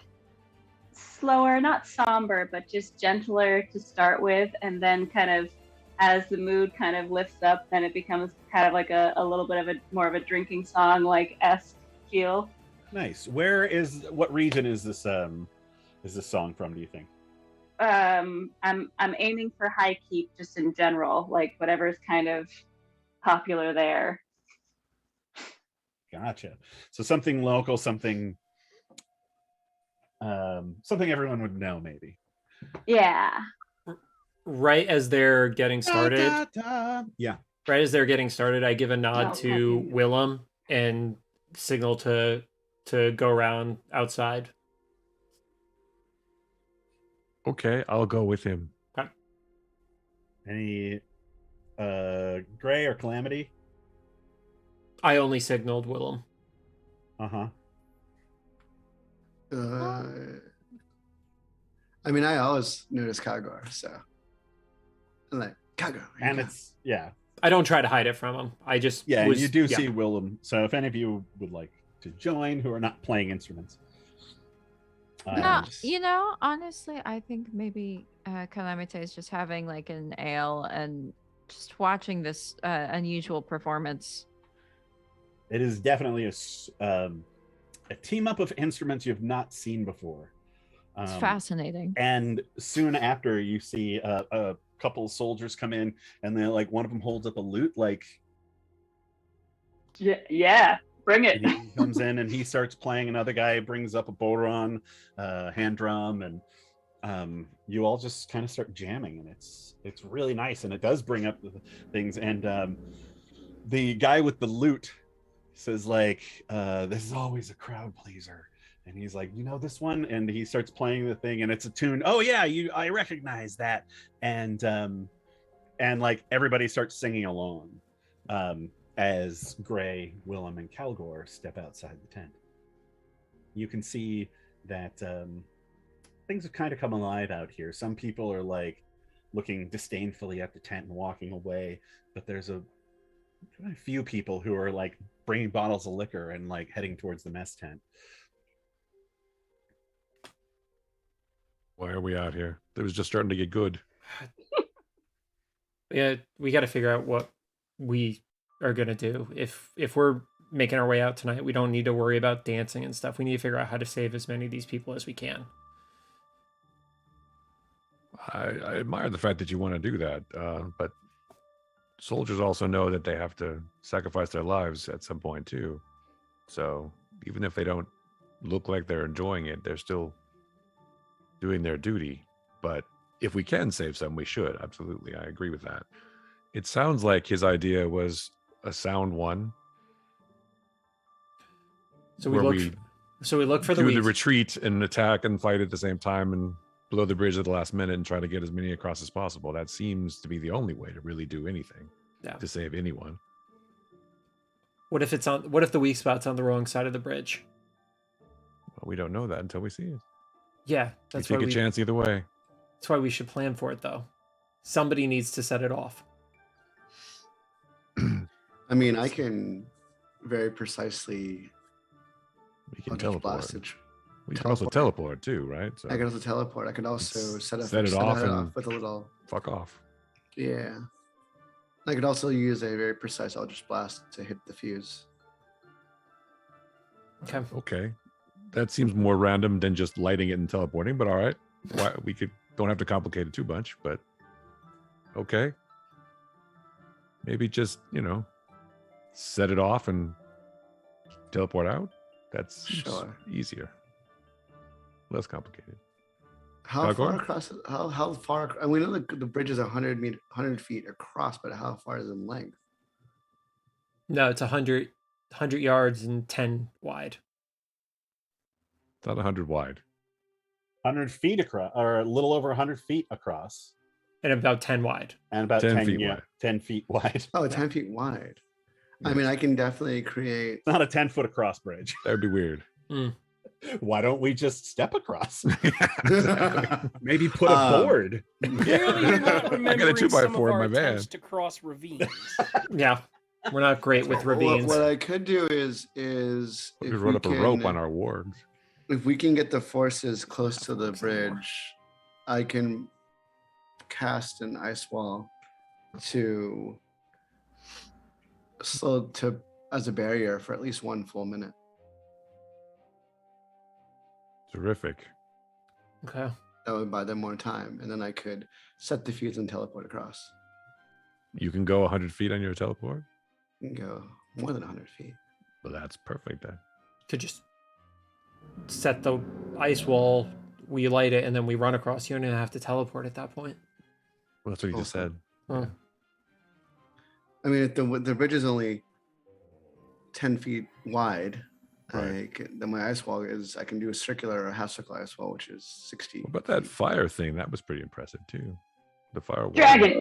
slower, not somber, but just gentler to start with, and then kind of as the mood kind of lifts up, then it becomes kind of like a little bit of a more of a drinking song like esque feel. Nice. What region is this song from, do you think? I'm aiming for high keep just in general, like whatever's kind of popular there. Gotcha. So something local, something everyone would know, maybe. Yeah. Right as they're getting started. Yeah. Right as they're getting started, I give a nod to Willem and signal to go around outside. Okay, I'll go with him. Okay. Any Gray or Calamity? I only signaled Willem. I mean, I always notice Kagor, so I'm like, Kagor. And it's, yeah. I don't try to hide it from him. I just you do see Willem. So if any of you would like to join who are not playing instruments. No, honestly, I think maybe Calamite is just having like an ale and just watching this unusual performance. It is definitely a team up of instruments you have not seen before. It's fascinating. And soon after, you see a couple of soldiers come in, and they're like, one of them holds up a lute, like, yeah, bring it. And he comes in and he starts playing. Another guy brings up a bodhran, hand drum, and you all just kind of start jamming, and it's really nice, and it does bring up the things. And the guy with the lute says, like, this is always a crowd pleaser. And he's like, you know this one? And he starts playing the thing, and it's a tune. Oh yeah, I recognize that. And like everybody starts singing along as Gray, Willem, and Calgor step outside the tent. You can see that things have kind of come alive out here. Some people are like looking disdainfully at the tent and walking away, but there's a few people who are like bringing bottles of liquor and like heading towards the mess tent. Why are we out here? It was just starting to get good. Yeah, we got to figure out what we are gonna do. If we're making our way out tonight, we don't need to worry about dancing and stuff. We need to figure out how to save as many of these people as we can. I admire the fact that you want to do that, but soldiers also know that they have to sacrifice their lives at some point too. So even if they don't look like they're enjoying it, they're still doing their duty. But if we can save some, we should. Absolutely. I agree with that. It sounds like his idea was a sound one. So we look for the do weak. the retreat and attack and fight at the same time and blow the bridge at the last minute and try to get as many across as possible. That seems to be the only way to really do anything to save anyone. What if the weak spot's on the wrong side of the bridge? Well, we don't know that until we see it. Yeah, that's we take a chance either way. That's why we should plan for it, though. Somebody needs to set it off. I mean, I can very precisely. We can teleport. We can also teleport too, right? So I can also teleport. I can also set it off with a little. Fuck off. Yeah. I could also use a very precise Eldritch Blast to hit the fuse. Okay. That seems more random than just lighting it and teleporting, but all right. Don't have to complicate it too much, but okay. Maybe just, set it off and teleport out. That's easier. Less complicated. How far across? How far? And we know the bridge is 100 feet across, but how far is it in length? No, it's 100 yards and 10 wide. It's not 100 wide. 100 feet across, or a little over 100 feet across. And about 10 wide. And about 10 feet wide. 10 feet wide. Oh, 10 feet wide. Yes. I mean, I can definitely create. It's not a 10-foot across bridge. That would be weird. Why don't we just step across? Maybe put a board. Clearly, you're not remembering I got a 2x4 in my van to cross ravines. Yeah, we're not great with ravines. What I could do is we could run up a rope on our wargs. If we can get the forces close to the bridge, I can cast an ice wall as a barrier for at least 1 full minute. Terrific. Okay. That would buy them more time, and then I could set the fuse and teleport across. You can go 100 feet on your teleport? You can go more than 100 feet. Well, that's perfect then. Could just set the ice wall, we light it, and then we run across. You don't even have to teleport at that point. Well, that's what you just said. Oh. Yeah. I mean, if the bridge is only 10 feet wide, right. Then my ice wall I can do a circular or a half circle ice wall, which is 60. What about that fire thing? That was pretty impressive too. The fire wall. Dragon.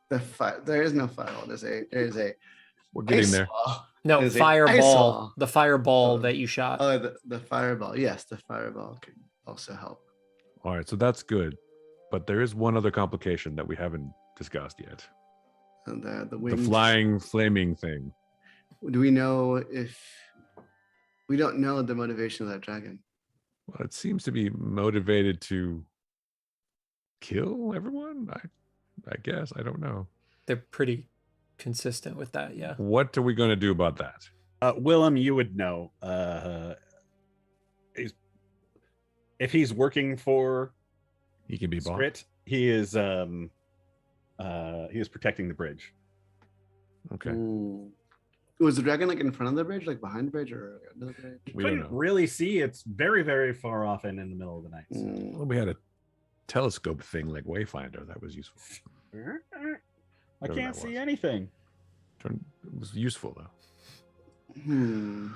There is no firewall. There is a. We're getting there. Wall. No, fireball. The fireball that you shot. Oh, the fireball. Yes, the fireball can also help. All right, so that's good. But there is one other complication that we haven't discussed yet. And the flying, flaming thing. Do we know if we don't know the motivation of that dragon? Well, it seems to be motivated to kill everyone. I guess I don't know. They're pretty consistent with that, yeah. What are we going to do about that? Willem, you would know. If he's working for, he can be bought. He is protecting the bridge. Okay. Ooh. Was the dragon like in front of the bridge, like behind the bridge, or under the bridge? We couldn't really see. It's very, very far off and in the middle of the night. So. Well, we had a telescope thing like Wayfinder. That was useful. I can't see anything. It was useful though.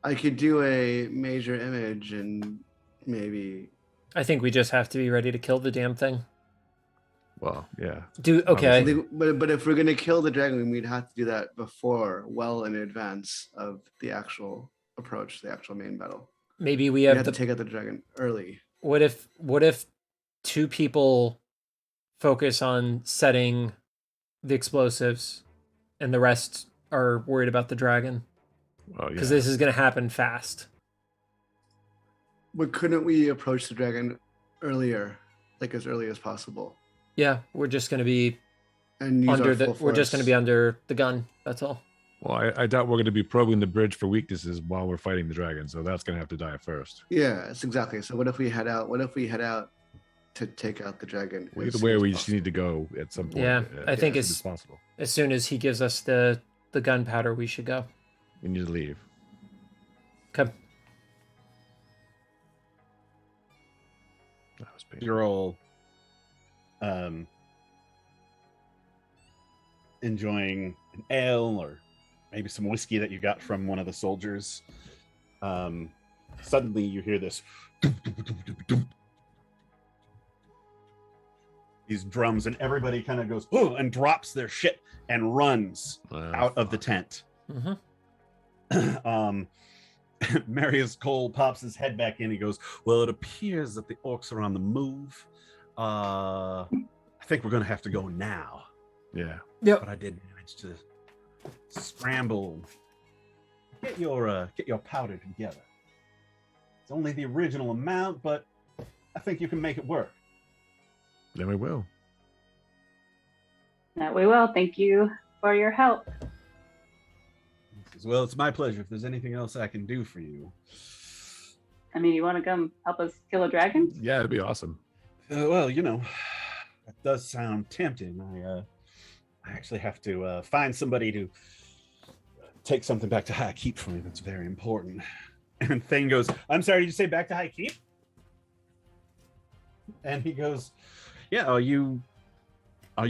I could do a major image and maybe. I think we just have to be ready to kill the damn thing. Well, yeah. Okay. But if we're gonna kill the dragon, we'd have to do that well in advance of the actual approach, the actual main battle. Maybe we have to take out the dragon early. What if 2 people focus on setting the explosives, and the rest are worried about the dragon? Because this is gonna happen fast. But couldn't we approach the dragon earlier, like as early as possible? Yeah, we're just going to be under the gun. That's all. Well, I doubt we're going to be probing the bridge for weaknesses while we're fighting the dragon, so that's going to have to die first. Yeah, that's exactly. So what if we head out? To take out the dragon? Well, either way, we just need to go at some point. Yeah, I think as possible. As soon as he gives us the gunpowder, we should go. We need to leave. Okay. That was painful. You're all enjoying an ale or maybe some whiskey that you got from one of the soldiers. Suddenly you hear this these drums, and everybody kind of goes "Ooh," and drops their shit and runs out of the tent. Marius Cole pops his head back in. He goes, well, it appears that the orcs are on the move. I think we're gonna have to go now. Yeah. Yep. But I did manage to scramble, get your powder together. It's only the original amount, but I think you can make it work. Then we will. That we will. Thank you for your help. Well, it's my pleasure. If there's anything else I can do for you. I mean, you want to come help us kill a dragon? Yeah, it'd be awesome. Well, that does sound tempting. I actually have to find somebody to take something back to High Keep for me. That's very important. And Thane goes, I'm sorry, did you say back to High Keep? And he goes, yeah, are you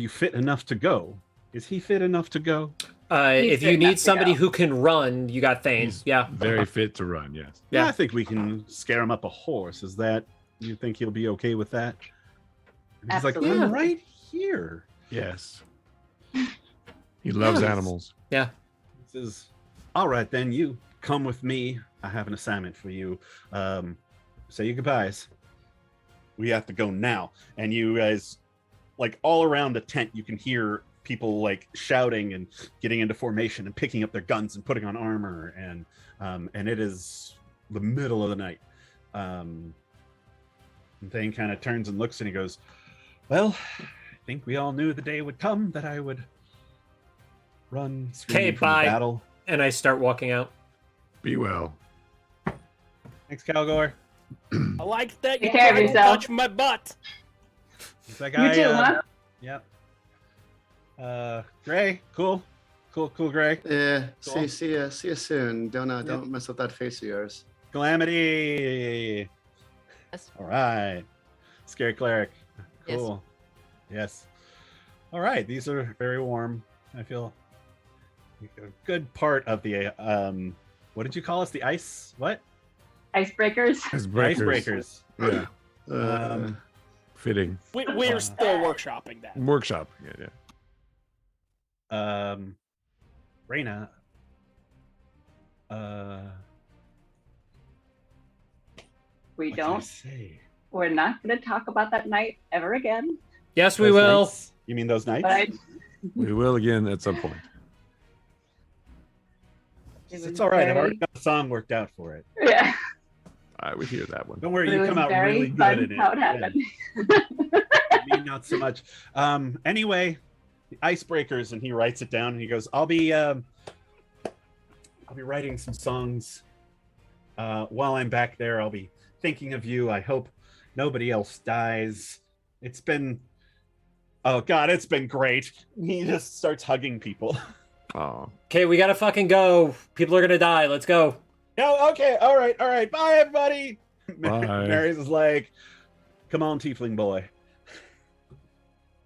fit enough to go? Is he fit enough to go? If you need somebody who can run, you got Thane. He's yeah. Very fit to run, yes. Yeah, I think we can scare him up a horse. Is that, you think he'll be okay with that? And he's like, Absolutely. I'm right here. Yes. He loves animals. Yeah. He says, all right, then you come with me. I have an assignment for you. Say your goodbyes. We have to go now. And you guys, like all around the tent, you can hear people like shouting and getting into formation and picking up their guns and putting on armor. And it is the middle of the night. And Thane kind of turns and looks and he goes, well, I think we all knew the day would come that I would run screaming from the bye. battle. And I start walking out. Be well. Thanks, Calgor. I like that you Take care of tried to yourself. touch my butt. It's that You guy. too, huh? Yep. Gray, cool, Gray. Yeah. Cool. See you soon. Don't mess up that face of yours. Calamity. Yes. All right. Scary cleric. Yes. Cool. Yes. All right. These are very warm. I feel a good part of the what did you call us? The ice? What? Icebreakers. Icebreakers. Yeah. Fitting. We're still workshopping that. Workshop. Yeah. Reina. We What did I don't. say? We're not going to talk about that night ever again. Yes, we Those will. nights? You mean those nights? But I, We will again at some point. It's all right. I've already got the song worked out for it. Yeah. I would hear that one. Don't worry, It you was come out very really good fun in it. how it Yeah. happened. Me, not so much. Anyway, the icebreakers, and he writes it down, and he goes, I'll be writing some songs while I'm back there. I'll be thinking of you. I hope nobody else dies. It's been great. He just starts hugging people. Oh. Okay, we gotta fucking go. People are gonna die. Let's go. Oh, okay, all right. Bye, everybody. Bye. Mary's is like, come on, tiefling boy.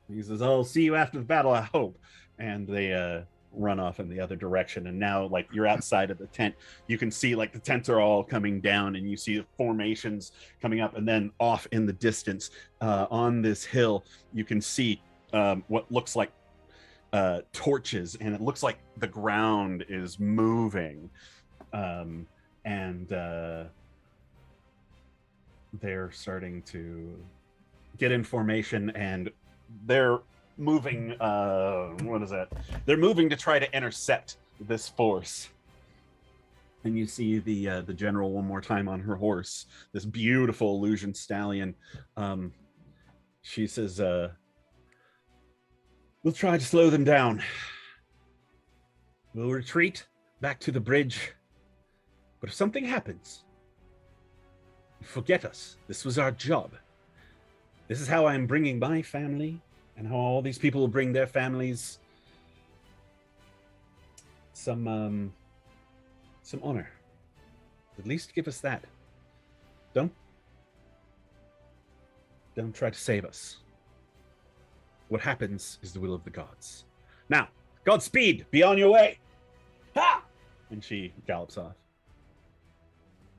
He says, I'll see you after the battle, I hope. And they run off in the other direction. And now, like, you're outside of the tent. You can see, like, the tents are all coming down, and you see the formations coming up. And then off in the distance, on this hill, you can see what looks like torches. And it looks like the ground is moving. And they're starting to get in formation, and they're moving. What is that? They're moving to try to intercept this force. And you see the general one more time on her horse, this beautiful illusion stallion. She says, "We'll try to slow them down. We'll retreat back to the bridge. But if something happens, forget us. This was our job. This is how I'm bringing my family, and how all these people will bring their families some honor. At least give us that. Don't try to save us. What happens is the will of the gods. Now, Godspeed. Be on your way." Ha! And she gallops off.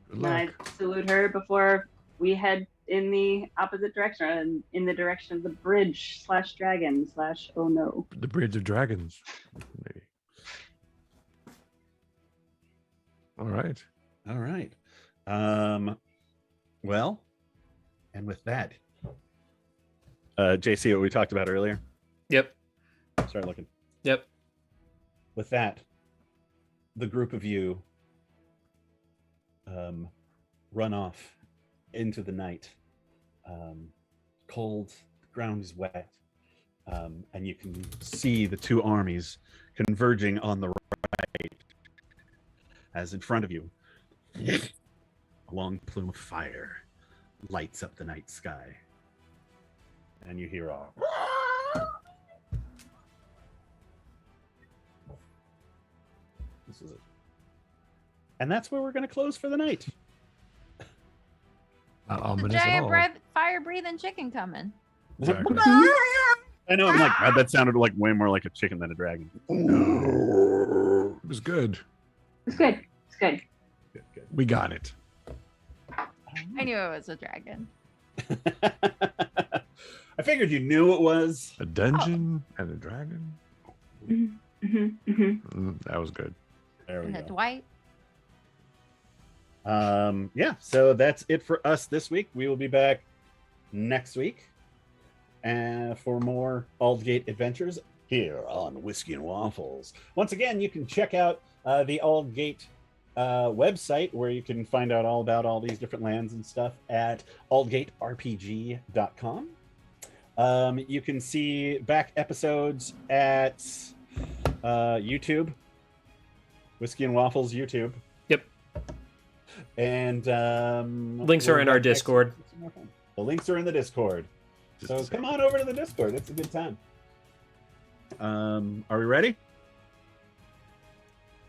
Good And I luck. salute her before we head in the opposite direction, in the direction of the bridge / dragon / oh no. The Bridge of Dragons. Maybe. All right. All right. Well, and with that, JC, what we talked about earlier. Yep. Start looking. Yep. With that, the group of you run off into the night. Cold, the ground is wet, and you can see the two armies converging on the right as in front of you. A long plume of fire lights up the night sky. And you hear all. This is it. And that's where we're going to close for the night. Not The ominous at giant all. fire-breathing chicken coming. Exactly. I know, I'm like, God, that sounded like way more like a chicken than a dragon. It was good. It's good. It's good. Good, good. We got it. I knew it was a dragon. I figured you knew it was. A dungeon and a dragon. That was good. There we And a go. Dwight. Yeah, so that's it for us this week. We will be back next week for more Aldgate adventures here on Whiskey and Waffles. Once again, you can check out the Aldgate website where you can find out all about all these different lands and stuff at aldgaterpg.com. You can see back episodes at YouTube, Whiskey and Waffles YouTube. Yep. And Links are in our Discord. The links are in the Discord. So come on over to the Discord. It's a good time. Are we ready?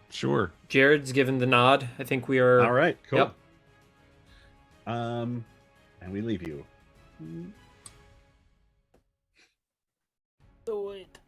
Sure. Jared's given the nod. I think we are. All right, cool. Yep. And we leave you. Do it.